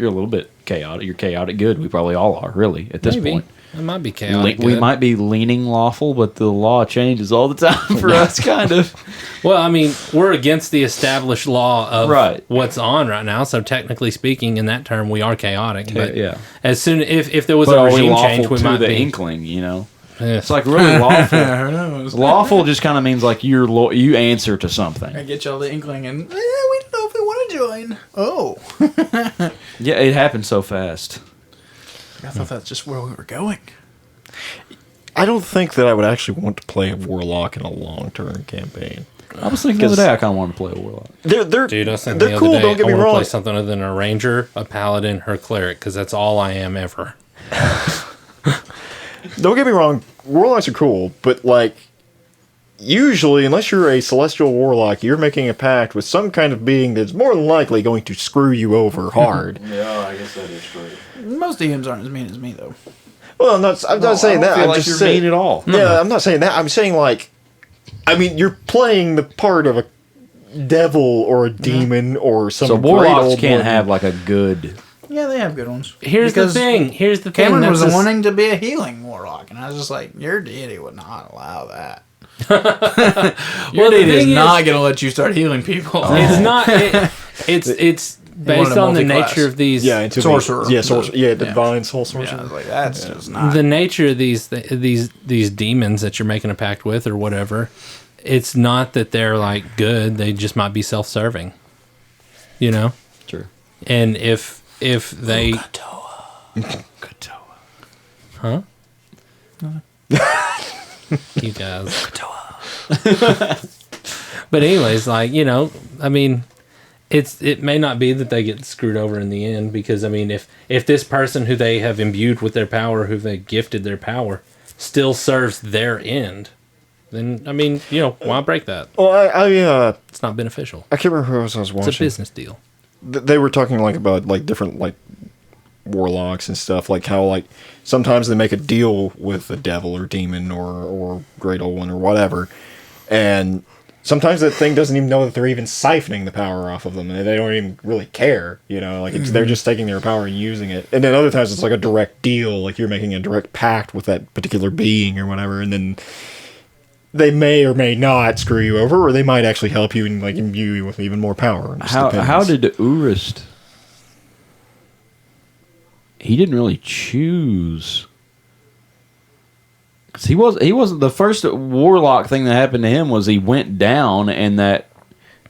a little bit chaotic. You're chaotic good. We probably all are really at this Maybe. point. It might be chaotic. We good. might be leaning lawful, but the law changes all the time for us, kind of. Well, I mean, we're against the established law of Right. what's on right now, so technically speaking, in that term, we are chaotic. But yeah. as soon if there was But a are we regime lawful change, we to might the be. inkling? Yeah. It's like really lawful. Who knows? Lawful just kind of means like you answer to something. I get y'all the inkling, and we don't know if we want to join. Oh, Yeah, it happened so fast. I thought that's just where we were going. I don't think that I would actually want to play a warlock in a long-term campaign. I was thinking the other day I kind of wanted to play a warlock. They're Dude, I was thinking they're the cool. other day, Don't get I me want to wrong. play something other than a ranger, a paladin, or a cleric, because that's all I am ever. Don't get me wrong. Warlocks are cool, but like usually, unless you're a celestial warlock, you're making a pact with some kind of being that's more than likely going to screw you over hard. Yeah, I guess that is true. Most DMs aren't as mean as me, though. Well, I'm not saying that. I'm just saying mean at all. Yeah, I'm not saying that. I'm saying like, I mean, you're playing the part of a devil or a demon or some. So great warlocks old can't one. have like a good. Yeah, they have good ones. Here's Because the thing. Cameron That's was a- wanting to be a healing warlock, and I was just like, your deity would not allow that. Your Well, the deity is thing is- not going to let you start healing people. It's not. It's based wanted a on the multi-class. nature of these. Yeah, into Sorcerer. Yeah, sorcerer. Yeah, Yeah. divine soul Yeah, sorcerer. I was like, that's just not. The nature of these demons that you're making a pact with or whatever, it's not that they're like good. They just might be self-serving. True. And if they huh? You guys. But anyways, like, I mean, it may not be that they get screwed over in the end, because I mean, if this person who they have imbued with their power, who they gifted their power, still serves their end, then I mean, why break that? Well, It's not beneficial. I can't remember who else I was watching. It's a business deal. They were talking like about like different like warlocks and stuff, like how like sometimes they make a deal with a devil or demon or great old one or whatever, and sometimes that thing doesn't even know that they're even siphoning the power off of them, and they don't even really care, like they're just taking their power and using it. And then other times it's like a direct deal, like you're making a direct pact with that particular being or whatever, and then they may or may not screw you over, or they might actually help you and like imbue you with even more power. It just How depends. did Urist? He didn't really choose. 'Cause he wasn't the first warlock thing that happened to him. Was he went down and that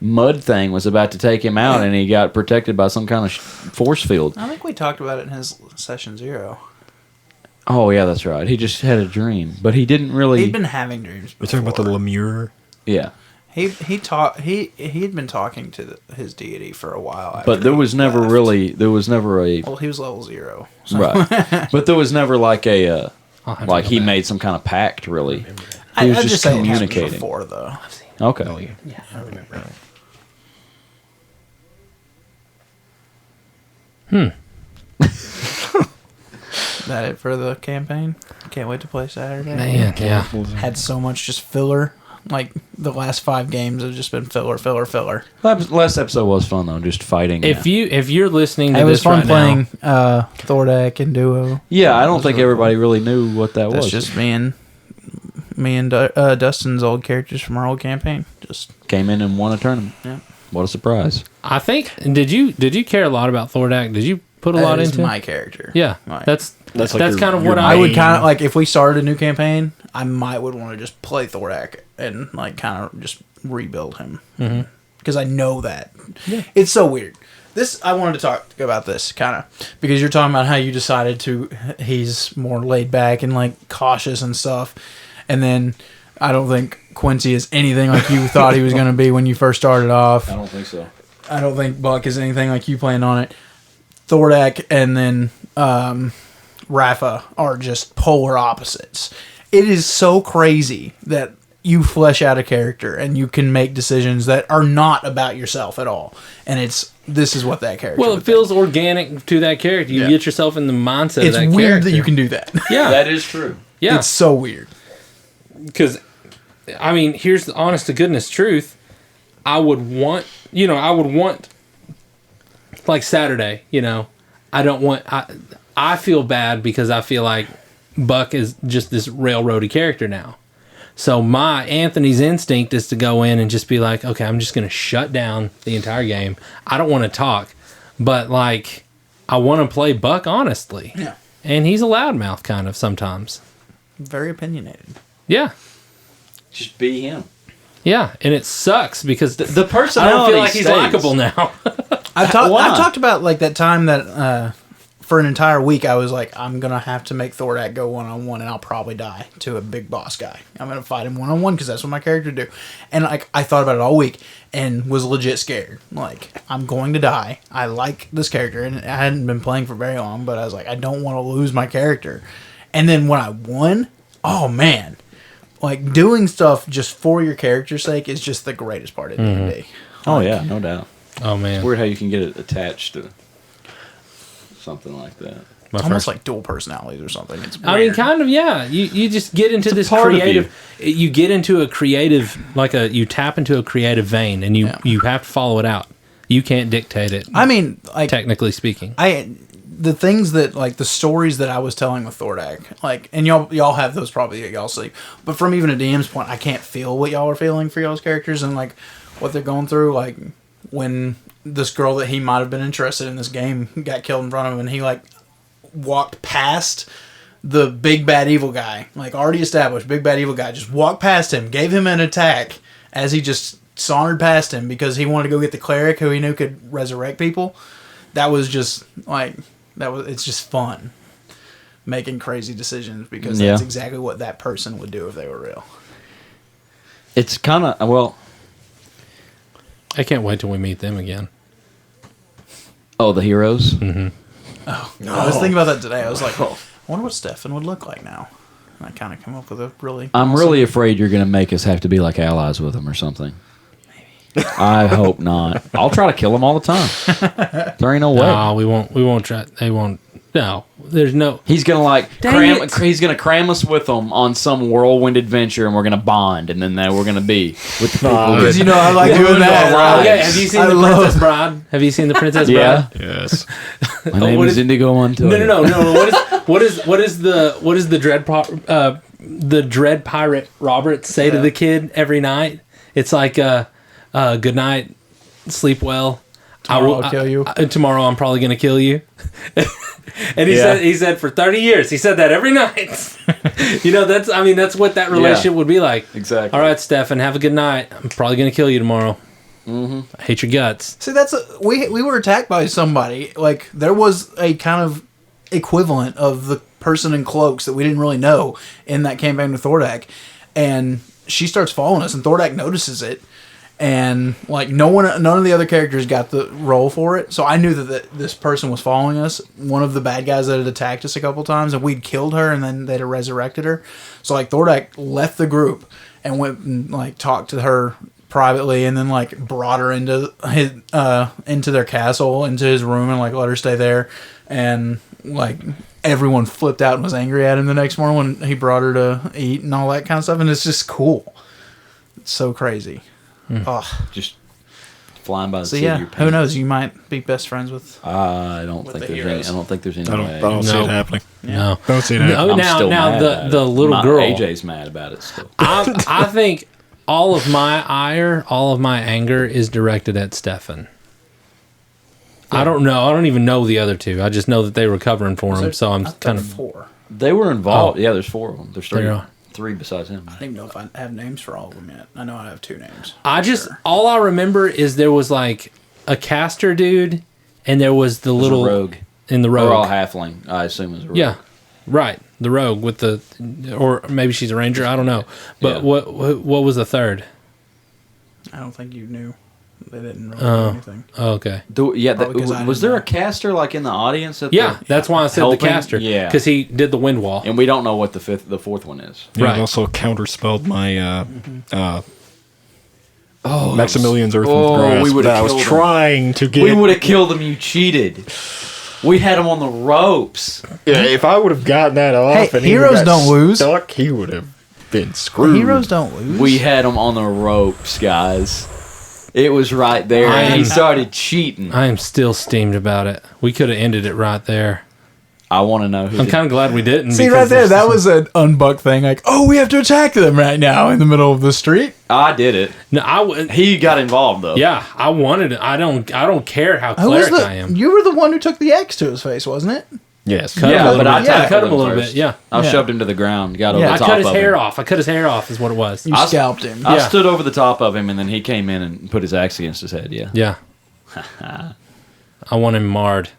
mud thing was about to take him out, and he got protected by some kind of force field. I think we talked about it in his session 0. Oh yeah, that's right. He just had a dream, but he didn't really. He'd been having dreams. We're talking about the before. Lemure. Yeah, He'd been talking to his deity for a while. but after there he was never left. really. There was never a Well, he was level 0. So. right, but there was never like a I'll have to like go he back. made some kind of pact. Really, he I was just just say it happened communicating. before, though. Okay. Yeah, I remember. That it for the campaign? Can't wait to play Saturday. Man, yeah. Had so much just filler. Like, the last 5 games have just been filler. Last episode was fun though, just fighting. If you're listening to It was this fun right playing now, Thor deck and duo. yeah, I don't think everybody really knew what that That's was. just me and Dustin's old characters from our old campaign. Just Came in and won a tournament. Yeah. What a surprise! I think did you care a lot about Thordak? Did you put a lot that is into it? my character. Yeah, Right. that's like kind of your what I would main- kind of like if we started a new campaign. I would want to just play Thorak and like kind of just rebuild him because I know that it's so weird. This I wanted to talk about this kind of because you're talking about how you decided to. He's more laid back and like cautious and stuff, and then I don't think Quincy is anything like you thought he was going to be when you first started off. I don't think so. I don't think Buck is anything like you planned on it. Thordak and then Rafa are just polar opposites. It is so crazy that you flesh out a character and you can make decisions that are not about yourself at all. And this is what that character well, it would feels organic to that character. You Yeah. get yourself in the mindset think. It's of that weird character. that you can do that. Yeah, That is true. yeah. It's so weird. Because, I mean, here's the honest to goodness truth. I would want, like Saturday, I don't want, I feel bad because I feel like Buck is just this railroady character now. So Anthony's instinct is to go in and just be like, okay, I'm just going to shut down the entire game. I don't want to talk, but like, I want to play Buck honestly. Yeah. And he's a loudmouth kind of sometimes. Very opinionated. Yeah. Just be him. Yeah, and it sucks because The I don't personality feel like he's stays. likable now. I've Why? talked about like that time that for an entire week I was like, I'm gonna have to make Thordak go 1-on-1 and I'll probably die to a big boss guy. I'm gonna fight him 1-on-1 because that's what my character do. And like I thought about it all week and was legit scared. Like I'm going to die. I like this character and I hadn't been playing for very long, but I was like, I don't want to lose my character. And then when I won, oh man. Like, doing stuff just for your character's sake is just the greatest part of D&D. Oh yeah, no doubt. Oh man, It's weird how you can get it attached to something like that. My Almost first- like dual personalities or something. It's weird. I mean, kind of, yeah. You just get into this part of creative. You get into a creative, you tap into a creative vein, and you have to follow it out. You can't dictate it. I mean, like, Technically speaking, the things that, like, the stories that I was telling with Thordak, like, and y'all have those probably that y'all see, but from even a DM's point, I can't feel what y'all are feeling for y'all's characters and, like, what they're going through. Like, when this girl that he might have been interested in this game got killed in front of him, and he, like, walked past the big bad evil guy, like, already established big bad evil guy, just walked past him, gave him an attack as he just sauntered past him because he wanted to go get the cleric who he knew could resurrect people. That was just, like... It's just fun making crazy decisions because that's exactly what that person would do if they were real. It's kind of I can't wait till we meet them again. Oh, the heroes. Mm-hmm. I was thinking about that today. I was like, I wonder what Stefan would look like now. And I kind of come up with a really... I'm really afraid you're going to make us have to be like allies with them or something. Maybe. I hope not. I'll try to kill them all the time. There ain't no way. No, we won't try. They won't. No, there's no. He's gonna Dang it. He's gonna cram us with them on some whirlwind adventure, and we're gonna bond, and then we're gonna be with the people. Because, you know, I like doing that. Right. Okay, have you seen the Princess Bride? Have you seen the Princess Yeah. Bride? Yes. My name what is is- Indigo Montoya. No. What is the dread pirate Robert say to the kid every night? It's like good night, sleep well. Tomorrow I'll kill you. Tomorrow I'm probably gonna kill you. And he said for 30 years he said that every night. That's what that relationship would be like. Exactly. All right, Stefan, have a good night. I'm probably gonna kill you tomorrow. Mm-hmm. I hate your guts. See, we were attacked by somebody. Like, there was a kind of equivalent of the person in cloaks that we didn't really know in that campaign with Thordak. And she starts following us, and Thordak notices it. And, like, none of the other characters got the role for it. So I knew that this person was following us. One of the bad guys that had attacked us a couple times, and we'd killed her, and then they'd resurrected her. So, like, Thordak left the group and went and, like, talked to her privately, and then like brought her into into their castle, into his room, and like let her stay there, and like everyone flipped out and was angry at him the next morning when he brought her to eat and all that kind of stuff, and it's just cool. It's so crazy. Oh. Just flying by the So seat yeah, of your pants. who knows? You might be best friends with. I don't With think the there's any. heroes. I don't think there's any I way. don't see No. it happening. No. Don't see it No, happening. I'm now still mad about the it. little girl. AJ's mad about it still. I think all of my ire, all of my anger is directed at Stefan. I don't know. I don't even know the other two. I just know that they were covering for him, so I'm kind of. 4. They were involved. Oh. Yeah, there's 4 of them. There's 3. There are. 3 besides him. I don't even know if I have names for all of them yet. I know I have 2 names. I just Sure. all I remember is there was like a caster dude, and there was the There's little a rogue. in the They're all rogue. halfling. I assume is a rogue. Yeah, right. The rogue with the, or maybe she's a ranger. I don't know. But Yeah. what was the third? I don't think you knew. They didn't really know anything. Oh, okay. Probably 'cause I Was didn't there a know. caster like in the audience? At Yeah, the, that's why I said helping? the caster. Yeah. because he did the wind wall. And we don't know what the 4th one is. Yeah, Right. it also counterspelled my Maximilian's Earth with Oh, Grass we would've that I was killed him. trying to get. We would have killed him. You cheated. We had him on the ropes. Yeah, if I would have gotten that off, Hey, and he heroes would've got don't lose. Stuck, he would have been screwed. Heroes don't lose. We had him on the ropes, guys. It was right there, and he started cheating. I am still steamed about it. We could have ended it right there. I want to know who. I'm kind of glad we didn't. See because right there, there's- that was an unbuck thing. Like, oh, we have to attack them right now in the middle of the street. I did it. No, I would. He got involved though. Yeah, I wanted it. I don't care how Who was cleric I am. You were the one who took the X to his face, wasn't it? Yes. Cut him a Yeah, little but I bit. Yeah, tackled cut him a him little first. bit. Yeah, I Yeah. shoved him to the ground. Got over Yeah. the I top cut his of hair him. off. I cut his hair off. Is what it was. You scalped him. I Yeah. stood over the top of him, and then he came in and put his axe against his head. Yeah. Yeah. I want him marred.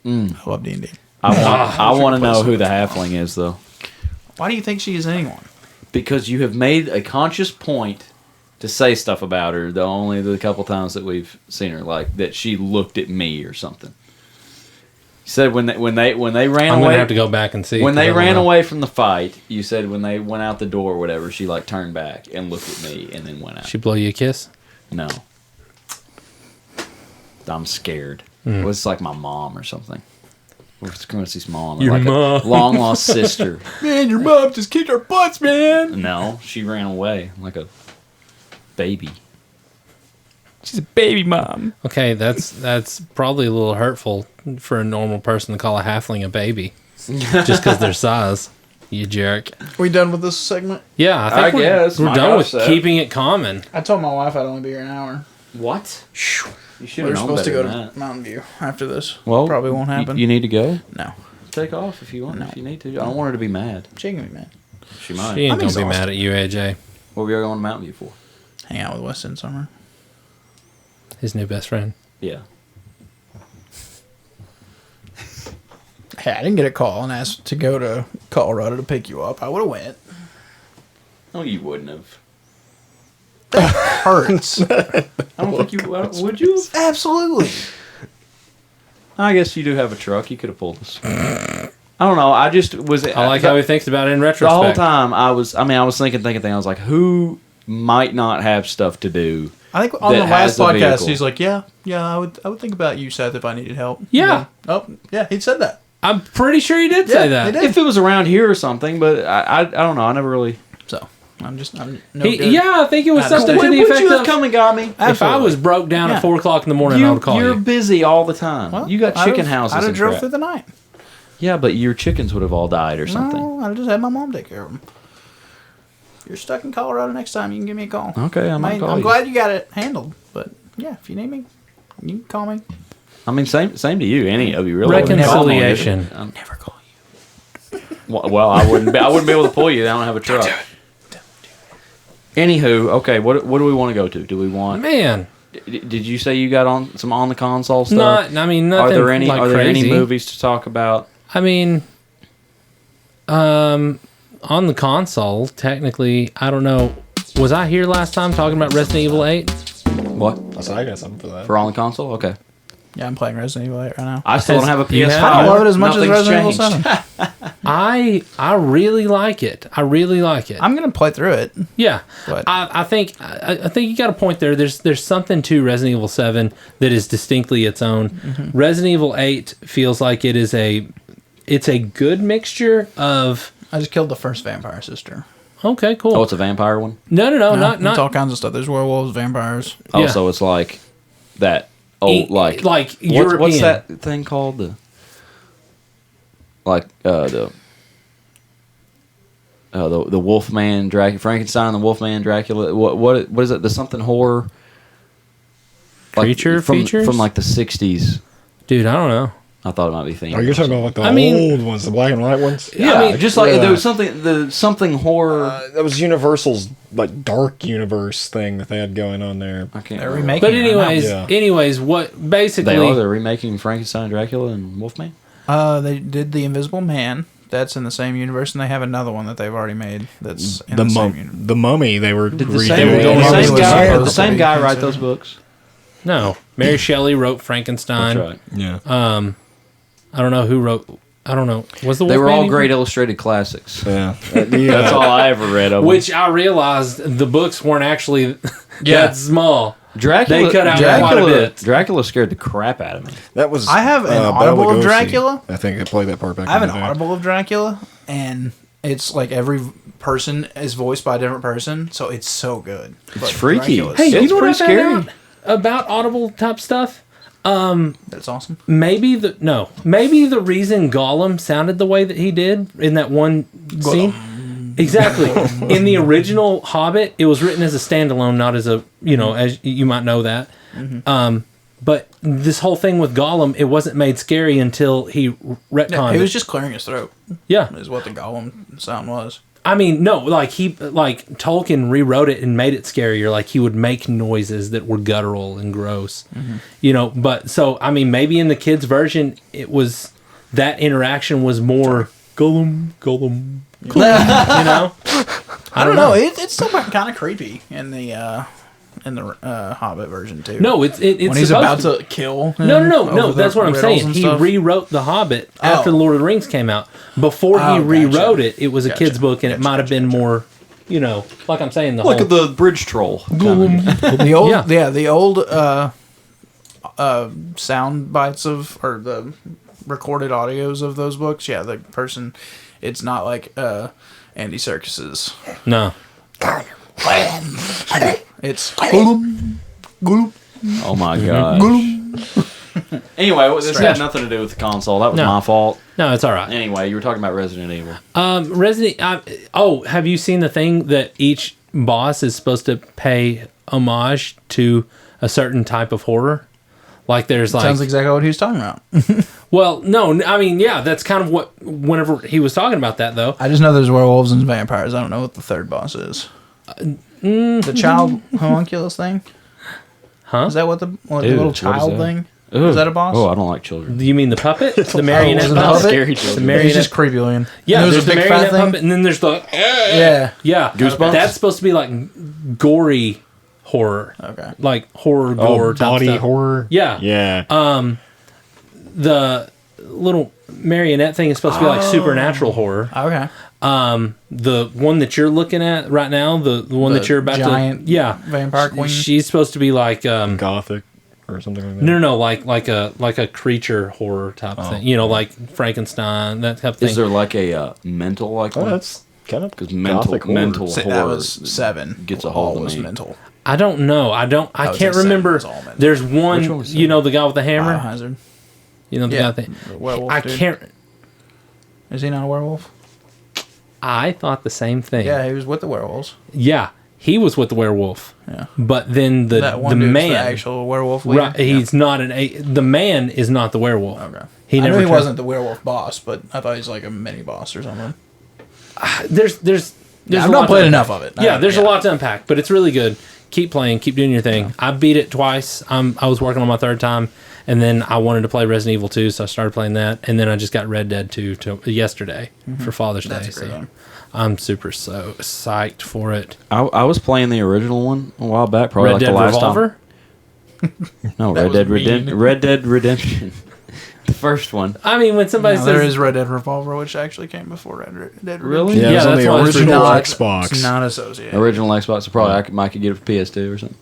I love D&D. I want to know who the halfling is though, Why do you think she is anyone? because you have made a conscious point to say stuff about her. The couple times that we've seen her, like that she looked at me or something. You said when they ran I'm away. gonna have to go back and see. When 'cause I they don't ran know. away from the fight, you said when they went out the door or whatever, she like turned back and looked at me and then went out. She blow you a kiss. No. I'm scared. Hmm. It was like my mom or something. We're going to see mom. Your like mom. a long lost sister. Man, your mom just kicked our butts, man. No, she ran away like a baby. She's a baby mom. Okay, that's probably a little hurtful for a normal person to call a halfling a baby, just because their size. You jerk. We done with this segment? Yeah, I I think guess. we're My done gosh, with Seth. keeping it common. I told my wife I'd only be here an hour. What? You should We're have known supposed to better go than to that. Mountain View after this. Well, Probably won't happen. You need to go. No. Take off if you want. No. If you need to. I don't want her to be mad. She ain't gonna be mad. She might. She ain't I'm gonna be exhausted. mad at you, AJ. What were you going to Mountain View for? Hang out with Weston summer. His new best friend. Yeah. Hey, I didn't get a call and asked to go to Colorado to pick you up. I would have went. No, you wouldn't have. Hurts. I don't think you would. You? Absolutely. I guess you do have a truck. You could have pulled us. I don't know. I just was. I like how he thinks about it in the retrospect. whole time. I was thinking. I was like, who might not have stuff to do? I think on That the has last a podcast, vehicle. he's like, yeah, I would think about you, Seth, if I needed help. Yeah. Oh, yeah, he said that. I'm pretty sure he did say that. he did. If it was around here or something, but I don't know. I never really. So I'm no He, good. yeah, I think it was I don't something know. to the Would effect you have of, come and got me? if I Absolutely. was broke down Yeah. at 4 o'clock in the morning, I would call You're you. busy all the time. Well, You got I'd chicken have- houses I'd have and drove crap. through the night. Yeah, but your chickens would have all died or something. No, I'd have just had my mom take care of them. If you're stuck in Colorado next time, you can give me a call. Okay, I might call I'm you. glad you got it handled, but yeah, if you need me, you can call me. I mean, same to you. Any of you really? Reconciliation. Never call you. Well, I wouldn't be able to pull you. I don't have a truck. Anywho, okay. What do we want to go to? Do we want? Man, Did you say you got on the console stuff? nothing Are there any crazy. movies to talk about? I mean, on the console, technically, I don't know. Was I here last time talking about Resident Evil 8? What So I got something for that. for on the console? Okay. Yeah, I'm playing Resident Evil 8 right now. I still don't have a You PS5. have- I don't love it as much as Nothing's Resident Evil changed. 7. I really like it. I really like it. I'm gonna play through it. Yeah, But- I think you got a point there. There's something to Resident Evil 7 that is distinctly its own. Mm-hmm. Resident Evil 8 feels like it's a good mixture of. I just killed the first vampire sister. Okay, cool. Oh, it's a vampire one? no, It's not all kinds of stuff. There's werewolves, vampires. Oh, Yeah. so it's like that old, like what's European. that thing called? The Wolfman Dracula, Frankenstein, the Wolfman Dracula. What is it? The something horror Creature features? from like the 60s. Dude, I don't know. I thought it might be themed. Oh, you're talking about like the I mean- old ones, the black and white ones? Yeah, I mean, just like yeah. there was something horror. That was Universal's like dark universe thing that they had going on there. I can't. They're remember. remaking. But it right now. Yeah. anyways, what basically They're remaking Frankenstein, Dracula, and Wolfman. They did the Invisible Man. That's in the same universe, and they have another one that they've already made. That's in the same universe. The Mummy, they were Did the redoing. same, were did doing the Mummy same was guy, supposed the to same be guy write considered- those books? no. Mary Shelley wrote Frankenstein. That's right. Yeah. I don't know who wrote. I don't know. Was the They were Wolfman all even? great illustrated classics. Yeah. That's all I ever read of them. Which I realized the books weren't actually that small. Dracula, They cut out Dracula, quite a bit. Dracula scared the crap out of me. That was. I have an Bela Audible of Lugosi. Dracula. I think I played that part back. I have in an the day. Audible of Dracula, and it's like every person is voiced by a different person, so it's so good. It's freaky. Dracula's Hey, so you know what I pretty found scary. out about Audible type stuff? That's awesome. Maybe the reason Gollum sounded the way that he did in that one scene. Exactly. In the original Hobbit, it was written as a standalone, not as a, as you might know that. But this whole thing with Gollum, it wasn't made scary until he retconned Yeah, he it. was just clearing his throat. Yeah. Is what the Gollum sound was. I mean, no, like Tolkien rewrote it and made it scarier. Like he would make noises that were guttural and gross, But so I mean, maybe in the kids' version, it was that interaction was more Gollum. I don't know. It's still kind of creepy in the Hobbit version too. No, it's when he's supposed about to kill. him No. over the That's what I'm riddles saying. and He stuff. rewrote The Hobbit after Oh. The Lord of the Rings came out. Before he Oh, rewrote gotcha. it, it was a Gotcha. kid's book, and it might have been more, like I'm saying, Look at the bridge troll. the old Yeah. the old sound bites of or the recorded audios of those books. Yeah, the person, it's not like Andy Serkis's. no. It's Oh my god. Anyway, this had nothing to do with the console. That was No. my fault. No, it's all right. Anyway, you were talking about Resident Evil. Have you seen the thing that each boss is supposed to pay homage to a certain type of horror? Like there's like sounds exactly what he was talking about. well, no, I mean, yeah, that's kind of what whenever he was talking about that though. I just know there's werewolves and vampires. I don't know what the third boss is. The child homunculus thing? Huh? Is that what the Dude, little what is child that? thing? Is that a boss? Oh, I don't like children. Do you mean the puppet? The marionette wasn't it puppet? puppet? Scary The children. He's marionette. just creepy looking. Yeah, And there's there the was a big marionette fat thing. puppet, and then there's the Yeah. yeah. Goosebumps? That's supposed to be like gory horror, Okay. like horror gore type body stuff. horror. Yeah. Yeah. The little marionette thing is supposed to be like supernatural horror. Okay. The one that you're looking at right now, the one The that you're about giant to, yeah, vampire queen? She's supposed to be like, Gothic or something like that. no, like a creature horror type thing. Like Frankenstein, that type of thing. Is there like a mental like Oh, one? that's kind of Because mental That horror was 7. gets a hold of was me. mental. I don't know. I was can't in seven, remember. it's all mental. There's Which one one, was the guy with the hammer. Biohazard. The guy Yeah. with The werewolf I dude. can't. Is he not a werewolf? I thought the same thing. Yeah, he was with the werewolves. Yeah, he was with the werewolf. Yeah. But then the That one the dude's man, the actual werewolf leader. right? He's not the man is not the werewolf. Okay. He I never knew he turned- wasn't the werewolf boss, but I thought he's like a mini boss or something. There's I've a not lot played to enough unpack. of it. Yeah, there's a lot to unpack, but it's really good. Keep playing, keep doing your thing. I beat it twice. I was working on my third time, and then I wanted to play Resident Evil 2, so I started playing that, and then I just got Red Dead 2 yesterday for Father's That's Day. a great So game. I'm super so psyched for it. I was playing the original one a while back, probably Red like Dead the last Revolver. time. No, That Red Dead was mean. Redemption. Red Dead Redemption. The first one. I mean, when somebody No, says there is Red Dead Revolver, which actually came before Red Dead Redemption. Really? Yeah, it was Yeah, on that's the why it's original Not- Xbox. It's not associated. Original Xbox. So probably Mike could get it for PS2 or something.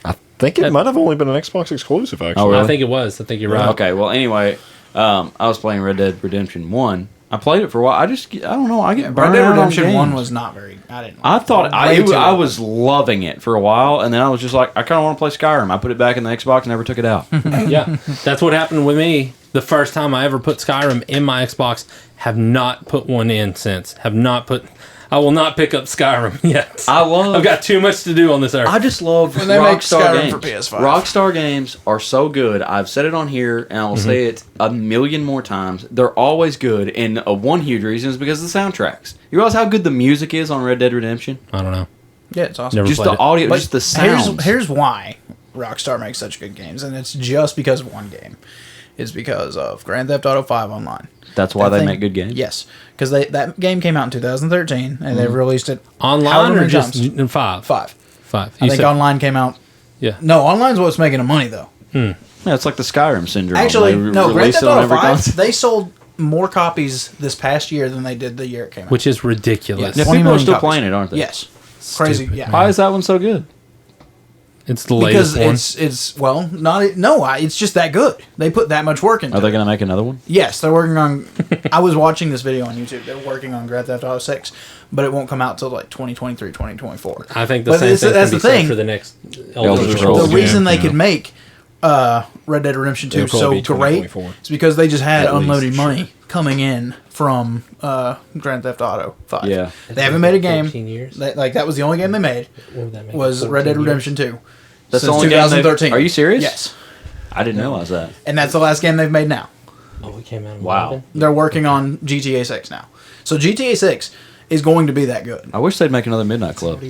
I think it might have only been an Xbox exclusive, actually. Oh, really? I think it was. I think you're right. Okay. Well, anyway, I was playing Red Dead Redemption 1. I played it for a while. I don't know. I get Red burned Dead out on Redemption 1 games. was not very... I didn't I thought Way too I long. was loving it for a while, and then I was just like, I kind of want to play Skyrim. I put it back in the Xbox and never took it out. Yeah, that's what happened with me. The first time I ever put Skyrim in my Xbox, have not put one in since. I will not pick up Skyrim yet. I've got too much to do on this earth. I just love When they make Rockstar Skyrim games. for PS5. Rockstar games are so good. I've said it on here, and I will say it a million more times. They're always good, and one huge reason is because of the soundtracks. You realize how good the music is on Red Dead Redemption? I don't know. Yeah, it's awesome. Never Just played the it. audio, But just the sounds. Here's why Rockstar makes such good games, and it's just because of one game. It's because of Grand Theft Auto 5 Online. That's why That they thing- make good games. Yes, because that game came out in 2013, and they've released it Online however or many just times. five? Five. Five. I think online came out. Yeah. No, online's what's making them money though. Yeah, it's like the Skyrim syndrome. Actually, They no. Grand release Theft it on Auto every 5, console. they sold more copies this past year than they did the year it came out. Which is ridiculous. Yeah, 20 people are million still copies. playing it, aren't they? Yes. Crazy. Stupid, Yeah. Why is that one so good? It's the Because latest one. it's well, not no. It's just that good. They put that much work into Are they it. going to make another one? Yes, they're working on. I was watching this video on YouTube. They're working on Grand Theft Auto 6, but it won't come out till like 2023, 2024. I think the But same thing that's can the be thing. said for the next Elder Elder Scrolls. Scrolls. The Yeah, reason they yeah. could make Red Dead Redemption 2 It'll so probably be great 2024. is because they just had At least, unloaded sure. money coming in from Grand Theft Auto 5. Yeah. They haven't made a game. 14 years? That was the only game they made What would that make? was 14 Red Dead years? Redemption 2. That's the since only game they've- 2013. Are you serious? Yes. I didn't realize that. And that's the last game they've made now. Oh, it came out in Wow. 11? They're working on GTA 6 now. So GTA 6 is going to be that good. I wish they'd make another Midnight Club.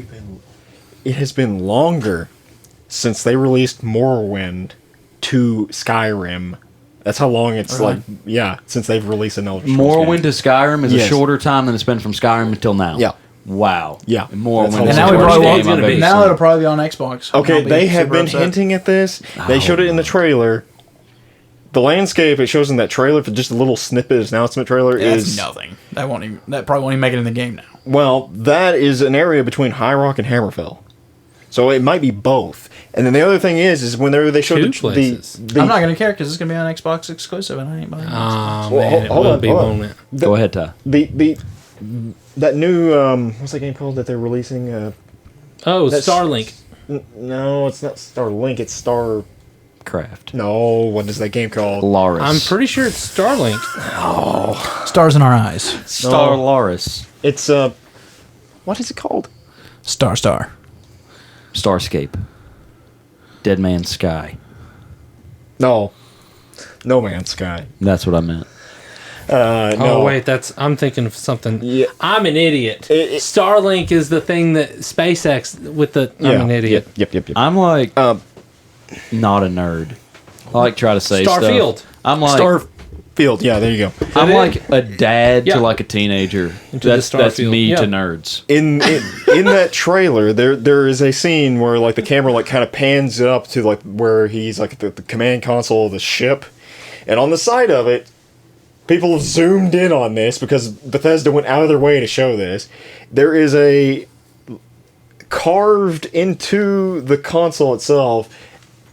It has been longer since they released Morrowind to Skyrim. That's how long it's Really? like. Yeah, since they've released an Elder Scrolls Morrowind game. to Skyrim is a Yes. shorter time than it's been from Skyrim until now. Yeah. Wow. Yeah. And Morrowind That's how is And the now we worst probably game won't. I've ever Now seen. it'll probably be on Xbox. Okay, I'll be they have super been upset. hinting at this. They showed it in the trailer. The landscape it shows in that trailer for just a little snippet announcement trailer Yeah, that's is nothing. That won't even. That probably won't even make it in the game now. well, that is an area between High Rock and Hammerfell. So it might be both. And then the other thing is whenever they showed Two the places. I'm not gonna care because it's gonna be on Xbox exclusive, and I ain't buying it. Oh, Well, man, it hold will on, be, hold on. won't it? Go ahead, Ty. the that new what's that game called that they're releasing? Oh, That's- Starlink. No, it's not Starlink. It's Star. Craft. No, what is that game called? Laris. I'm pretty sure it's Starlink. Stars in our eyes. Star No. Laris. It's what is it called? Star. Starscape. Dead Man's Sky. No, No Man's Sky. That's what I meant. No. Oh wait, I'm thinking of something. Yeah. I'm an idiot. Starlink is the thing that SpaceX with the. I'm an idiot. Yep. I'm like not a nerd. I like try to say Starfield. stuff. I'm like Starfield. Yeah, there you go. I'm it? like a dad Yeah. to like a teenager. Into the That's Starfield. me Yeah. to nerds. In that trailer, there is a scene where like the camera like kind of pans up to like where he's like the command console of the ship, and on the side of it, people have zoomed in on this because Bethesda went out of their way to show this. There is a carved into the console itself,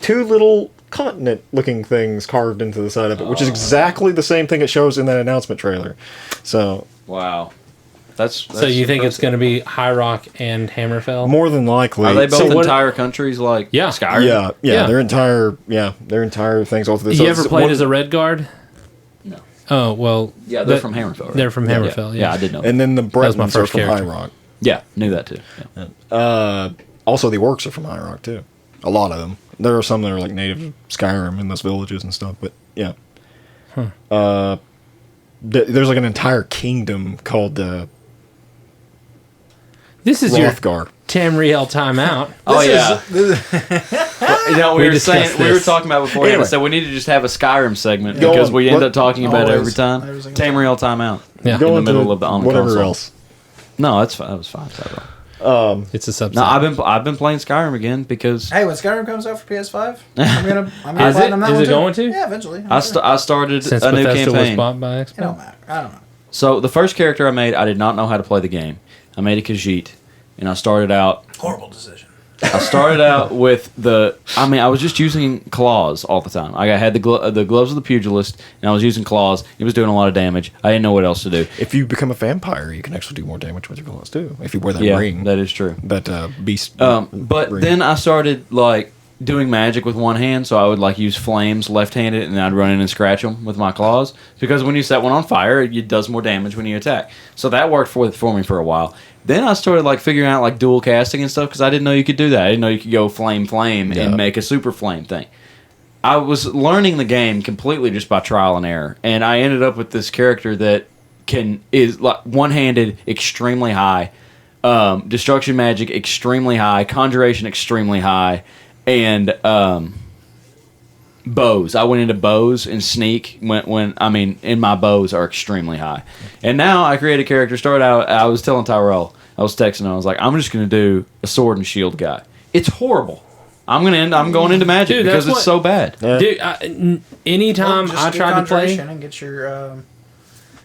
two little continent-looking things carved into the side of it, which is exactly the same thing it shows in that announcement trailer. So Wow. That's So you think it's going to be High Rock and Hammerfell? more than likely, Are they both So what- entire countries like Yeah. Skyrim? Yeah, Yeah. their entire things all through this. You ever played as a Red Guard? No. Oh well. Yeah, they're from Hammerfell. Right? They're from Hammerfell. Yeah, I did know. And then the was my Bretons are first from High character. Rock. Yeah, knew that too. Yeah. Also, the Orcs are from High Rock too. A lot of them. There are some that are like native Skyrim in those villages and stuff. But yeah, there's like an entire kingdom called This is your Hrothgar. Tamriel timeout. Oh yeah. You know, we We were discussed saying we were this. talking about before. Anyway. So we need to just have a Skyrim segment Go because on. we end What- up talking about it every Always. time. Every single time. Tamriel timeout. Yeah. Go in the into middle of the on the whatever console. else. No, that's fine. That was fine. Tyrel. It's a subset. No, I've been playing Skyrim again because Hey, when Skyrim comes out for PS5, I'm gonna Is it? platinum that Is one it too. going to? Yeah, eventually. I started Since a new Bethesda was campaign. bought by Xbox. It don't matter. I don't know. So the first character I made, I did not know how to play the game. I made a Khajiit, and I started out Horrible decision. with I was just using claws all the time. I had the gloves of the pugilist, and I was using claws. It was doing a lot of damage. I didn't know what else to do. If you become a vampire, you can actually do more damage with your claws too. If you wear that Yeah, ring, that is true. that beast. But ring. then I started like doing magic with one hand, so I would like use flames left-handed, and I'd run in and scratch them with my claws. Because when you set one on fire, it does more damage when you attack. So that worked for me for a while. Then I started like figuring out like dual casting and stuff because I didn't know you could do that. I didn't know you could go flame and make a super flame thing. I was learning the game completely just by trial and error, and I ended up with this character that is like one-handed, extremely high, destruction magic extremely high, conjuration extremely high, and bows. I went into bows and sneak and my bows are extremely high. And now I create a character. Started out, I was telling Tyrel, I was texting him, I was like, I'm just going to do a sword and shield guy. It's horrible. I'm going into magic Dude, because it's so bad. Yeah. Dude, anytime Just I do tried to play, Conjuration and get your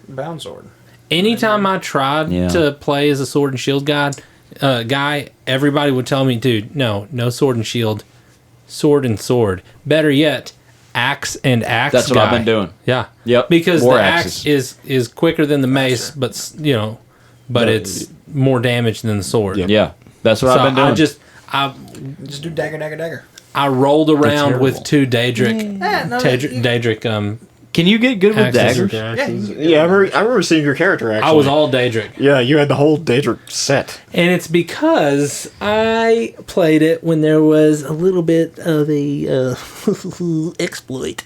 bound sword. anytime I tried to play as a sword and shield guy, everybody would tell me, dude, no sword and shield, sword and sword. Better yet, axe and axe. That's what guy. I've been doing. Yeah. Yep. Because More the axes. axe is quicker than the mace, but it's more damage than the sword. Yep. Yeah. That's what So I've been doing. Just do dagger. I rolled around terrible. with two Daedric Can you get good with axes. daggers? Yeah, Yeah, I remember seeing your character. Actually, I was all Daedric. Yeah, you had the whole Daedric set. And it's because I played it when there was a little bit of a exploit.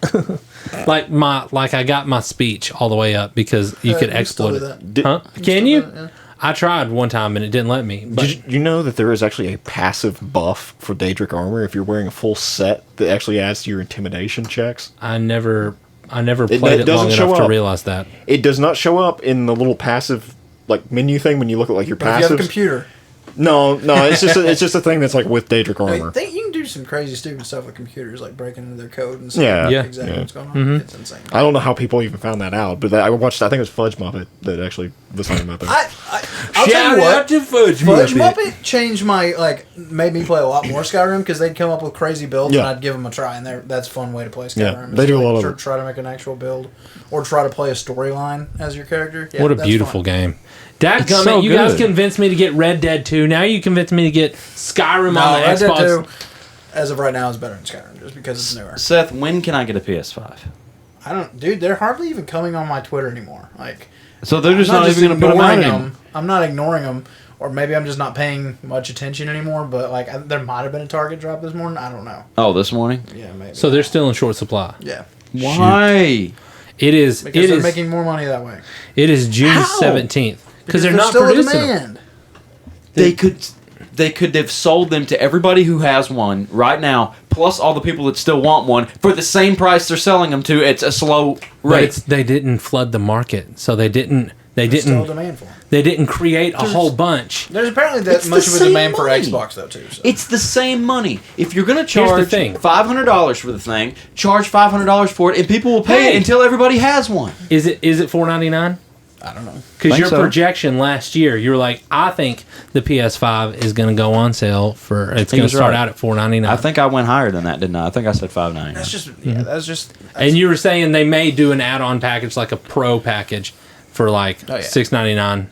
like I got my speech all the way up because you could you still exploit do it. Did, Huh? Can you? do that, yeah. I tried one time and it didn't let me. But did you know that there is actually a passive buff for Daedric armor if you're wearing a full set that actually adds to your intimidation checks? I never played that it doesn't long show enough to up. realize that. It does not show up in the little passive menu thing when you look at your But if you have a passives. computer, No, it's just a thing that's like with Daedric armor. you can do some crazy, stupid stuff with computers, like breaking into their code and stuff. Yeah. Yeah. Exactly what's going on. It's insane. I don't know how people even found that out, but I watched. I think it was Fudge Muppet that actually was talking about that. I'll tell you what. to Fudge Fudge Muppet changed made me play a lot more Skyrim because they'd come up with crazy builds Yeah. and I'd give them a try, and that's a fun way to play Skyrim. Yeah, is they do to, a lot of it. try to make an actual build or try to play a storyline as your character. Yeah, What a that's beautiful fun. game. Dadgummit, so you guys good. convinced me to get Red Dead 2. Now you convinced me to get Skyrim No, on the Red Dead Xbox. 2, as of right now, is better than Skyrim just because it's newer. Seth, when can I get a PS5? Dude, they're hardly even coming on my Twitter anymore. So they're just I'm not even going to put them out ignoring anymore. I'm not ignoring them, or maybe I'm just not paying much attention anymore. But there might have been a Target drop this morning. I don't know. Oh, this morning? Yeah, maybe. So they're still in short supply. yeah, Why? It is. because they're making more money that way. It is June How? 17th because they're not still a producing them. demand. They could have sold them to everybody who has one right now, plus all the people that still want one for the same price they're selling them to. It's a slow But rate. they didn't flood the market, so they didn't. They There's still a didn't. demand for them. They didn't create a whole bunch. There's apparently that It's much the of a same demand for money. Xbox though too. So. It's the same money. If you're going to Here's the charge thing. $500 for the thing, charge $500 for it, and people will pay Hey. it until everybody has one. Is it $4.99? I don't know. Because Think your so. projection last year, you were like, I think the PS5 is going to go on sale for. It's He going to was start right. out at $4.99. I think I went higher than that, didn't I? I think I said $5.99. That's just And you were saying they may do an add-on package, like a pro package, for like Oh, yeah. $6.99,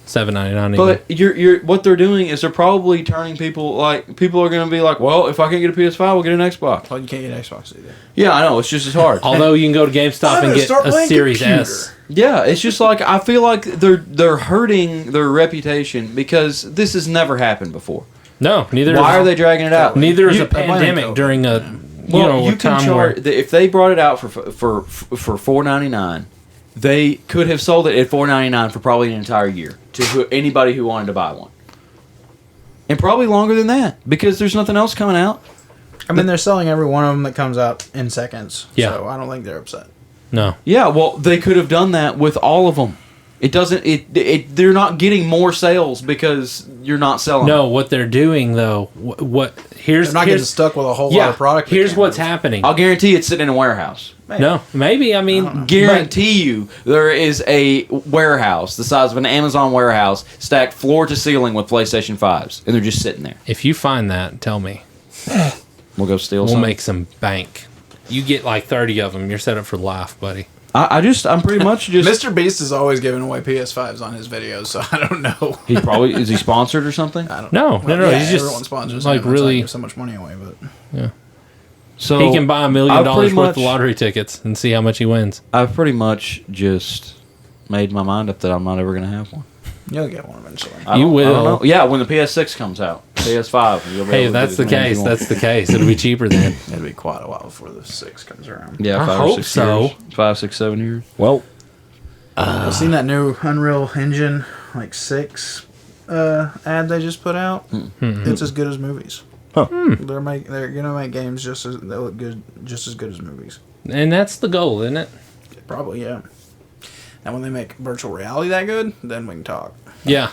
$7.99. But you're what they're doing is they're probably turning people are going to be like, well, if I can't get a PS5, we'll get an Xbox. well, you can't get Xbox either. Yeah, I know it's just as hard. Although you can go to GameStop I'm and gonna get start a playing Series computer. S. Yeah, it's just like I feel like they're hurting their reputation because this has never happened before. No, neither. Why is, are they dragging it out? Neither is You- a pandemic COVID. during a Well, a you can time where charge if they brought it out for $4.99. They could have sold it at $4.99 for probably an entire year to anybody who wanted to buy one, and probably longer than that because there's nothing else coming out. I mean, they're selling every one of them that comes out in seconds. Yeah. So I don't think they're upset. no. Yeah, well, they could have done that with all of them. It doesn't. They're not getting more sales because you're not selling. No, what they're doing though, here's They're not getting stuck with a whole lot of product. they Here's can't what's move. happening. I'll guarantee it's sitting in a warehouse. No, maybe. I mean, Guarantee you there is a warehouse the size of an Amazon warehouse stacked floor to ceiling with PlayStation 5s, and they're just sitting there. if you find that, tell me. We'll go steal We'll some. make some bank. You get like 30 of them. You're set up for life, buddy. I'm pretty much just. Mr. Beast is always giving away PS5s on his videos, so I don't know. He probably is he sponsored or something? I don't No, know. no. Yeah, He's just everyone sponsors like him, and so I really. give so much money away, but So He can buy $1 million I've worth pretty of much- lottery tickets and see how much he wins. I've pretty much just made my mind up that I'm not ever going to have one. you'll get one eventually. I You don't- I don't will. know. Yeah, when the PS6 comes out, PS5. You'll be Hey, able if to that's get the as many as case, you want. that's the case. It'll be cheaper then. It'll be quite a while before the 6 comes around. Yeah, I 5 hope or 6 so. years. 5, 6, 7 years. Well, I've seen that new Unreal Engine like 6 ad they just put out. It's as good as movies. Huh. They're gonna make games just as they look good, just as good as movies. And that's the goal, isn't it? Probably, yeah. And when they make virtual reality that good, then we can talk. Yeah.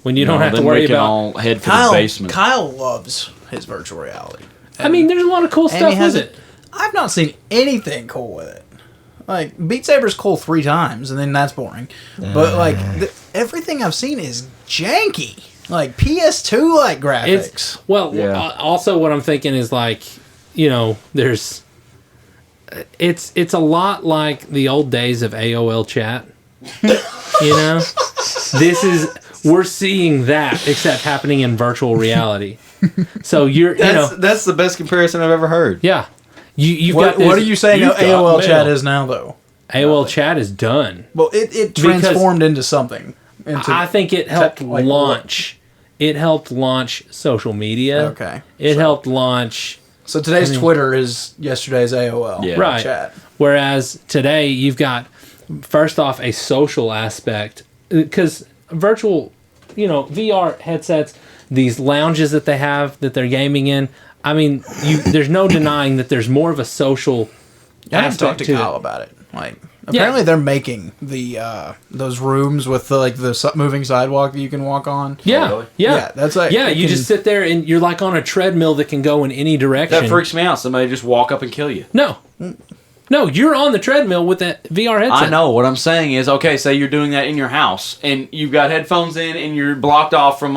When you don't have to then worry we can about. all head for the basement. Kyle loves his virtual reality. I mean, there's a lot of cool And stuff he has with it. I've not seen anything cool with it. Like Beat Saber's cool 3 times, and then that's boring. But like everything I've seen is janky. Like PS2 like graphics. Yeah. Also what I'm thinking is like, there's. It's a lot like the old days of AOL chat. We're seeing that except happening in virtual reality. So That's the best comparison I've ever heard. yeah. You've What, got this, what are you saying you've got AOL chat mail. is now though? AOL chat is done. Well, it transformed into something. I think it helped like launch. It helped launch social media. Okay. It helped launch. So today's Twitter is yesterday's AOL Yeah. Right. chat. Whereas today you've got, first off, a social aspect. Because virtual, VR headsets, these lounges that they have that they're gaming in, I mean, there's no denying that there's more of a social I haven't talked aspect to to Kyle it. about it. Like apparently they're making the those rooms with the moving sidewalk that you can walk on. Yeah, really? yeah, that's like yeah. it You can- just sit there and you're like on a treadmill that can go in any direction. That freaks me out. Somebody just walk up and kill you. No, you're on the treadmill with that VR headset. I know. What I'm saying is, okay, say you're doing that in your house, and you've got headphones in, and you're blocked off from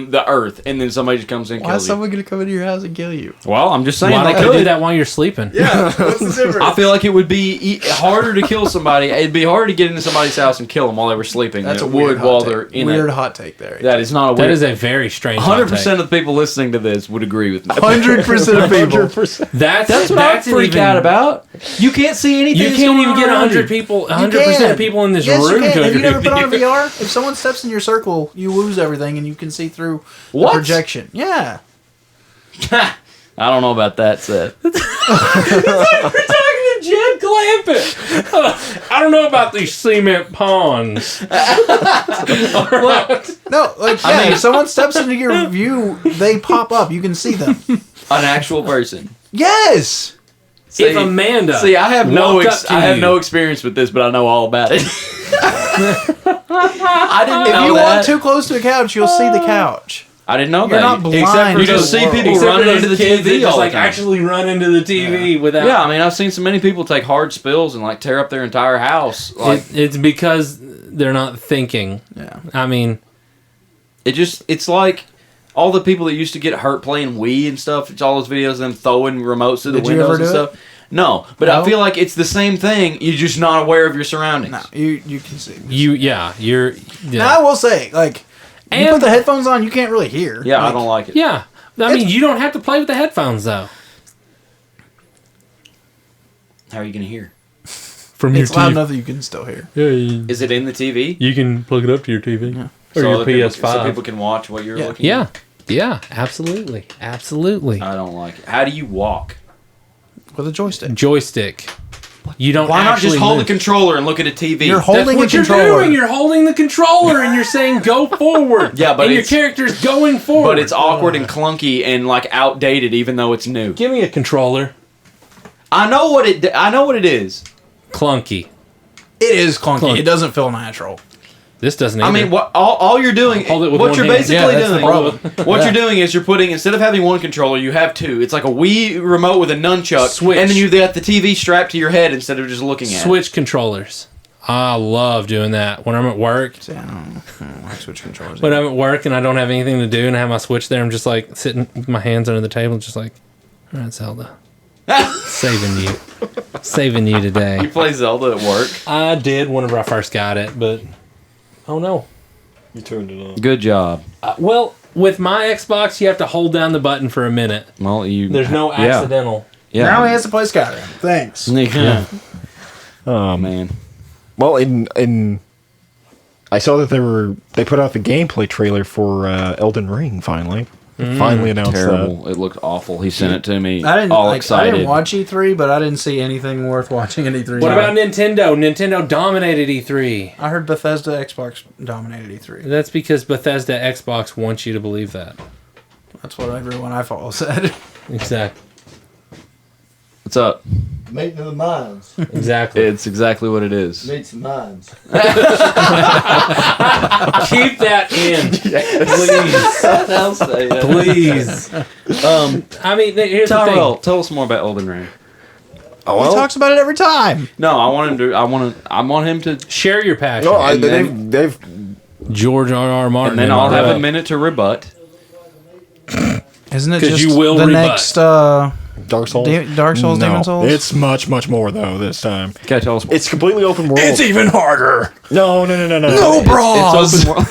the earth, and then somebody just comes in and Why is kills you. someone gonna come into your house and kill you? Well, I'm just saying Why they don't they do could. that while you're sleeping? Yeah, what's the difference? I feel like it would be harder to kill somebody. It'd be harder to get into somebody's house and kill them while they were sleeping That's a than it weird would while hot they're take. in Weird it. hot take there. That is not a That weird. is a very strange. 100% of the people listening to this would agree with me. 100% of people. That's what I freak out about. You can't see anything. You that's can't going even on get around 100 you. people, You 100% can. of people in this Yes, room you can. to Have you agree never with put on you. VR? If someone steps in your circle, you lose everything and you can see through What? the projection. Yeah. I don't know about that, Seth. We're talking to Jed Clampett. I don't know about these cement ponds. No, like yeah, if someone steps into your view, they pop up. You can see them. An actual person. Yes. If Amanda See, I have walked up to I have you- no experience with this, but I know all about it. I didn't If know you that. walk too close to the couch, you'll see the couch. I didn't know You're that. not blind Except for to you just the see world. people Except for running those into the kids that TV just all the like time. actually run into the TV without. Yeah, I mean, I've seen so many people take hard spills and like tear up their entire house. Like It's because they're not thinking. Yeah. I mean, it's like all the people that used to get hurt playing Wii and stuff. It's all those videos of them throwing remotes through the Did you ever windows and do it? stuff. No, but No? I feel like it's the same thing. You're just not aware of your surroundings. No, you can see. you're. Now I will say, like, you And- put the headphones on, you can't really hear. Yeah, I Like, don't like it. Yeah. I mean, you don't have to play with the headphones though. How are you going to hear? From It's loud enough that you can still hear. Yeah, Is it in the TV? you can plug it up to your TV or So your other people- PS5. so people can watch what you're Yeah. looking Yeah, at? yeah, absolutely, absolutely. I don't like it. How do you walk? With a joystick. Joystick. You don't. Why not actually just hold move. the controller and look at a TV? You're That's holding what a you're controller. doing. You're holding the controller and you're saying go forward. Yeah, but and your it's- character's going forward. But it's awkward and clunky and like outdated, even though it's new. Give me a controller. I know what it is. Clunky. It is clunky. Clunky. It doesn't feel natural. This doesn't. I Either. mean, what all you're doing, Hold it with what one you're hand. basically Yeah, that's the doing, problem. what you're doing is you're putting, instead of having one controller, you have two. It's like a Wii remote with a nunchuck, Switch. and then you got the TV strapped to your head instead of just looking at it. Switch controllers. I love doing that when I'm at work. See, I don't like Switch controllers. When I'm at work and I don't have anything to do and I have my Switch there, I'm just like sitting with my hands under the table, just like, all right, Zelda. Saving you today. You play Zelda at work. I did whenever I first got it, but oh no. You turned it on. Good job. Well, with my Xbox, you have to hold down the button for a minute. Well, There's no accidental. Yeah. Now he has to play Skyrim. Thanks. Yeah. Oh Man. Well, in I saw that they put out the gameplay trailer for Elden Ring finally. Finally announced Terrible. It looked awful. He sent it to me. I didn't all excited. I didn't watch E3, but I didn't see anything worth watching at E3. What about Nintendo? Nintendo dominated E3. I heard Bethesda Xbox dominated E3. That's because Bethesda Xbox wants you to believe that. That's what everyone I follow said. Exactly. What's up? Meeting of the minds. Exactly. It's exactly what it is. Meet some minds. Keep that in, please. Please. I mean, here's Tyrel, tell us more about Elden Ring. Oh, He talks about it every time. No, I want him to. I want him to. Share your passion. No, And then- they've George R.R. Martin. And then I'll have a minute to rebut. Isn't it 'Cause just you will the rebut. next Dark Souls. Dark Souls, No, Demon Souls? it's much more though this time. Okay, tell us more. It's completely open world. even harder. No. No bras. It's open world.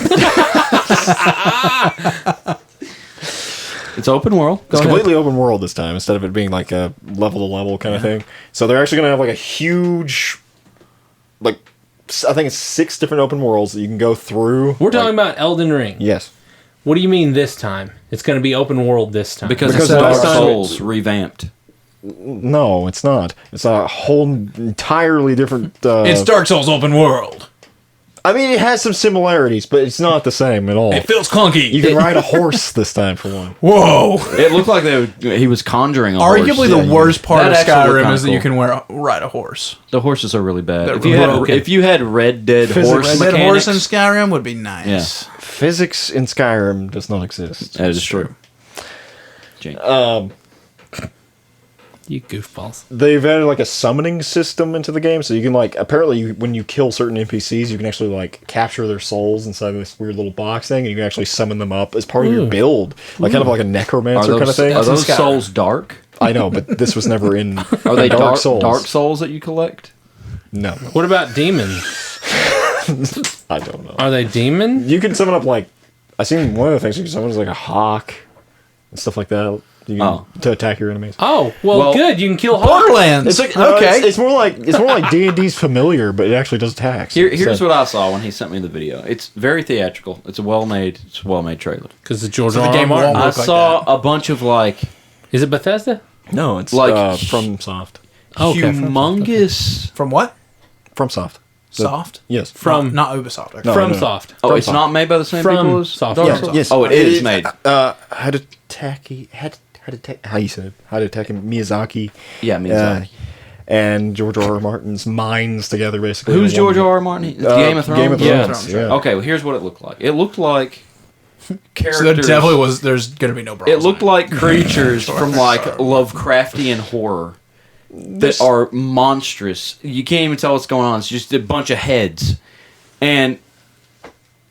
It's open world. Go It's ahead. completely open world this time instead of it being like a level to level kind of thing. So they're actually going to have like a huge, like I think it's 6 different open worlds that you can go through. We're talking about Elden Ring. Yes. What do you mean this time? It's going to be open world this time. Because Because it's Dark last time Souls revamped. No, it's not. It's a whole entirely different. It's Dark Souls open world. I mean, it has some similarities, but it's not the same at all. It feels clunky. You can ride a horse this time for one. Whoa. It looked like he was conjuring a Arguably horse. the worst part of That actually looked Skyrim kinda is that you cool. can ride a horse. The horses are really bad. They're If you had Red Dead horse Red Dead mechanics, horse in Skyrim would be nice. Yeah. Physics in Skyrim does not exist. that is true. Jake. you goofballs. They've added like a summoning system into the game, so you can like apparently when you kill certain NPCs, you can actually like capture their souls inside this weird little box thing, and you can actually summon them up as part of your build, like kind of like a necromancer kind of thing. Are those Skyrim. souls dark? I know, but this was never in. Are they Dark Souls? Dark Souls that you collect? No, What about demons? I don't know. Are they demon? You can summon up like I seen one of the things you can summon is like a hawk and stuff like that. You can, to attack your enemies. Oh, well, good. You can kill hawks. Borderlands. It's like no, okay. it's more like D&D's familiar, but it actually does attacks. Here's So- what I saw when he sent me the video. It's very theatrical. It's a well-made trailer. Because it's George So the R.R. game Martin. won't I look like saw a bunch of like Is it Bethesda? No, it's like- from Soft. Okay, humongous. From what? From Soft. Soft? Yes. From Not Ubisoft. Okay. No. From Soft. Oh, From it's Soft. not made by the same From people as Soft. Dark Yeah. Souls? Yes. Oh, it is made. Hidetaki Miyazaki. Yeah, Miyazaki. And George R.R. Martin's minds together, basically. Who's in George one- R.R. Martin? Game of Thrones. Game of Yeah. Thrones. Yeah. Okay, well, here's what it looked like. It looked like characters. So there definitely was. There's gonna be no bras. It looked in like creatures from like Lovecraftian horror that are monstrous. You can't even tell what's going on. It's just a bunch of heads and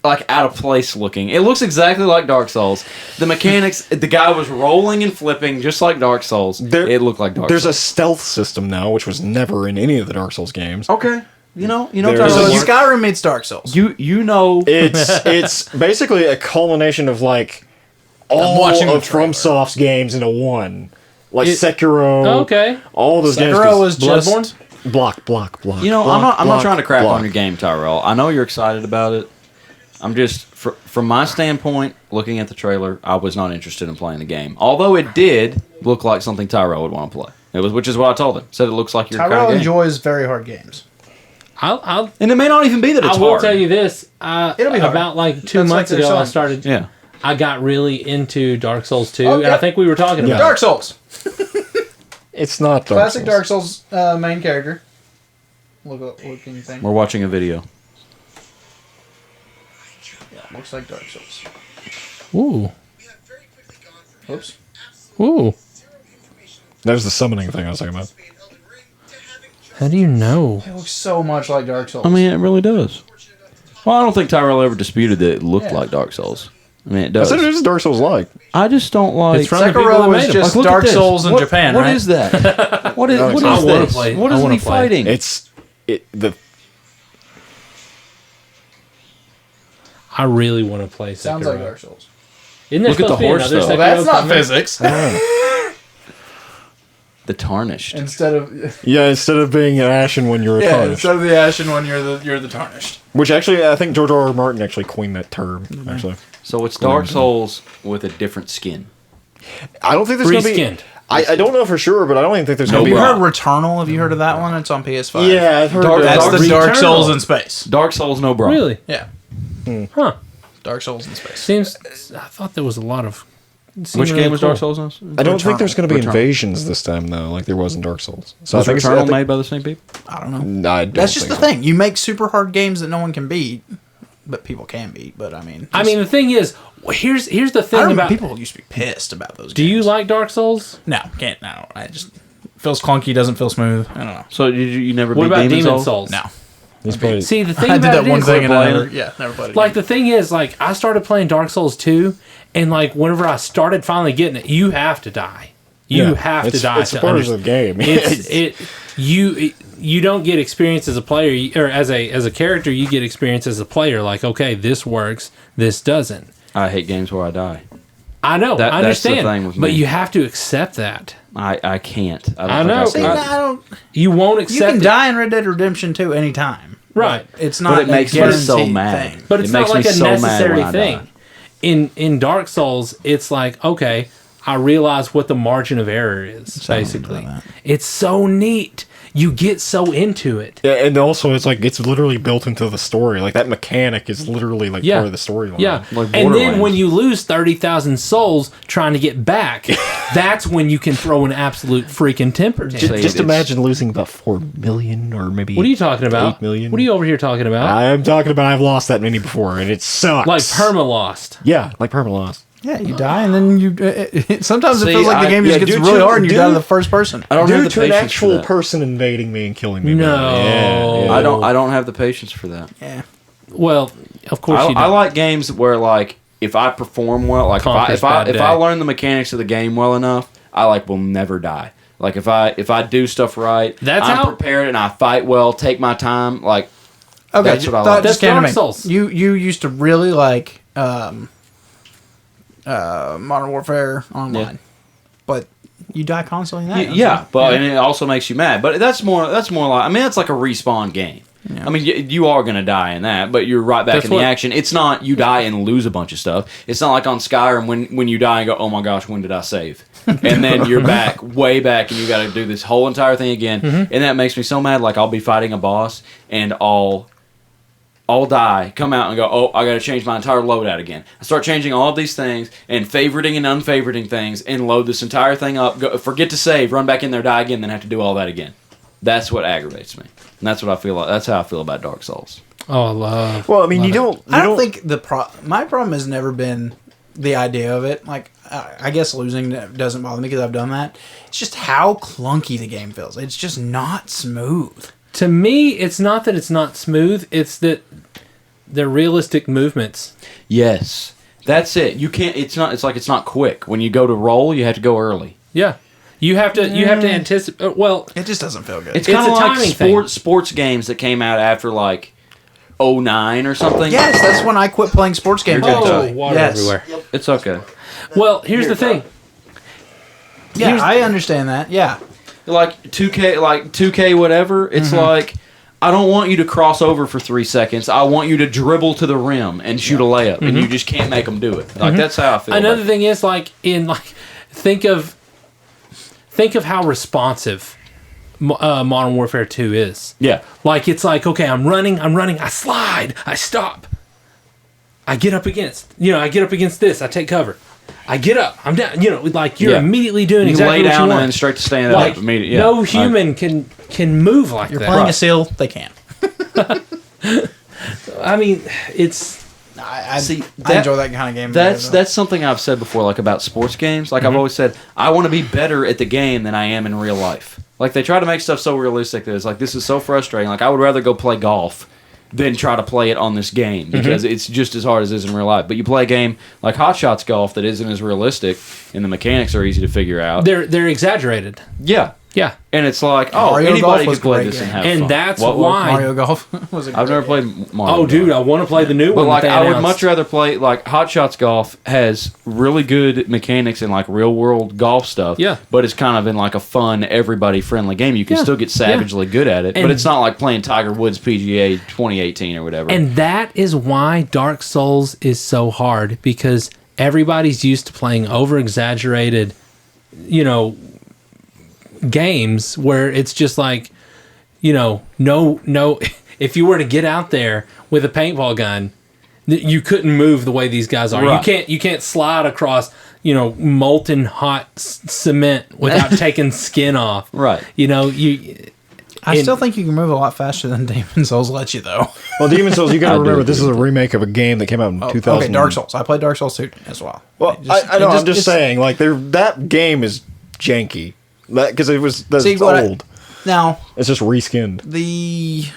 like out of place looking. It looks exactly like Dark Souls. The mechanics, the guy was rolling and flipping just like Dark Souls. It looked like Dark There's Souls. a stealth system now, which was never in any of the Dark Souls games. Okay, you know. There's So a- Tyrell, Skyrim meets Dark Souls. you know. It's basically a culmination of like all watching the of FromSoft's games into one. Like It- Sekiro. Okay. All those games. Sekiro was Bloodborne? just. block. You know, I'm not block, trying to crap block. on your game, Tyrell. I know you're excited about it. I'm just, from my standpoint, looking at the trailer, I was not interested in playing the game. Although it did look like something Tyrell would want to play. Which is what I told him. Said it looks like your kind Tyrell of game. enjoys very hard games. I'll And it may not even be that it's I will hard. tell you this. It'll be hard. About like 2 That's like months their ago, I song. started. Yeah. I got really into Dark Souls 2, Oh, and yeah. I think we were talking about Dark Souls. It's not Dark Classic Souls. Dark Souls main character. Looking thing. We're watching a video. Looks like Dark Souls. Ooh. Oops. Ooh. That was the summoning thing I was talking about. How do you know? It looks so much like Dark Souls. I mean, it really does. Well, I don't think Tyrel ever disputed that it looked Yeah. like Dark Souls. I mean, it I does. said it is Dark Souls like. I just don't like. It's from the people that Sekiro made was them. just look at Dark this. Souls in What- Japan, What right? is that? What is I this? wanna play. What I is wanna he play. fighting? The I really want to play Sekiro. Sounds like Dark Souls. Isn't there Look at supposed the to be horse, another though. Sekiro Well, that's not coming? physics. The Tarnished. Instead of instead of being an ashen when you're a tarnished. instead of the ashen one, you're the tarnished. Which actually, I think George R.R. Martin actually coined that term. Actually, So it's Dark Souls with a different skin. I don't think there's going to be. Free-skinned. I don't know for sure, but I don't even think there's No, going to Have be. you heard Returnal? Have you heard of that one? It's on PS5. Yeah, I've heard Dark- that. That's the Dark Returnal. Souls in space. Dark Souls, no bra. Really? Yeah. Huh. Dark Souls in space. Seems. I thought there was a lot of. Which game was Dark Souls on? I don't think there's going to be Returnal. invasions this time though, like there was in Dark Souls. So Was I think Returnal made by the same people? I don't know. No, I don't That's just the think so. thing. You make super hard games that no one can beat, but people can beat. But I mean, I mean, the thing is, here's the I thing remember about. people used to be pissed about those. Do you like Dark Souls? No, can't. No, I just feels clunky. Doesn't feel smooth. I don't know. So you never What beat about Demon Demon Souls? Souls? No, He's probably, See, the thing I about did that it one is, thing and I playing never played it. like again. the thing is, like I started playing Dark Souls 2, and like whenever I started finally getting it, you have to die. You Yeah, have to it's- die. it's to part of the understand. game. You don't get experience as a player or as a character. You get experience as a player. Like, okay, this works, this doesn't. I hate games where I die. I know, That- I that's the understand, thing with but me. you have to accept that. I can't. I don't I think know. See, could. I don't. You won't You accept can it. die in Red Dead Redemption 2 anytime. Right. But it's not. But it makes a me so guaranteed mad. thing. But It it's not makes like me a so mad necessary when I thing. die. In Dark Souls, it's like, okay, I realize what the margin of error is, basically. about that. It's so neat. You get so into it. yeah, and also it's like it's literally built into the story. Like that mechanic is literally like Yeah. part of the storyline. Yeah. Like And then Borderlands. when you lose 30,000 souls trying to get back, that's when you can throw an absolute freaking temper Just, tantrum. just it's- imagine losing about 4 million or maybe. What are you talking about? 8 million. What are you over here talking about? I'm talking about I've lost that many before, and it sucks. Like perma lost. Yeah, like perma lost. Yeah, you die and then you. Sometimes See, it feels like the game just yeah, gets due really to- hard and you due- die to the first person. I don't have Due the to an patience for actual that. person invading me and killing me. No. Yeah. I don't have the patience for that. Yeah. Well, of course you I don't. like games where like if I perform well, like Conquer's if I bad day. learn the mechanics of the game well enough, I will never die. Like if I do stuff right, That's I'm how- prepared and I fight well, take my time. Like Okay, That's what I thought like. just That's came to Dark me. Souls. You used to really like Modern Warfare Online, but you die constantly. In that, yeah, but and it also makes you mad. But that's more like I mean that's like a respawn game. I mean, you are going to die in that, but you're right back That's in the what- action. It's not you die and lose a bunch of stuff. It's not like on Skyrim when you die and go, oh my gosh, when did I save? And then you're back, way back, and you got to do this whole entire thing again. Mm-hmm. And that makes me so mad. Like I'll be fighting a boss and I'll die, come out and go, oh, I got to change my entire loadout again. I start changing all of these things and favoriting and unfavoriting things and load this entire thing up, forget to save, run back in there, die again, then have to do all that again. That's what aggravates me. And that's what I feel like. That's how I feel about Dark Souls. Oh, I love. Well, I mean, love you it. don't. I don't think my problem has never been the idea of it. Like I guess losing doesn't bother me because I've done that. It's just how clunky the game feels. It's just not smooth. To me, it's not that it's not smooth. It's that they're realistic movements. Yes. That's it. You can't it's not quick. When you go to roll, you have to go early. Yeah, you have to anticipate. Well, It just doesn't feel good. It's It's kind a of like timing thing. sports games that came out after like 09 or something. yes, that's when I quit playing sports games. You're good, actually. Joey. water Yes. everywhere. It's okay. Well, here's the thing. Yeah, I understand that. Yeah. Like 2K whatever, it's like I don't want you to cross over for 3 seconds. I want you to dribble to the rim and shoot a layup, and you just can't make them do it. Like that's how I feel. Another about it. thing is think of how responsive Modern Warfare 2 is. Yeah. Like it's like, okay, I'm running, I slide, I stop, I get up against this, I take cover, I get up, I'm down. Like you're Yeah. immediately doing You exactly lay what down you and want. then straight to stand Like up immediately. Yeah. no human can move like You're that. playing a seal, they can. I mean, it's I See, I enjoy that kind of game. That's something I've said before, like about sports games. Like I've always said, I want to be better at the game than I am in real life. Like they try to make stuff so realistic that it's like this is so frustrating. Like I would rather go play golf than try to play it on this game because it's just as hard as it is in real life. But you play a game like Hot Shots Golf that isn't as realistic and the mechanics are easy to figure out. They're exaggerated. Yeah. Yeah. And it's like, oh, Mario anybody Golf was can play a great this and game. have And fun. that's What- why. Mario Golf was a I've never great played Mario Oh, Golf. dude, I want to play the new But one. like, that they I would announced. much rather play like Hot Shots Golf has really good mechanics and like real world golf stuff. Yeah. But it's kind of in like a fun, everybody friendly game. You can Yeah. still get savagely good at it, but And- it's not like playing Tiger Woods PGA 2018 or whatever. And that is why Dark Souls is so hard, because everybody's used to playing over exaggerated, games where it's just like, no, if you were to get out there with a paintball gun, you couldn't move the way these guys are. Right. You can't slide across, molten hot cement without taking skin off. Right. I still think you can move a lot faster than Demon Souls lets you, though. Well, Demon Souls, you got I to do remember this is agree. a remake of a game that came out in 2000. Okay, Dark Souls. I played Dark Souls 2 as well. Well, I know. I'm just saying, like, that game is janky because that's See, what old. Now, It's just reskinned.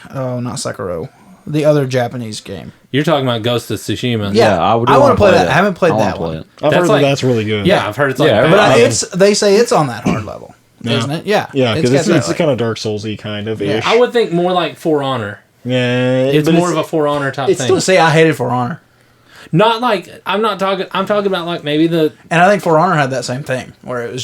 not Sekiro, the other Japanese game. You're talking about Ghost of Tsushima. Yeah, I would. I want wanna play that. I haven't played I wanna that play one. it. I've That's heard like- that's really good. Yeah, I've heard it's like Yeah, bad. But they say it's on that hard level, isn't it? Yeah. Yeah, because got it's that, kind of Dark Soulsy kind of ish. I would think more like For Honor. Yeah, It's but more of a For Honor type it's thing. still say I hated For Honor, Not like I'm talking about like maybe the and I think For Honor had that same thing where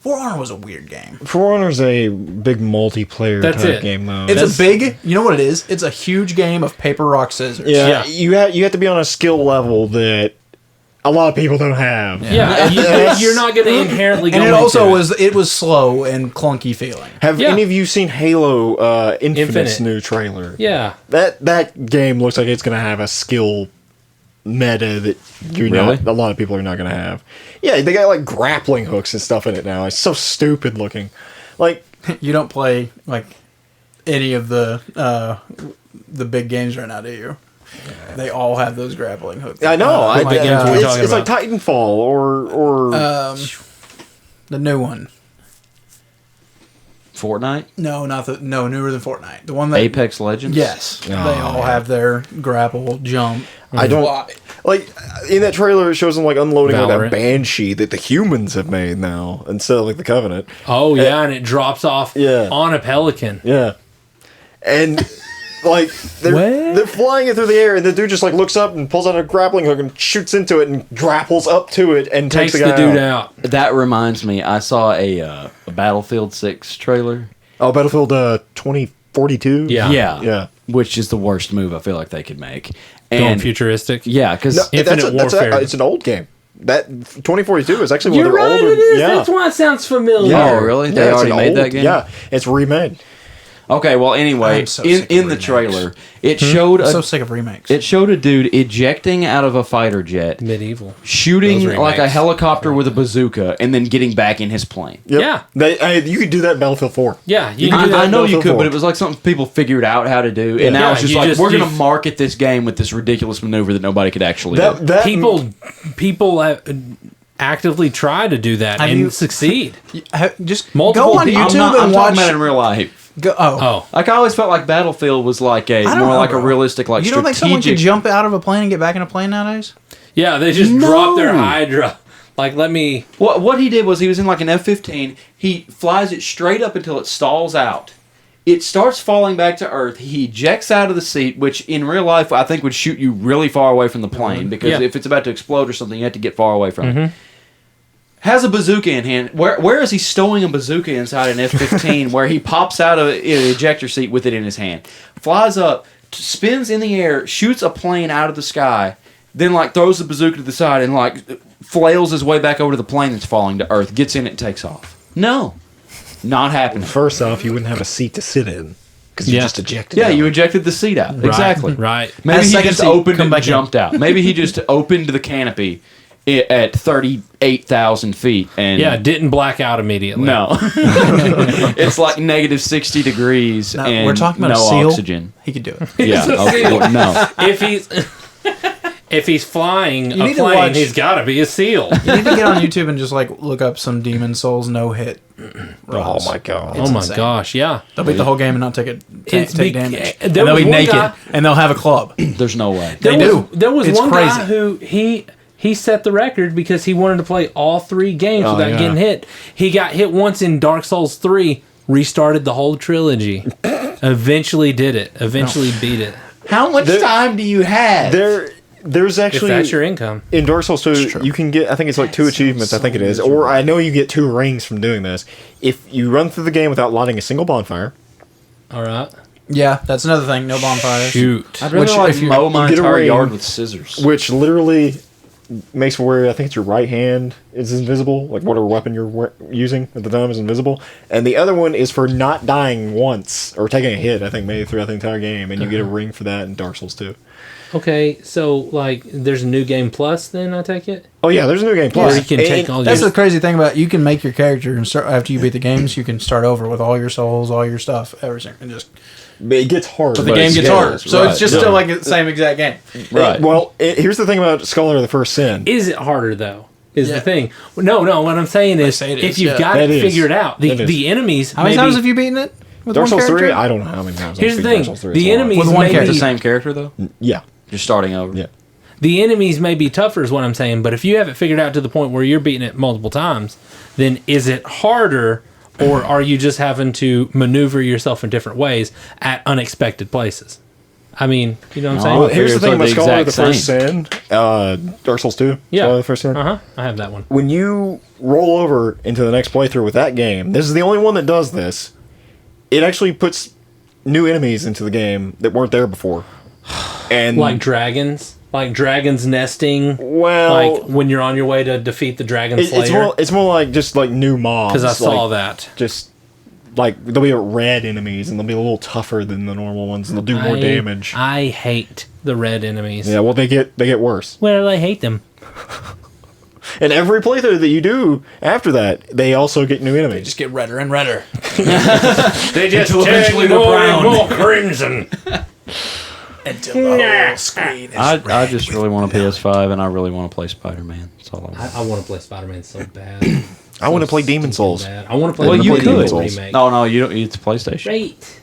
For Honor was a weird game. For Honor's a big multiplayer That's type it. game though. It's a big. You know what it is? It's a huge game of paper, rock, scissors. yeah, Yeah. you have to be on a skill level that a lot of people don't have. you're not going to inherently go And it also into it. was slow and clunky feeling. Have Yeah. any of you seen Halo Infinite's Infinite. new trailer? Yeah. That game looks like it's going to have a skill meta that Really? a lot of people are not going to have. Yeah, they got like grappling hooks and stuff in it now. It's so stupid looking. Like, You don't play like any of the big games right now, do you? They all have those grappling hooks. I know. what games are we talking it's like about? Titanfall or The new one. Fortnite, No, newer than Fortnite. The one that Apex Legends. Yes, they all have their grapple, jump. I don't like in that trailer. It shows them like unloading like Valorant. that banshee that the humans have made now instead of like the Covenant. Oh yeah, and it drops off Yeah. on a pelican. Yeah, and like they're flying it through the air, and the dude just like looks up and pulls out a grappling hook and shoots into it and grapples up to it and takes Takes the the guy dude out. out. That reminds me, I saw a Battlefield 6 trailer. Oh, Battlefield 2042. Yeah. Which is the worst move I feel like they could make. Going And futuristic. yeah, because No, Infinite Warfare. it's an old game. That 2042 is actually one You're of their right, older. it is. Yeah. That's why it sounds familiar. Yeah. Oh, really? They Yeah, it's already an made that old- game? Yeah, it's remade. okay. Well, anyway, I'm so sick in of the remakes. trailer, it showed I'm so a sick of remakes. it showed a dude ejecting out of a fighter jet, Medieval. shooting Those like a remakes. helicopter with a bazooka, and then getting back in his plane. Yep. Yeah. You could do that in Battlefield 4. Yeah, you You can can do do I that. that know you Battlefield could, 4. but it was like something people figured out how to do, and now Yeah, it's just you like just- we're you gonna just- market this game with this ridiculous maneuver that nobody could actually do. That People have actively try to do that Have and you- succeed. Just Multiple go on people- I'm, YouTube not, I'm and talking watch. about in real life. Go, Oh, Like I always felt like Battlefield was like a I don't more know, like a bro. realistic, like you don't think someone strategic. can jump out of a plane and get back in a plane nowadays? yeah. They just drop their Hydra. Like, let me. What he did was he was in like an F-15. He flies it straight up until it stalls out. It starts falling back to Earth. He ejects out of the seat, which in real life I think would shoot you really far away from the plane because Yeah. if it's about to explode or something, you have to get far away from it. Has a bazooka in hand. Where is he stowing a bazooka inside an F-15 where he pops out of an ejector seat with it in his hand? Flies up, spins in the air, shoots a plane out of the sky, then like throws the bazooka to the side and like flails his way back over to the plane that's falling to Earth, gets in it and takes off. No. Not happening. First off, you wouldn't have a seat to sit in because you Yeah. just ejected. Yeah, out. you ejected the seat out. Exactly. Right. Maybe As he second just seat, opened come and back in. jumped out. Maybe he just opened the canopy at 30 8,000 feet. And Yeah, didn't black out immediately. no, it's like negative 60 degrees No, and we're talking about no a seal. oxygen. He could do it. Yeah, okay, no. If he's flying You a need to plane, watch- he's got to be a seal. You need to get on YouTube and just like look up some Demon Souls no hit. Oh my god. Oh my insane. gosh, yeah. They'll beat the whole game and not take It's take be- damage. there And they'll was be one naked guy- and they'll have a club. There's no way. They do. There was It's one crazy. guy who he set the record because he wanted to play all 3 games Oh, without yeah. getting hit. He got hit once in Dark Souls 3, restarted the whole trilogy. Eventually did it. Eventually beat it. How much There- time do you have? There's If actually that's your income. in Dark Souls 2, true. you can get, I think it's like 2 achievements, I think it is. Or I know you get 2 rings from doing this. If you run through the game without lighting a single bonfire, All right. Yeah, that's another thing. No bonfires. Shoot. I'd rather Which, like if you- mow my you get a entire ring- yard with scissors. which literally makes where I think it's your right hand is invisible, like whatever weapon you're using at the time is invisible. And the other one is for not dying once, or taking a hit, I think maybe throughout the entire game, and you get a ring for that in Dark Souls 2. Okay, so like there's a new game plus then I take it? Oh yeah, there's a new game plus. Where you can take all That's your the crazy thing about you can make your character and start after you beat the games. You can start over with all your souls, all your stuff, everything, and just. It gets hard. But the game gets harder, so right, it's just yeah. still like the same exact game. Right. Here's the thing about Scholar of the First Sin. Is it harder though? Is Yeah. the thing. No, what I'm saying is say it if is, you've yeah. got That it is. figured out, It is. the enemies How many maybe- times have you beaten it? With Dark one Souls 3, character? I don't know how many times. Here's the I've beaten thing. Dark Souls 3. The It's a lot. enemies With one may character. The be, same character though. Yeah. Just starting over. Yeah. the enemies may be tougher is what I'm saying, but if you have it figured out to the point where you're beating it multiple times, then is it harder or are you just having to maneuver yourself in different ways at unexpected places? I mean, you know what I'm saying? Oh, Well, here's the thing about It's like the Scholar of the exact First Sin. Dark Souls 2. Yeah. Scholar of the First Sin. I have that one. When you roll over into the next playthrough with that game, this is the only one that does this. It actually puts new enemies into the game that weren't there before. And Like dragons nesting. well, Like when you're on your way to defeat the dragon slayer. it's more like just like new mobs. Because I saw like, that. Just like there'll be red enemies and they'll be a little tougher than the normal ones and they'll do more damage. I hate the red enemies. Yeah, well they get worse. Well, I hate them. And every playthrough that you do after that, they also get new enemies. Just get redder and redder. They just Until eventually turn they're more brown. and more crimson. Until the whole screen is I just really want a PS5 and I really want to play Spider-Man. That's all I want. I want to play Spider-Man so bad. I want to play Demon Souls. Bad. I want to play Well, the you Demon could. Souls remake. No, you don't. It's PlayStation. Great.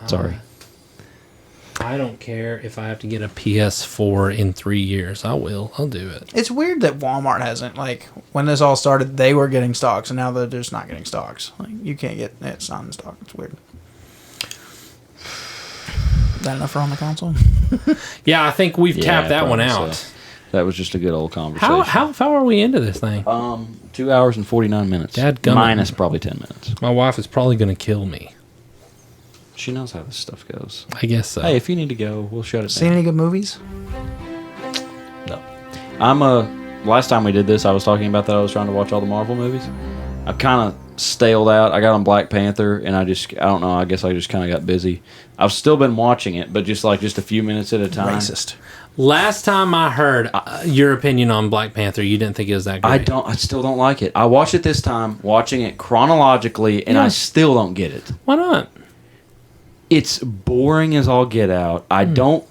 Sorry. I don't care if I have to get a PS4 in 3 years. I will. I'll do it. It's weird that Walmart hasn't, like, when this all started, they were getting stocks, and now they're just not getting stocks. Like, you can't get it's not in stock. It's weird. Is that enough for on the console? Yeah, I think we've tapped that one probably out. so. That was just a good old conversation. How far are we into this thing? 2 hours and 49 minutes. Dadgummit. Minus probably 10 minutes. My wife is probably going to kill me. She knows how this stuff goes. I guess so. Hey, if you need to go, we'll shut it Seen down. any good movies? No. Last time we did this, I was talking about that I was trying to watch all the Marvel movies. I've kind of staled out. I got on Black Panther, and I don't know, I guess I just kind of got busy. I've still been watching it, but just a few minutes at a time. Racist. Last time I heard your opinion on Black Panther, you didn't think it was that great. I still don't like it. I watched it this time, watching it chronologically, and I still don't get it. Why not? It's boring as all get out. I don't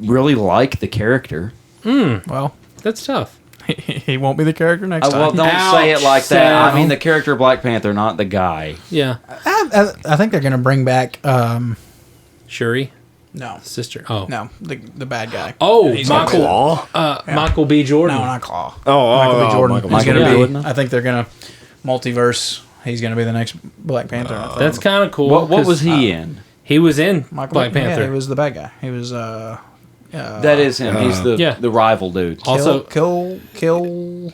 really like the character. Well, That's tough. he won't be the character next Well, time. don't say it like that. Ouch, I mean Seth. the character of Black Panther, not the guy. Yeah. I think they're going to bring back, Shuri, no, sister. Oh. no, the bad guy. Oh, He's gonna Michael. be Claw? Michael B. Jordan. No, not Claw. Oh, Michael B. Jordan. Michael He's B. going to Jordan. be. Yeah. I think they're going to multiverse. He's going to be the next Black Panther. I think. That's kind of cool. What 'cause was he in? He was in Michael Black Panther. Yeah, he was the bad guy. He was That is him. He's the rival dude. Also- Kilgore.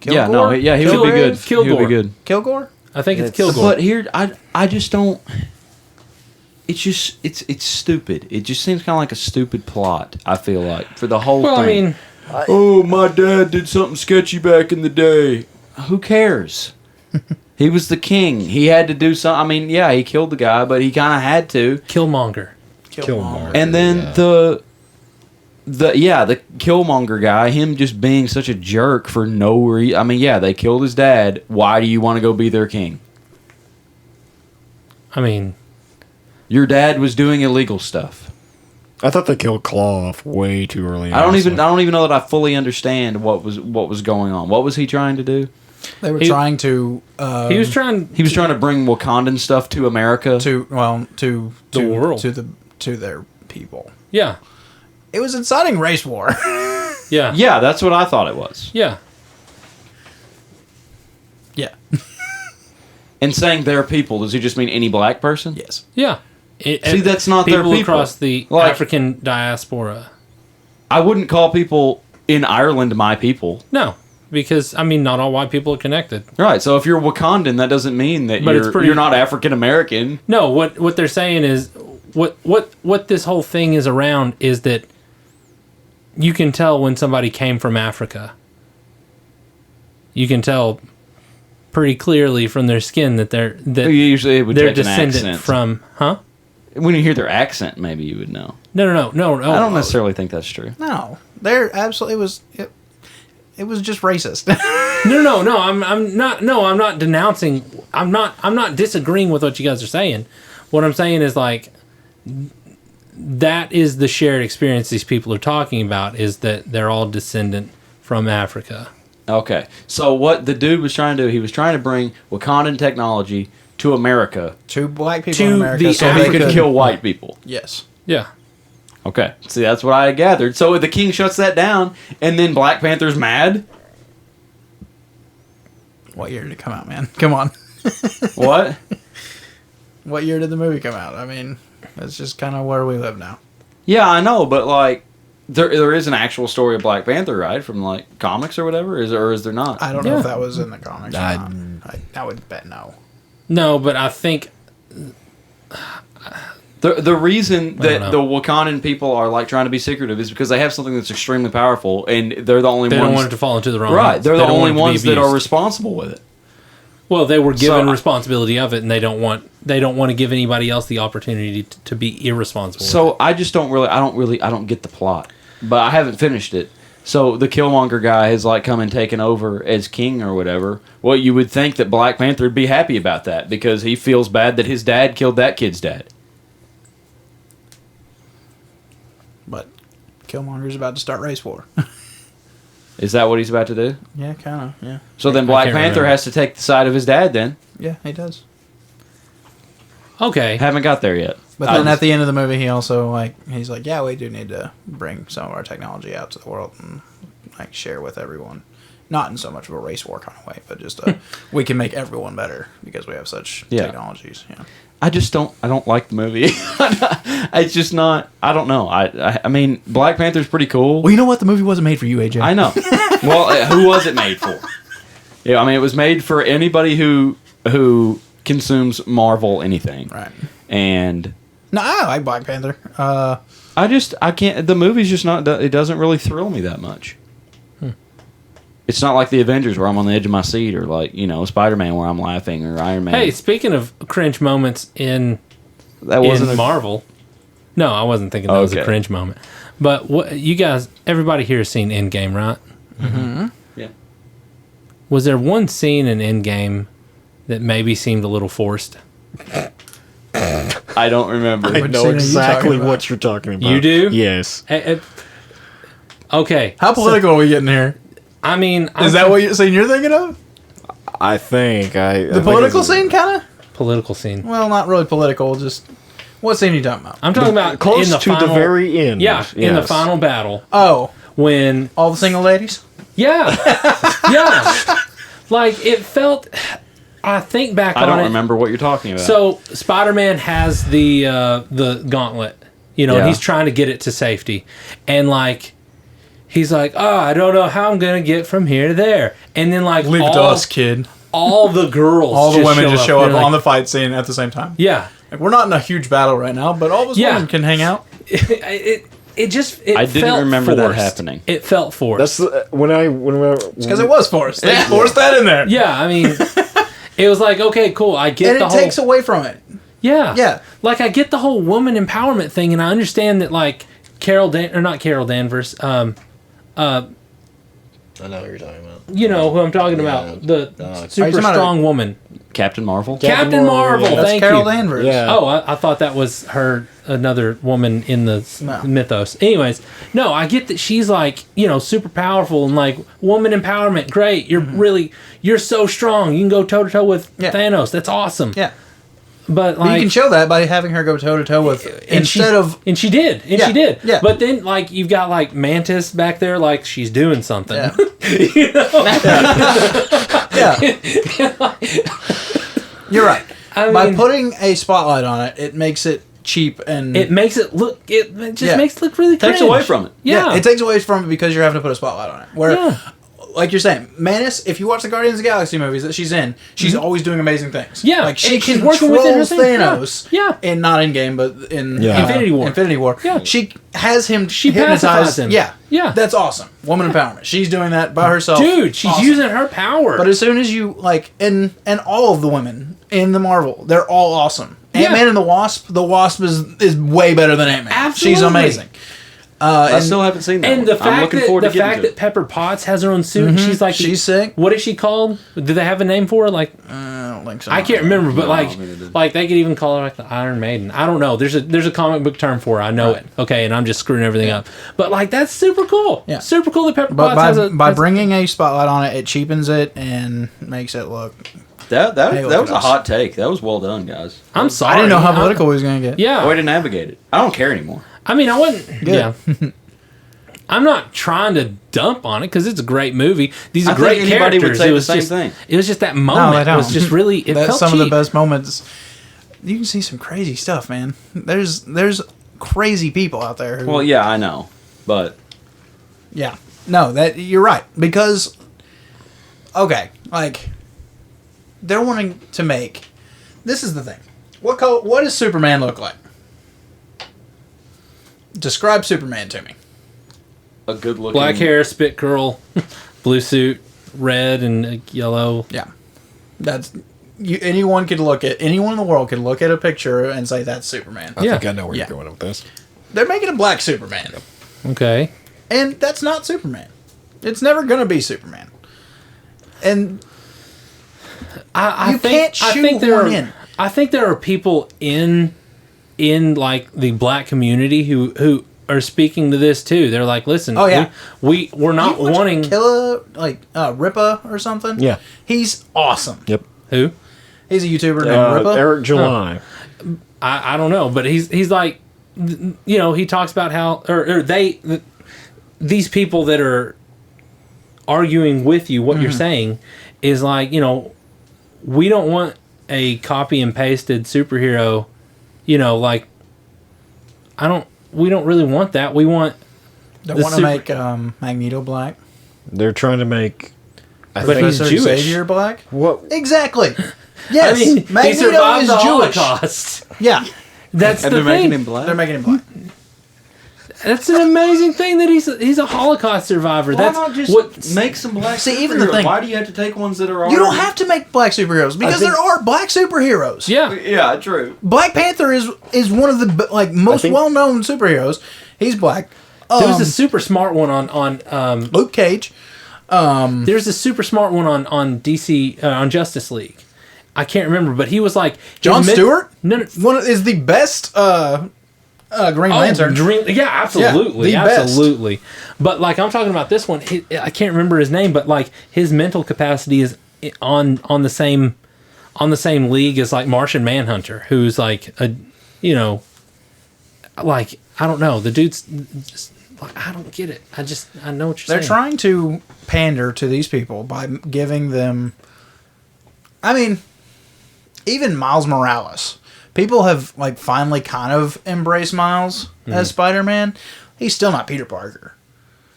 Yeah, no, he would be good. He would Kilgore. be good. Kilgore. I think it's Kilgore. But here, I just don't. It's just it's stupid. It just seems kind of like a stupid plot. I feel like for the whole well, I thing. mean, Oh, my dad did something sketchy back in the day. Who cares? He was the king. He had to do something. I mean, yeah, he killed the guy, but he kind of had to. Killmonger. Killmonger. And then the Killmonger guy, him just being such a jerk for no reason. I mean, yeah, they killed his dad. Why do you want to go be their king? I mean, Your dad was doing illegal stuff. I thought they killed Claw off way too early. I don't even know that I fully understand what was going on. What was he trying to do? They were trying to. he was trying to bring Wakandan stuff to America. to The world. to their people. Yeah. It was inciting race war. Yeah. Yeah, that's what I thought it was. Yeah. Yeah. And saying their people, does he just mean any black person? Yes. Yeah. See, that's not their people. Across the Like- African diaspora. I wouldn't call people in Ireland my people. No, because I mean, not all white people are connected. Right, so if you're Wakandan, that doesn't mean that But it's pretty- you're not African American. No, what they're saying is what this whole thing is around is that you can tell when somebody came from Africa. You can tell pretty clearly from their skin that they're Usually it would they're take an descendant accent. from, huh? When you hear their accent, maybe you would know. No. I don't necessarily think that's true. No, they're absolutely. It was just racist. No. I'm not denouncing. I'm not disagreeing with what you guys are saying. What I'm saying is like that is the shared experience these people are talking about, is that they're all descendant from Africa. Okay, so what the dude was trying to do, he was trying to bring Wakandan technology to America to black people To in America, the so so they they could could kill white people. Yes. Yeah. Okay, see, that's what I gathered. So the king shuts that down, and then Black Panther's mad? What year did it come out, man? Come on. What? What year did the movie come out? I mean, that's just kind of where we live now. Yeah, I know, but like, there is an actual story of Black Panther, right? From like comics or whatever, is there not? I don't know Yeah. if that was in the comics or not. I would bet no. No, but I think The reason that know. the Wakandan people are like trying to be secretive is because they have something that's extremely powerful, and they're the only they ones. don't want it to fall into the wrong Right, hands. they're They the don't only want it to be ones that are abused. responsible with it. Well, they were given So- responsibility of it, and they don't want to give anybody else the opportunity to be irresponsible. with So it. I just don't get the plot, but I haven't finished it. So the Killmonger guy has like come and taken over as king or whatever. Well, you would think that Black Panther would be happy about that because he feels bad that his dad killed that kid's dad. But Killmonger's about to start race war. Is that what he's about to do? Yeah, kind of. Yeah. So then I Black can't Panther remember. has to take the side of his dad then. Yeah, he does. Okay, Haven't got there yet. But then at the end of the movie, he also he's like, yeah, we do need to bring some of our technology out to the world and like share with everyone. Not in so much of a race war kind of way, but just we can make everyone better because we have such Yeah. technologies. Yeah. I don't like the movie. It's just not. I don't know. I mean, Black Panther's pretty cool. Well, you know what? The movie wasn't made for you, AJ. I know. Well, who was it made for? Yeah, I mean, it was made for anybody who consumes Marvel anything. Right. And No, I like Black Panther. I can't. The movie's just not. It doesn't really thrill me that much. It's not like the Avengers where I'm on the edge of my seat, or like Spider-Man where I'm laughing, or Iron Man. hey, speaking of cringe moments in that wasn't a Marvel, no, I wasn't thinking that was a Okay. cringe moment. But what you guys, everybody here has seen Endgame, right? Yeah. Was there one scene in Endgame that maybe seemed a little forced? I don't remember. I What know scene are you exactly talking about? what you're talking about. You do? Yes. Okay. How political are we getting here? I mean, Is that what you're saying? You're thinking of I think the political scene, kind of? political scene? Well, not really political. Just what scene are you talking about? I'm talking about close in the to final, the very end. Yeah, in the yes. final battle Oh, when all the single ladies. yeah, yeah, like it felt. I think back I on don't it. remember what you're talking about. So Spider-Man has the gauntlet, and Yeah. he's trying to get it to safety, and like he's like, oh, I don't know how I'm gonna get from here to there, and then like Leave it to us, kid. all the girls, All the women just show up They're on like, the fight scene at the same time. yeah. Like, we're not in a huge battle right now, but all those Yeah. women can hang out. It just I didn't felt remember that forced. happening. It felt forced. That's when I Because it was forced. They forced that in there. Yeah, I mean, it was like, okay, cool. I get And the it whole takes away from it. yeah. Yeah. Like I get the whole woman empowerment thing, and I understand that like not Carol Danvers. I know what you're talking about. You know who I'm talking Yeah. about. The Are you super talking about strong woman. Captain Marvel. Captain Marvel. That's Thank Carol you. Danvers. Yeah. Oh, I thought that was her, another woman in the No. mythos. Anyways, no, I get that she's like, super powerful and like woman empowerment. Great. You're so strong. You can go toe to toe with Yeah. Thanos. That's awesome. Yeah. But But like, you can show that by having her go toe to toe with and she did. Yeah, She did. yeah. But then like you've got like Mantis back there, like she's doing something. Yeah. You know? Yeah. You're right. I By mean- putting a spotlight on it, it makes it cheap and It makes it look. It just Yeah. makes it look really. Takes cringe. away from it. Yeah. it takes away from it because you're having to put a spotlight on it. Where, Yeah. like you're saying, Mantis, if you watch the Guardians of the Galaxy movies that she's in, she's always doing amazing things. Mm-hmm. Yeah, like she and she's can working within her control thing. Thanos. Yeah. and not in game, but in Yeah. Infinity War. Infinity War. Yeah. she has him. She hypnotized. pacifies him. Yeah, Yeah. that's awesome. Woman empowerment. She's doing that by herself. Dude, she's Awesome. using her power. But as soon as you and all of the women in the Marvel, they're all awesome. Yeah. Ant-Man and the Wasp is way better than Ant-Man. She's Absolutely. amazing. I And still haven't seen that. and one. the I'm fact looking that forward the to getting fact to that Pepper Potts has her own suit, and she's like, she's sick. What is she called? Do they have a name for her? Like I don't think so. I can't remember, but No, like I mean, it didn't. like they could even call her like the Iron Maiden. I don't know. There's a comic book term for her. I know it. Okay, and I'm just screwing everything up. But like that's super cool. Yeah. Super cool that Pepper But Potts by has bringing a spotlight on it, it cheapens it and makes it look. That Hey, look was at a us. hot take. That was well done, guys. I'm sorry. I didn't know how political we was gonna get. Yeah. Way to navigate it. I don't care anymore. I mean, I wasn't. Good. Yeah. I'm not trying to dump on it because it's a great movie. These are I think great anybody would characters. say It the was same just, thing. It was just that No, moment. they It was don't. just really. It That's felt some of cheap. the best moments. You can see some crazy stuff, man. There's crazy people out there. Who, Well, yeah, I know, but yeah, no, that you're right because okay, like they're wanting to make. This is the thing. What does Superman look like? Describe Superman to me. a good looking Black hair, spit curl, blue suit, red and yellow. Yeah, that's anyone in the world could look at a picture and say that's Superman. I Yeah. think I know where Yeah. you're going with this. They're making a black Superman, Okay. and that's not Superman. It's never gonna be Superman. And I You think, can't I think there shoehorn are. in. I think there are people in like the black community who are speaking to this too. They're like, listen, Oh, yeah. we're not you watch wanting Killa Ripa or something. Yeah. He's awesome. Yep. who. He's a YouTuber named Ripa. Eric July. I don't know, but he's like, he talks about how these people that are arguing with you what you're saying is like, we don't want a copy and pasted superhero, like we don't really want that. We want They the want to super- make Magneto black. They're trying to make. I But think he's Professor Jewish. Xavier black. what Exactly. Yes. I mean, he Magneto survived is the Jewish. Holocaust. Yeah. That's and the they're thing. making him black. They're making him black. That's an amazing thing that he's a Holocaust survivor. Why That's not just what make some black? See, even the superheroes? thing- Why do you have to take ones that are already? You don't have to make black superheroes because think- there are black superheroes. Yeah. Yeah, true. Black Panther is one of the most think- well-known superheroes. He's black. There was a super smart one on Luke Cage. there's a super smart one on DC on Justice League. I can't remember, but he was like Jon his Stewart? No, Is the best Green Lantern. Yeah, absolutely, Yeah, the best. absolutely. But like I'm talking about this one, I can't remember his name, but like his mental capacity is on the same league as like Martian Manhunter, who's like like I don't know, the dude's just, like I don't get it. I know what you're They're saying. trying to pander to these people by giving them. I mean, even Miles Morales. People have finally kind of embraced Miles as Spider-Man. He's still not Peter Parker.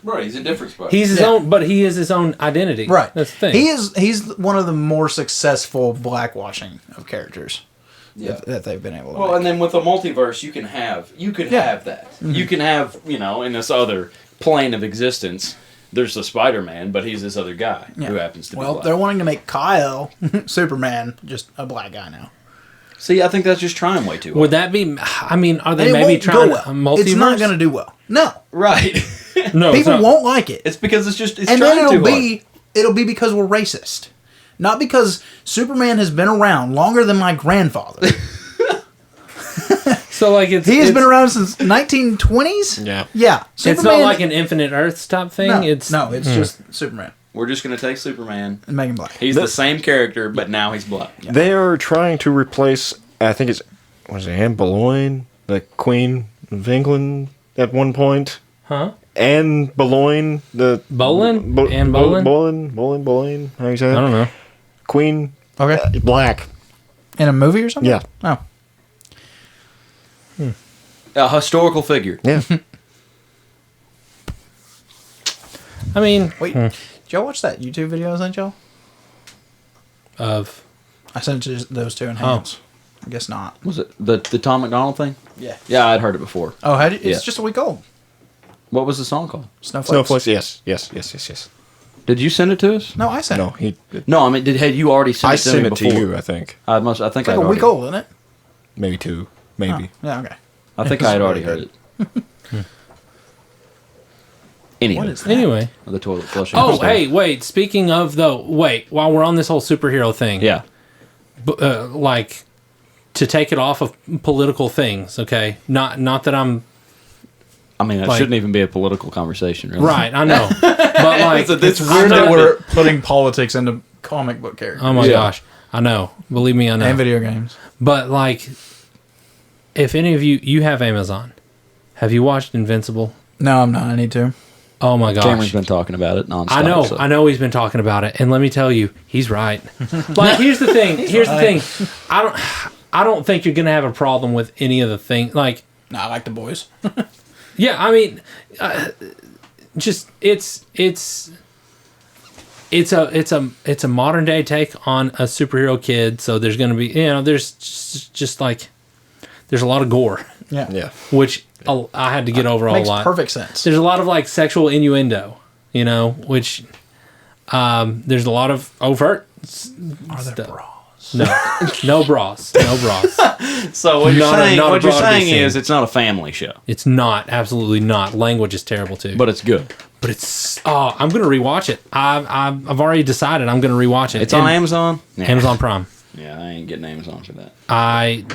Right, he's a different spot. He's his own, but he is his own identity. Right. That's the thing. He's one of the more successful blackwashing of characters that they've been able to Well, make. and then with the multiverse, you could have that. You can have in this other plane of existence. There's the Spider-Man, but he's this other guy who happens to be black. They're wanting to make Kyle Superman just a black guy now. See, I think that's just trying way too hard. Would that be? I mean, are And they it maybe won't trying go a well. multiverse? It's not going to do well. No. Right. No, it's People not. won't like it. It's because it's and trying then too hard. it'll be because we're racist. Not because Superman has been around longer than my grandfather. So like He has been around since 1920s? Yeah. Yeah. It's not like an Infinite Earths type thing. No, It's it's just Superman We're just going to take Superman. and make him black. He's the same character, but now he's black. They are trying to replace, I think it's, what is it, Anne Boleyn, the Queen of England at one point. huh? Anne Boleyn, the... Boleyn? Anne Boleyn? Boleyn, how you say I that? don't know. Queen, Okay. black. In a movie or something? Yeah. Oh. A historical figure. Yeah. I mean, Wait, did y'all watch that YouTube video I sent y'all? of I sent it to those two in hands. I guess not. Was it the Tom McDonald thing? Yeah. Yeah, I'd heard it before. Oh, it's Yeah. just a week old. What was the song called? Snowflakes. Snowflakes, yes. Did you send it to us? No, I sent No, it. No, I mean, had you already sent I it to sent me it to before? you, I think. I think It's like I'd a week already, old, isn't it? Maybe two. Oh, Maybe. yeah, okay. I think I had already heard it. Anyway, What is that? anyway. the toilet flushing. Oh, stuff. hey, wait. Speaking of though, while we're on this whole superhero thing, Yeah. like to take it off of political things. Okay, not that I'm I mean, that Like- shouldn't even be a political conversation, really. right. I know, but like It's I'm weird that not- we're putting politics into comic book characters Oh my Yeah. gosh, I know. Believe me, I know. and video games. But like, if any of you have Amazon, have you watched Invincible? No, I'm not. I need to. Oh my gosh. Cameron's been talking about it nonstop. I know, so- I know he's been talking about it, and let me tell you, he's right. Like, here's the thing. I don't think you're gonna have a problem with any of the things. Like, No, I like the boys. yeah, I mean, just it's a modern day take on a superhero kid. So there's gonna be there's just like there's a lot of gore, Yeah. Yeah. which I had to get over a Makes lot. perfect sense. There's a lot of like sexual innuendo, which there's a lot of overt Are there stuff. bras? No bras. So what you're Not a- saying, not a what you're broad saying scene. is it's not a family show, It's not, absolutely not. Language is terrible too. but it's good. But it's I'm gonna rewatch it. I've already decided I'm gonna rewatch it. It's on And- Amazon. Nah. Amazon Prime. Yeah, I ain't getting Amazon for that. I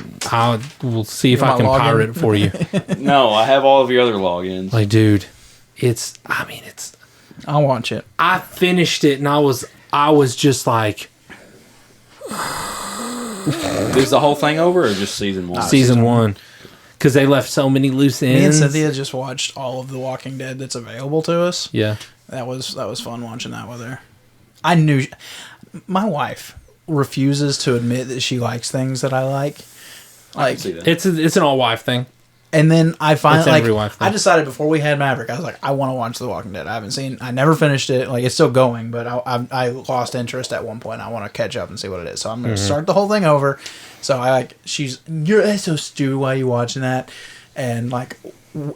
will see if You I want can login? pirate it for you. No, I have all of your other logins. Like, dude, it's. I'll watch it. I finished it and I was just like Is the whole thing over or just season one? season 1 because they left so many loose ends. Me and Cynthia just watched all of The Walking Dead that's available to us. Yeah. That was fun watching that with her. I knew my wife refuses to admit that she likes things that I like. I can see that. It's an all wife thing. And then I It's finally every wife thing. I decided before we had Maverick, I was like, I want to watch The Walking Dead. I never finished it. Like, it's still going, but I lost interest at one point. I want to catch up and see what it is. So I'm going to start the whole thing over. So you're so stupid. Why are you watching that? And like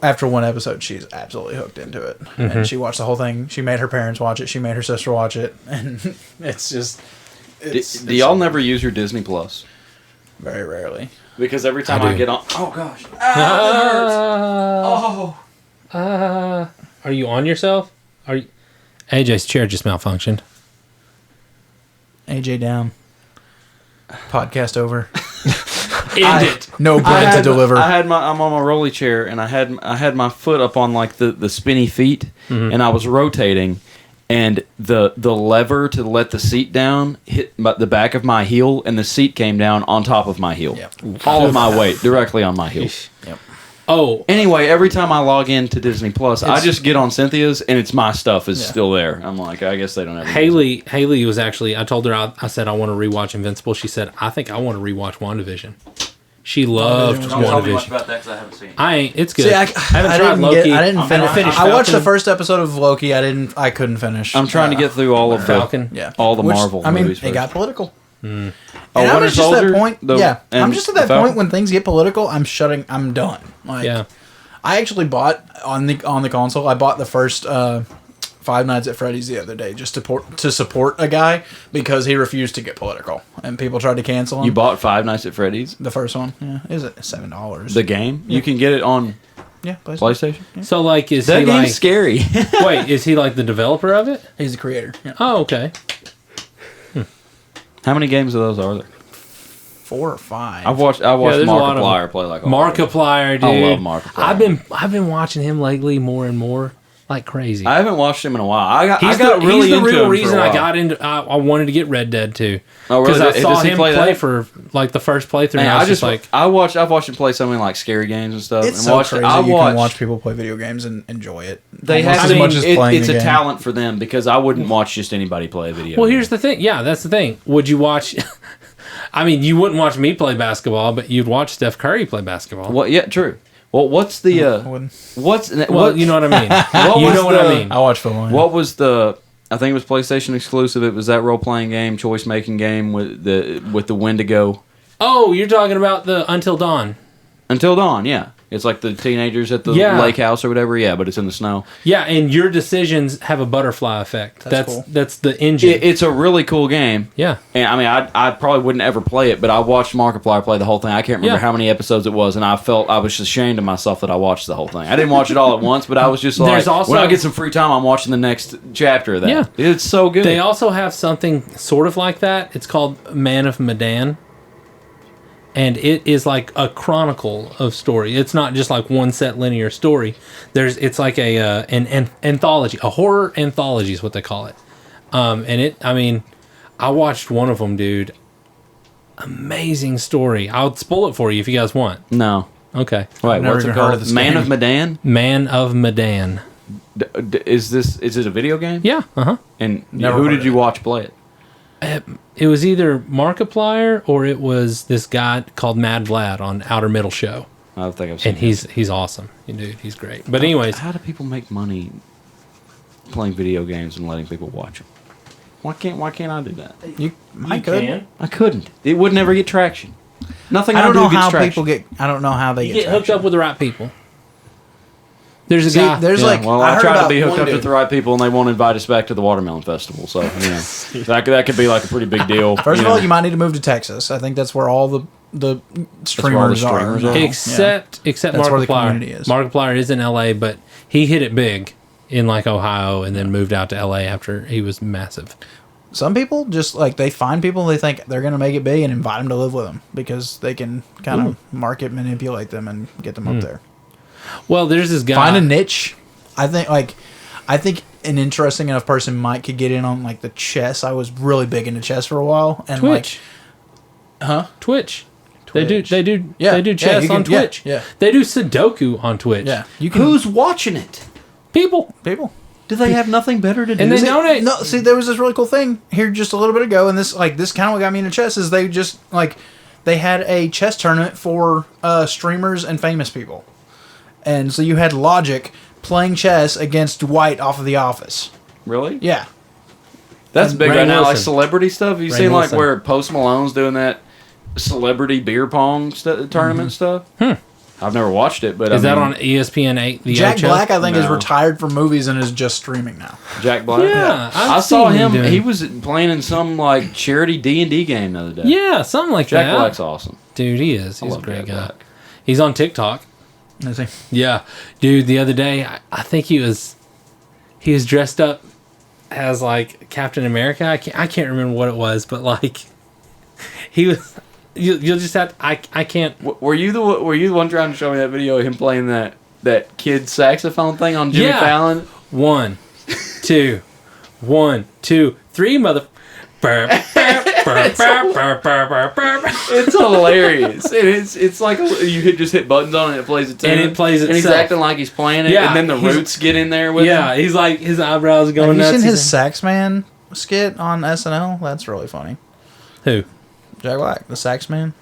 after one episode, she's absolutely hooked into it. And she watched the whole thing. She made her parents watch it. She made her sister watch it. And it's just, Do y'all never use your Disney Plus? very rarely. Because every time I I do. get on, oh gosh, Are you on yourself? AJ's chair just malfunctioned. AJ down. Podcast over. End it. No bread to deliver. I'm on my rolly chair, and I had my foot up on like the spinny feet, and I was rotating, and the lever to let the seat down hit the back of my heel, and the seat came down on top of my heel. Yep. All of my weight directly on my heel. Oh, Anyway, every time I log into Disney Plus, I just get on Cynthia's, and it's my stuff is Yeah. still there. I'm like, I guess they don't have Haley was actually. I told her I said I want to rewatch Invincible. She said I think I want to rewatch WandaVision. She loved was Don't tell me much WandaVision. about that because I haven't seen it. I ain't. It's good. See, I haven't tried Loki. I didn't finish. I watched the Falcon. first episode of Loki. I couldn't finish. I'm trying to get through all of Falcon. Yeah, all the Marvel I mean, movies it first. got political. And Oh, I Winter was just at Soldier? that point. And I'm just at that Falcon? point when things get political. I'm done. Like, Yeah. I actually bought on the console. I bought the first Five Nights at Freddy's the other day just to support a guy because he refused to get political, and people tried to cancel him. You bought Five Nights at Freddy's? The first one, yeah, is it $7? The game? You can get it on yeah, PlayStation? Yeah. So, like, is That he game's like... scary. Wait, is he like the developer of it? He's the creator. Yeah. Oh, okay. How many games of those are there? 4 or 5. I watched there's a lot of Markiplier play like all of them. Markiplier, dude. I love Markiplier. I've been watching him lately more and more, like crazy. I haven't watched him in a while. He's I got the, really he's the into real him reason for a I while. got into. I wanted to get Red Dead too. Oh, really? Because I saw Does he him play play that? for like the first playthrough. Man, And I was just like, I've watched him play so many like scary games and stuff. It's and so watched, crazy I you can watched, watch people play video games and enjoy it. They Almost have as much as playing it's the a game. talent for them because I wouldn't watch just anybody play a video. well, game. here's the thing. Yeah, that's the thing. Would you watch? I mean, you wouldn't watch me play basketball, but you'd watch Steph Curry play basketball. Well, yeah, true. Well, what's the what's Well, what you know what I mean. What you was know what I mean. I watch football. What was the? I think it was PlayStation exclusive. It was that role playing game, choice making game with the Wendigo. Oh, you're talking about the Until Dawn. Until Dawn, yeah. It's like the teenagers at the Yeah. lake house or whatever, yeah, but it's in the snow. Yeah, and your decisions have a butterfly effect. That's cool. That's the engine. It's a really cool game. Yeah. And I mean, I probably wouldn't ever play it, but I watched Markiplier play the whole thing. I can't remember Yeah. how many episodes it was, and I was ashamed of myself that I watched the whole thing. I didn't watch it all at once, but I was just like, There's also- when I get some free time, I'm watching the next chapter of that. Yeah. It's so good. They also have something sort of like that. It's called Man of Medan. And it is like a chronicle of story. It's not just like one set linear story. It's like an anthology, a horror anthology is what they call it. I watched one of them, dude. Amazing story. I'll spoil it for you if you guys want. No. Okay. Wait, never what's it even heard called? of this Man game. of Medan? Man of Medan. Is it a video game? Yeah. And Never who heard did of you it. watch play it? It was either Markiplier or it was this guy called Mad Vlad on Outer Middle Show. I don't think I've seen And he's awesome. Dude, he's great. But anyways, How do people make money playing video games and letting people watch them? Why can't I do that? I could. I couldn't. It would never get traction. Nothing I don't do know gets how traction. people get. I don't know how they you get get hooked traction. up with the right people. There's a See, guy. there's Yeah, like well, I I heard try to about be hooked one up dude. with the right people, and they won't invite us back to the Watermelon Festival. So that could be like a pretty big deal. First of know. all, you might need to move to Texas. I think that's where all the streamers, streamers are. are. now. except That's where the Markiplier. community is. Markiplier is in LA, but he hit it big in like Ohio and then moved out to LA after he was massive. Some people just like they find people they think they're gonna make it big and invite them to live with them because they can kind of market manipulate them and get them up there. Well, there's this guy. Find a niche. I think an interesting enough person could get in on like the chess. I was really big into chess for a while and Twitch. Twitch. They do Yeah. they do Yeah, chess you can- on Twitch. yeah. They do Sudoku on Twitch. yeah, you can Who's watching it? People. Do they have nothing better to do? And they donate. No, see, there was this really cool thing here just a little bit ago, and this kind of what got me into chess is they just they had a chess tournament for streamers and famous people, and so you had Logic playing chess against Dwight off of The Office. Really? Yeah, That's big Ray right now. Like Wilson. celebrity stuff. You Ray seen like Wilson. where Post Malone's doing that celebrity beer pong tournament stuff? I've never watched it, but Is I that mean, on ESPN 8? The Jack Ocho? Black I think is No. retired from movies and is just streaming now. Jack Black? Yeah, I I've saw seen him him. doing- He was playing in some like charity D&D game the other day. Yeah, something like Jack that. Black's awesome. Dude, he is. He's a love great Jack guy. Black. He's on TikTok. Is he? Yeah, dude. The other day, I think he was dressed up as like Captain America. I can't remember what it was, but like he was. You'll just have. I can't. Were you the one trying to show me that video of him playing that kid saxophone thing on Jimmy Yeah. Fallon? 1, 2, 1, 2, 3, mother. It's hilarious. And it's like you just hit buttons on it and it plays it too. And it plays And he's itself. acting like he's playing it, Yeah, and then the he's- Roots get in there with Yeah, him. he's like his eyebrows going Have you nuts. seen He's his Sax Man skit on SNL? That's really funny. like, who? Jack Black, the Sax Man.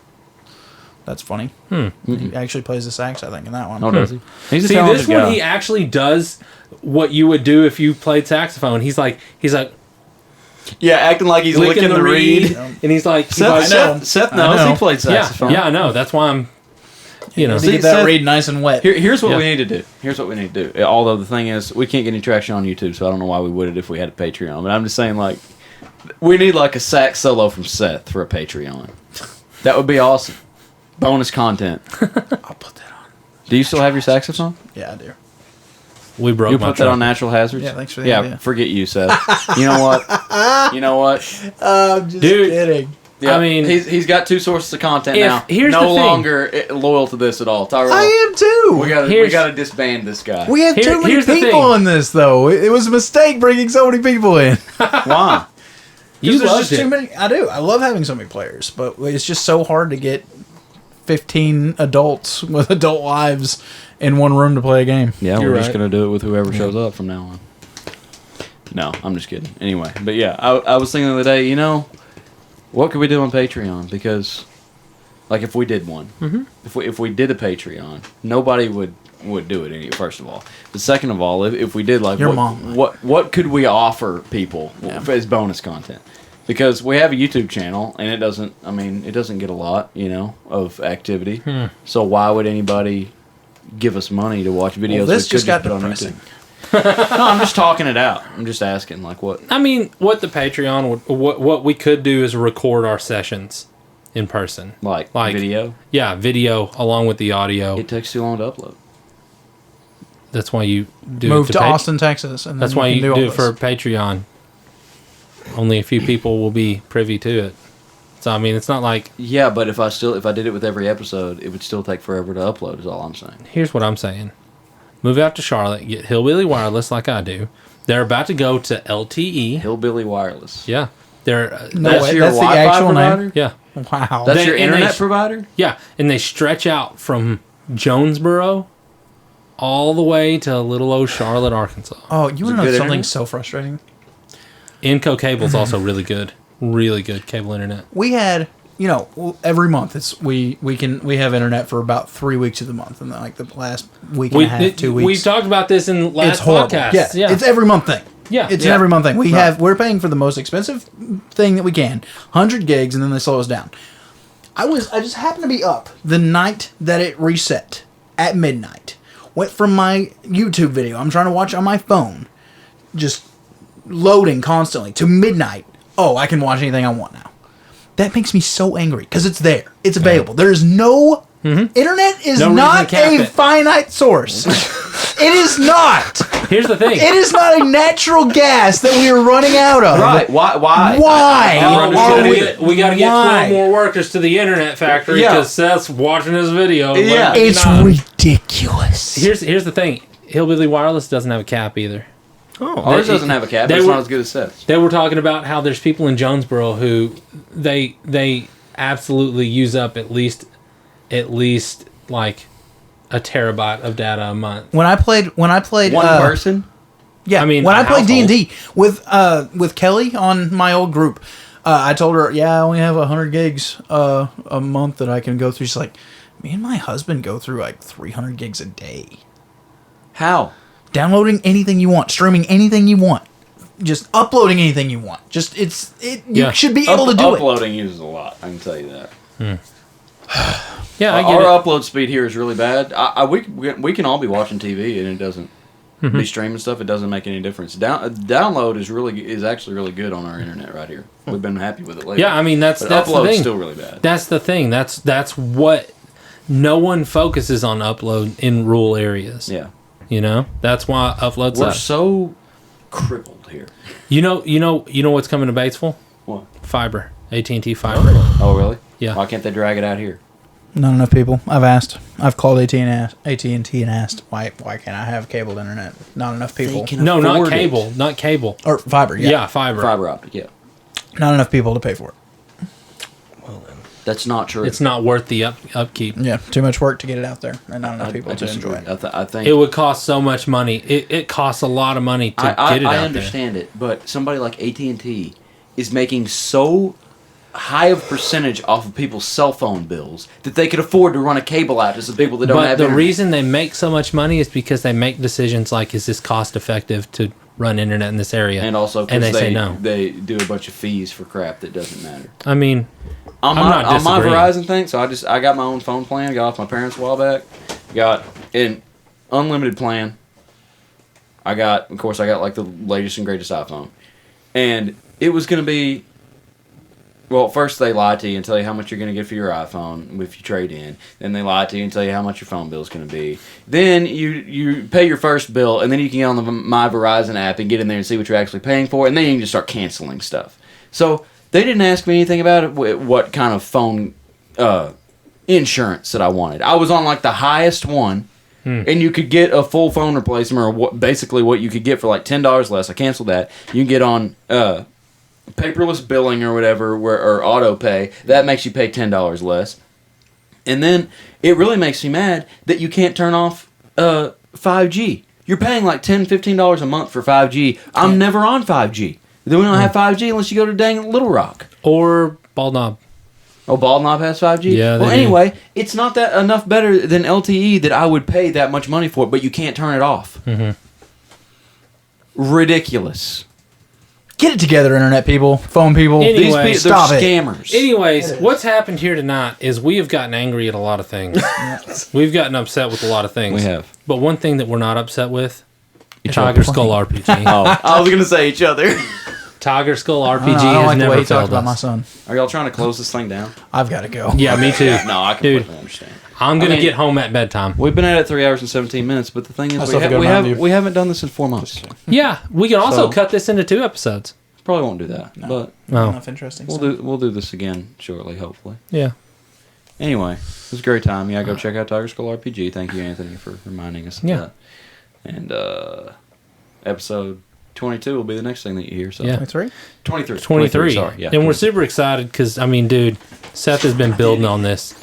That's funny. He actually plays the sax, I think, in that one. Oh, does he? He's a See, talented this one guy. he actually does what you would do if you played saxophone. He's like Yeah, acting like he's licking the reed. and he's like, Seth knows he played saxophone. Yeah, I know. That's why I'm. You know, To get that Seth, read nice and wet. Here's what Yeah. we need to do. Here's what we need to do. Although the thing is, we can't get any traction on YouTube, so I don't know why we would it if we had a Patreon. But I'm just saying, like, we need like a sax solo from Seth for a Patreon. That would be awesome. Bonus content. I'll put that on. Do you still have your saxophone? Yeah, I do. we broke You my put that on truck. Natural Hazards? Yeah, thanks for the Yeah, idea. forget you, Seth. You know what? You know what? I'm just Dude. kidding. Yeah, I mean- he's got two sources of content If- now. here's no the thing. longer loyal to this at all. Tyrel, I am too. we Here's- gotta disband this guy. We have too many here's the people thing. on this, though. It was a mistake bringing so many people in. Why? You There's loved just too it. many. I do. I love having so many players, but it's just so hard to get 15 adults with adult lives in one room to play a game. Yeah, You're we're just right. gonna do it with whoever shows up from now on. No, I'm just kidding. Anyway, but yeah, I was thinking the other day, you know, what could we do on Patreon? Because, like, if we did one, if we did a Patreon, nobody would do it. First of all, but second of all, if we did, like, Your what, mom. what could we offer people as bonus content? Because we have a YouTube channel and it doesn't get a lot, you know, of activity. So why would anybody give us money to watch videos? Well, this we could just got put on depressing. YouTube? No, I'm just talking it out. I'm just asking, like, what? I mean, what the Patreon would, what we could do is record our sessions in person. Like Like- video? Yeah, video along with the audio. It takes too long to upload. That's why you do Move it to Pat- Austin, Texas, and That's then why can you all do it this. for Patreon. Only a few people will be privy to it. So I mean, it's not like. Yeah, but if I did it with every episode, it would still take forever to upload. Is all I'm saying. Here's what I'm saying: move out to Charlotte, get Hillbilly Wireless like I do. They're about to go to LTE. Hillbilly Wireless. Yeah, they're No That's way, your that's the Wi-Fi actual name? provider. yeah, Wow. That's They- your and they internet sh- provider. yeah, and they stretch out from Jonesboro all the way to little old Charlotte, Arkansas. Oh, you want to know good something internet? so frustrating? Inco cable's also really good cable internet. We had, you know, every month we have internet for about 3 weeks of the month, and then like the last week and a half, 2 weeks. We've talked about this in last it's horrible. podcast. Yeah, it's every month thing. Yeah. It's Yeah. an every month thing. We're paying for the most expensive thing that we can, 100 gigs, and then they slow us down. I just happened to be up the night that it reset at midnight. Went from my YouTube video I'm trying to watch on my phone, just loading constantly, to midnight. Oh, I can watch anything I want now. That makes me so angry because it's there. It's available. There is no internet is No reason not to cap a it. finite source. It is not. Here's the thing. It is not a natural gas that we are running out of. Right? Why? Why I don't are understand we- it. We got to get Why? 12 more workers to the internet factory Yeah. because Seth's watching his video. Yeah. It's ridiculous. Here's the thing. Hillbilly Wireless doesn't have a cap either. Ours doesn't have a cap. they But it's were- not as good as Seth's. They were talking about how there's people in Jonesboro who they absolutely use up at least like a terabyte of data a month. When I played, One person. yeah. I mean, when a I played household. D&D with Kelly on my old group, I told her, yeah, I only have 100 gigs a month that I can go through. She's like, me and my husband go through like 300 gigs a day, How? downloading anything you want, streaming anything you want, just uploading anything you want. Just You Yeah. should be able to do it. Uploading uses a lot. I can tell you that. Yeah, I get Our it. upload speed here is really bad. We can all be watching TV and it doesn't Mm-hmm. be streaming stuff. It doesn't make any difference. Download is actually really good on our internet right here. We've been happy with it lately. Yeah, I mean that's but the upload's thing. still really bad. That's the thing. That's what no one focuses on upload in rural areas. Yeah, You know? That's why uploads we're up. so crippled here. You know what's coming to Batesville? What? Fiber. AT&T fiber. Oh, really? Yeah. Why can't they drag it out here? Not enough people. I've asked. I've called AT&T and asked why can't I have cable internet? Not enough people. No, not afford it. cable. Not cable. Or fiber. Yeah, Yeah. fiber. Fiber optic. Yeah, Not enough people to pay for it. that's not true. It's not worth the upkeep. Yeah, too much work to get it out there, and not enough people I to disagree. enjoy it. I think It would cost so much money. It costs a lot of money to get it out I there. understand it, but somebody like AT&T is making so high of percentage off of people's cell phone bills that they could afford to run a cable out to some people that don't But have the internet. reason they make so much money is because they make decisions like, is this cost effective to run internet in this area. And also, and because they say no. they do a bunch of fees for crap that doesn't matter. I mean, On I'm my, not on my disagreeing. Verizon thing, so I got my own phone plan. Got off my parents a while back. Got an unlimited plan. Of course, I got like the latest and greatest iPhone, and it was gonna be. Well, first they lie to you and tell you how much you're gonna get for your iPhone if you trade in. Then they lie to you and tell you how much your phone bill is gonna be. Then you pay your first bill, and then you can get on the My Verizon app and get in there and see what you're actually paying for, and then you can just start canceling stuff. So they didn't ask me anything about it. What kind of phone insurance that I wanted? I was on like the highest one. And you could get a full phone replacement, or basically what you could get for like $10 less. I canceled that. You can get on paperless billing or whatever, or auto pay. That makes you pay $10 less. And then it really makes me mad that you can't turn off 5G. You're paying like $10, $15 a month for 5G. I'm never on 5G. Then we don't have 5G unless you go to dang Little Rock. or Bald Knob. Oh, Bald Knob has 5G? Yeah, Well, they do. anyway, it's not that enough better than LTE that I would pay that much money for, but you can't turn it off. Mm-hmm. Ridiculous. Get it together, internet people, phone people. Anyway, These people, stop they're it. scammers. Anyways, what's happened here tonight is we have gotten angry at a lot of things. We've gotten upset with a lot of things. We have. But one thing that we're not upset with, Each Tiger other. Skull RPG. Oh, I was going to say each other. Tiger Skull I RPG don't know, I don't has like the way never he talked failed about my us. son. Are y'all trying to close this thing down? I've got to go. Yeah, me too. No, I Dude, completely understand. I'm going I to mean- get home at bedtime. We've been at it 3 hours and 17 minutes, but the thing is, I still have to go to Mountain View. we haven't done this in 4 months. Yeah, we can also So- cut this into 2 episodes. Probably won't do that, but Oh, Enough interesting we'll stuff. do this again shortly, hopefully. yeah. Anyway, it was a great time. Yeah, go check out Tiger Skull RPG. Thank you, Anthony, for reminding us of Yeah. that. And episode 22 will be the next thing that you hear. So Yeah. 23? 23. 23. Sorry, yeah. And we're super excited because, I mean, dude, Seth has been building on this.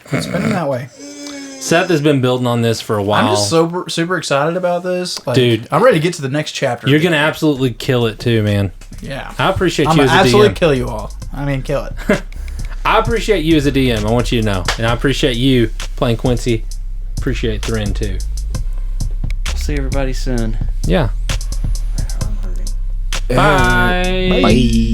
Quit spinning that way. Seth has been building on this for a while. I'm just super excited about this. Like, Dude. I'm ready to get to the next chapter. You're going to absolutely kill it too, man. Yeah. I appreciate I'm you going as to a absolutely DM. kill you all. I mean, kill it. I appreciate you as a DM. I want you to know. And I appreciate you playing Quincy. Appreciate Thrin too. See everybody soon. Yeah. I'm hurting. Bye. Bye.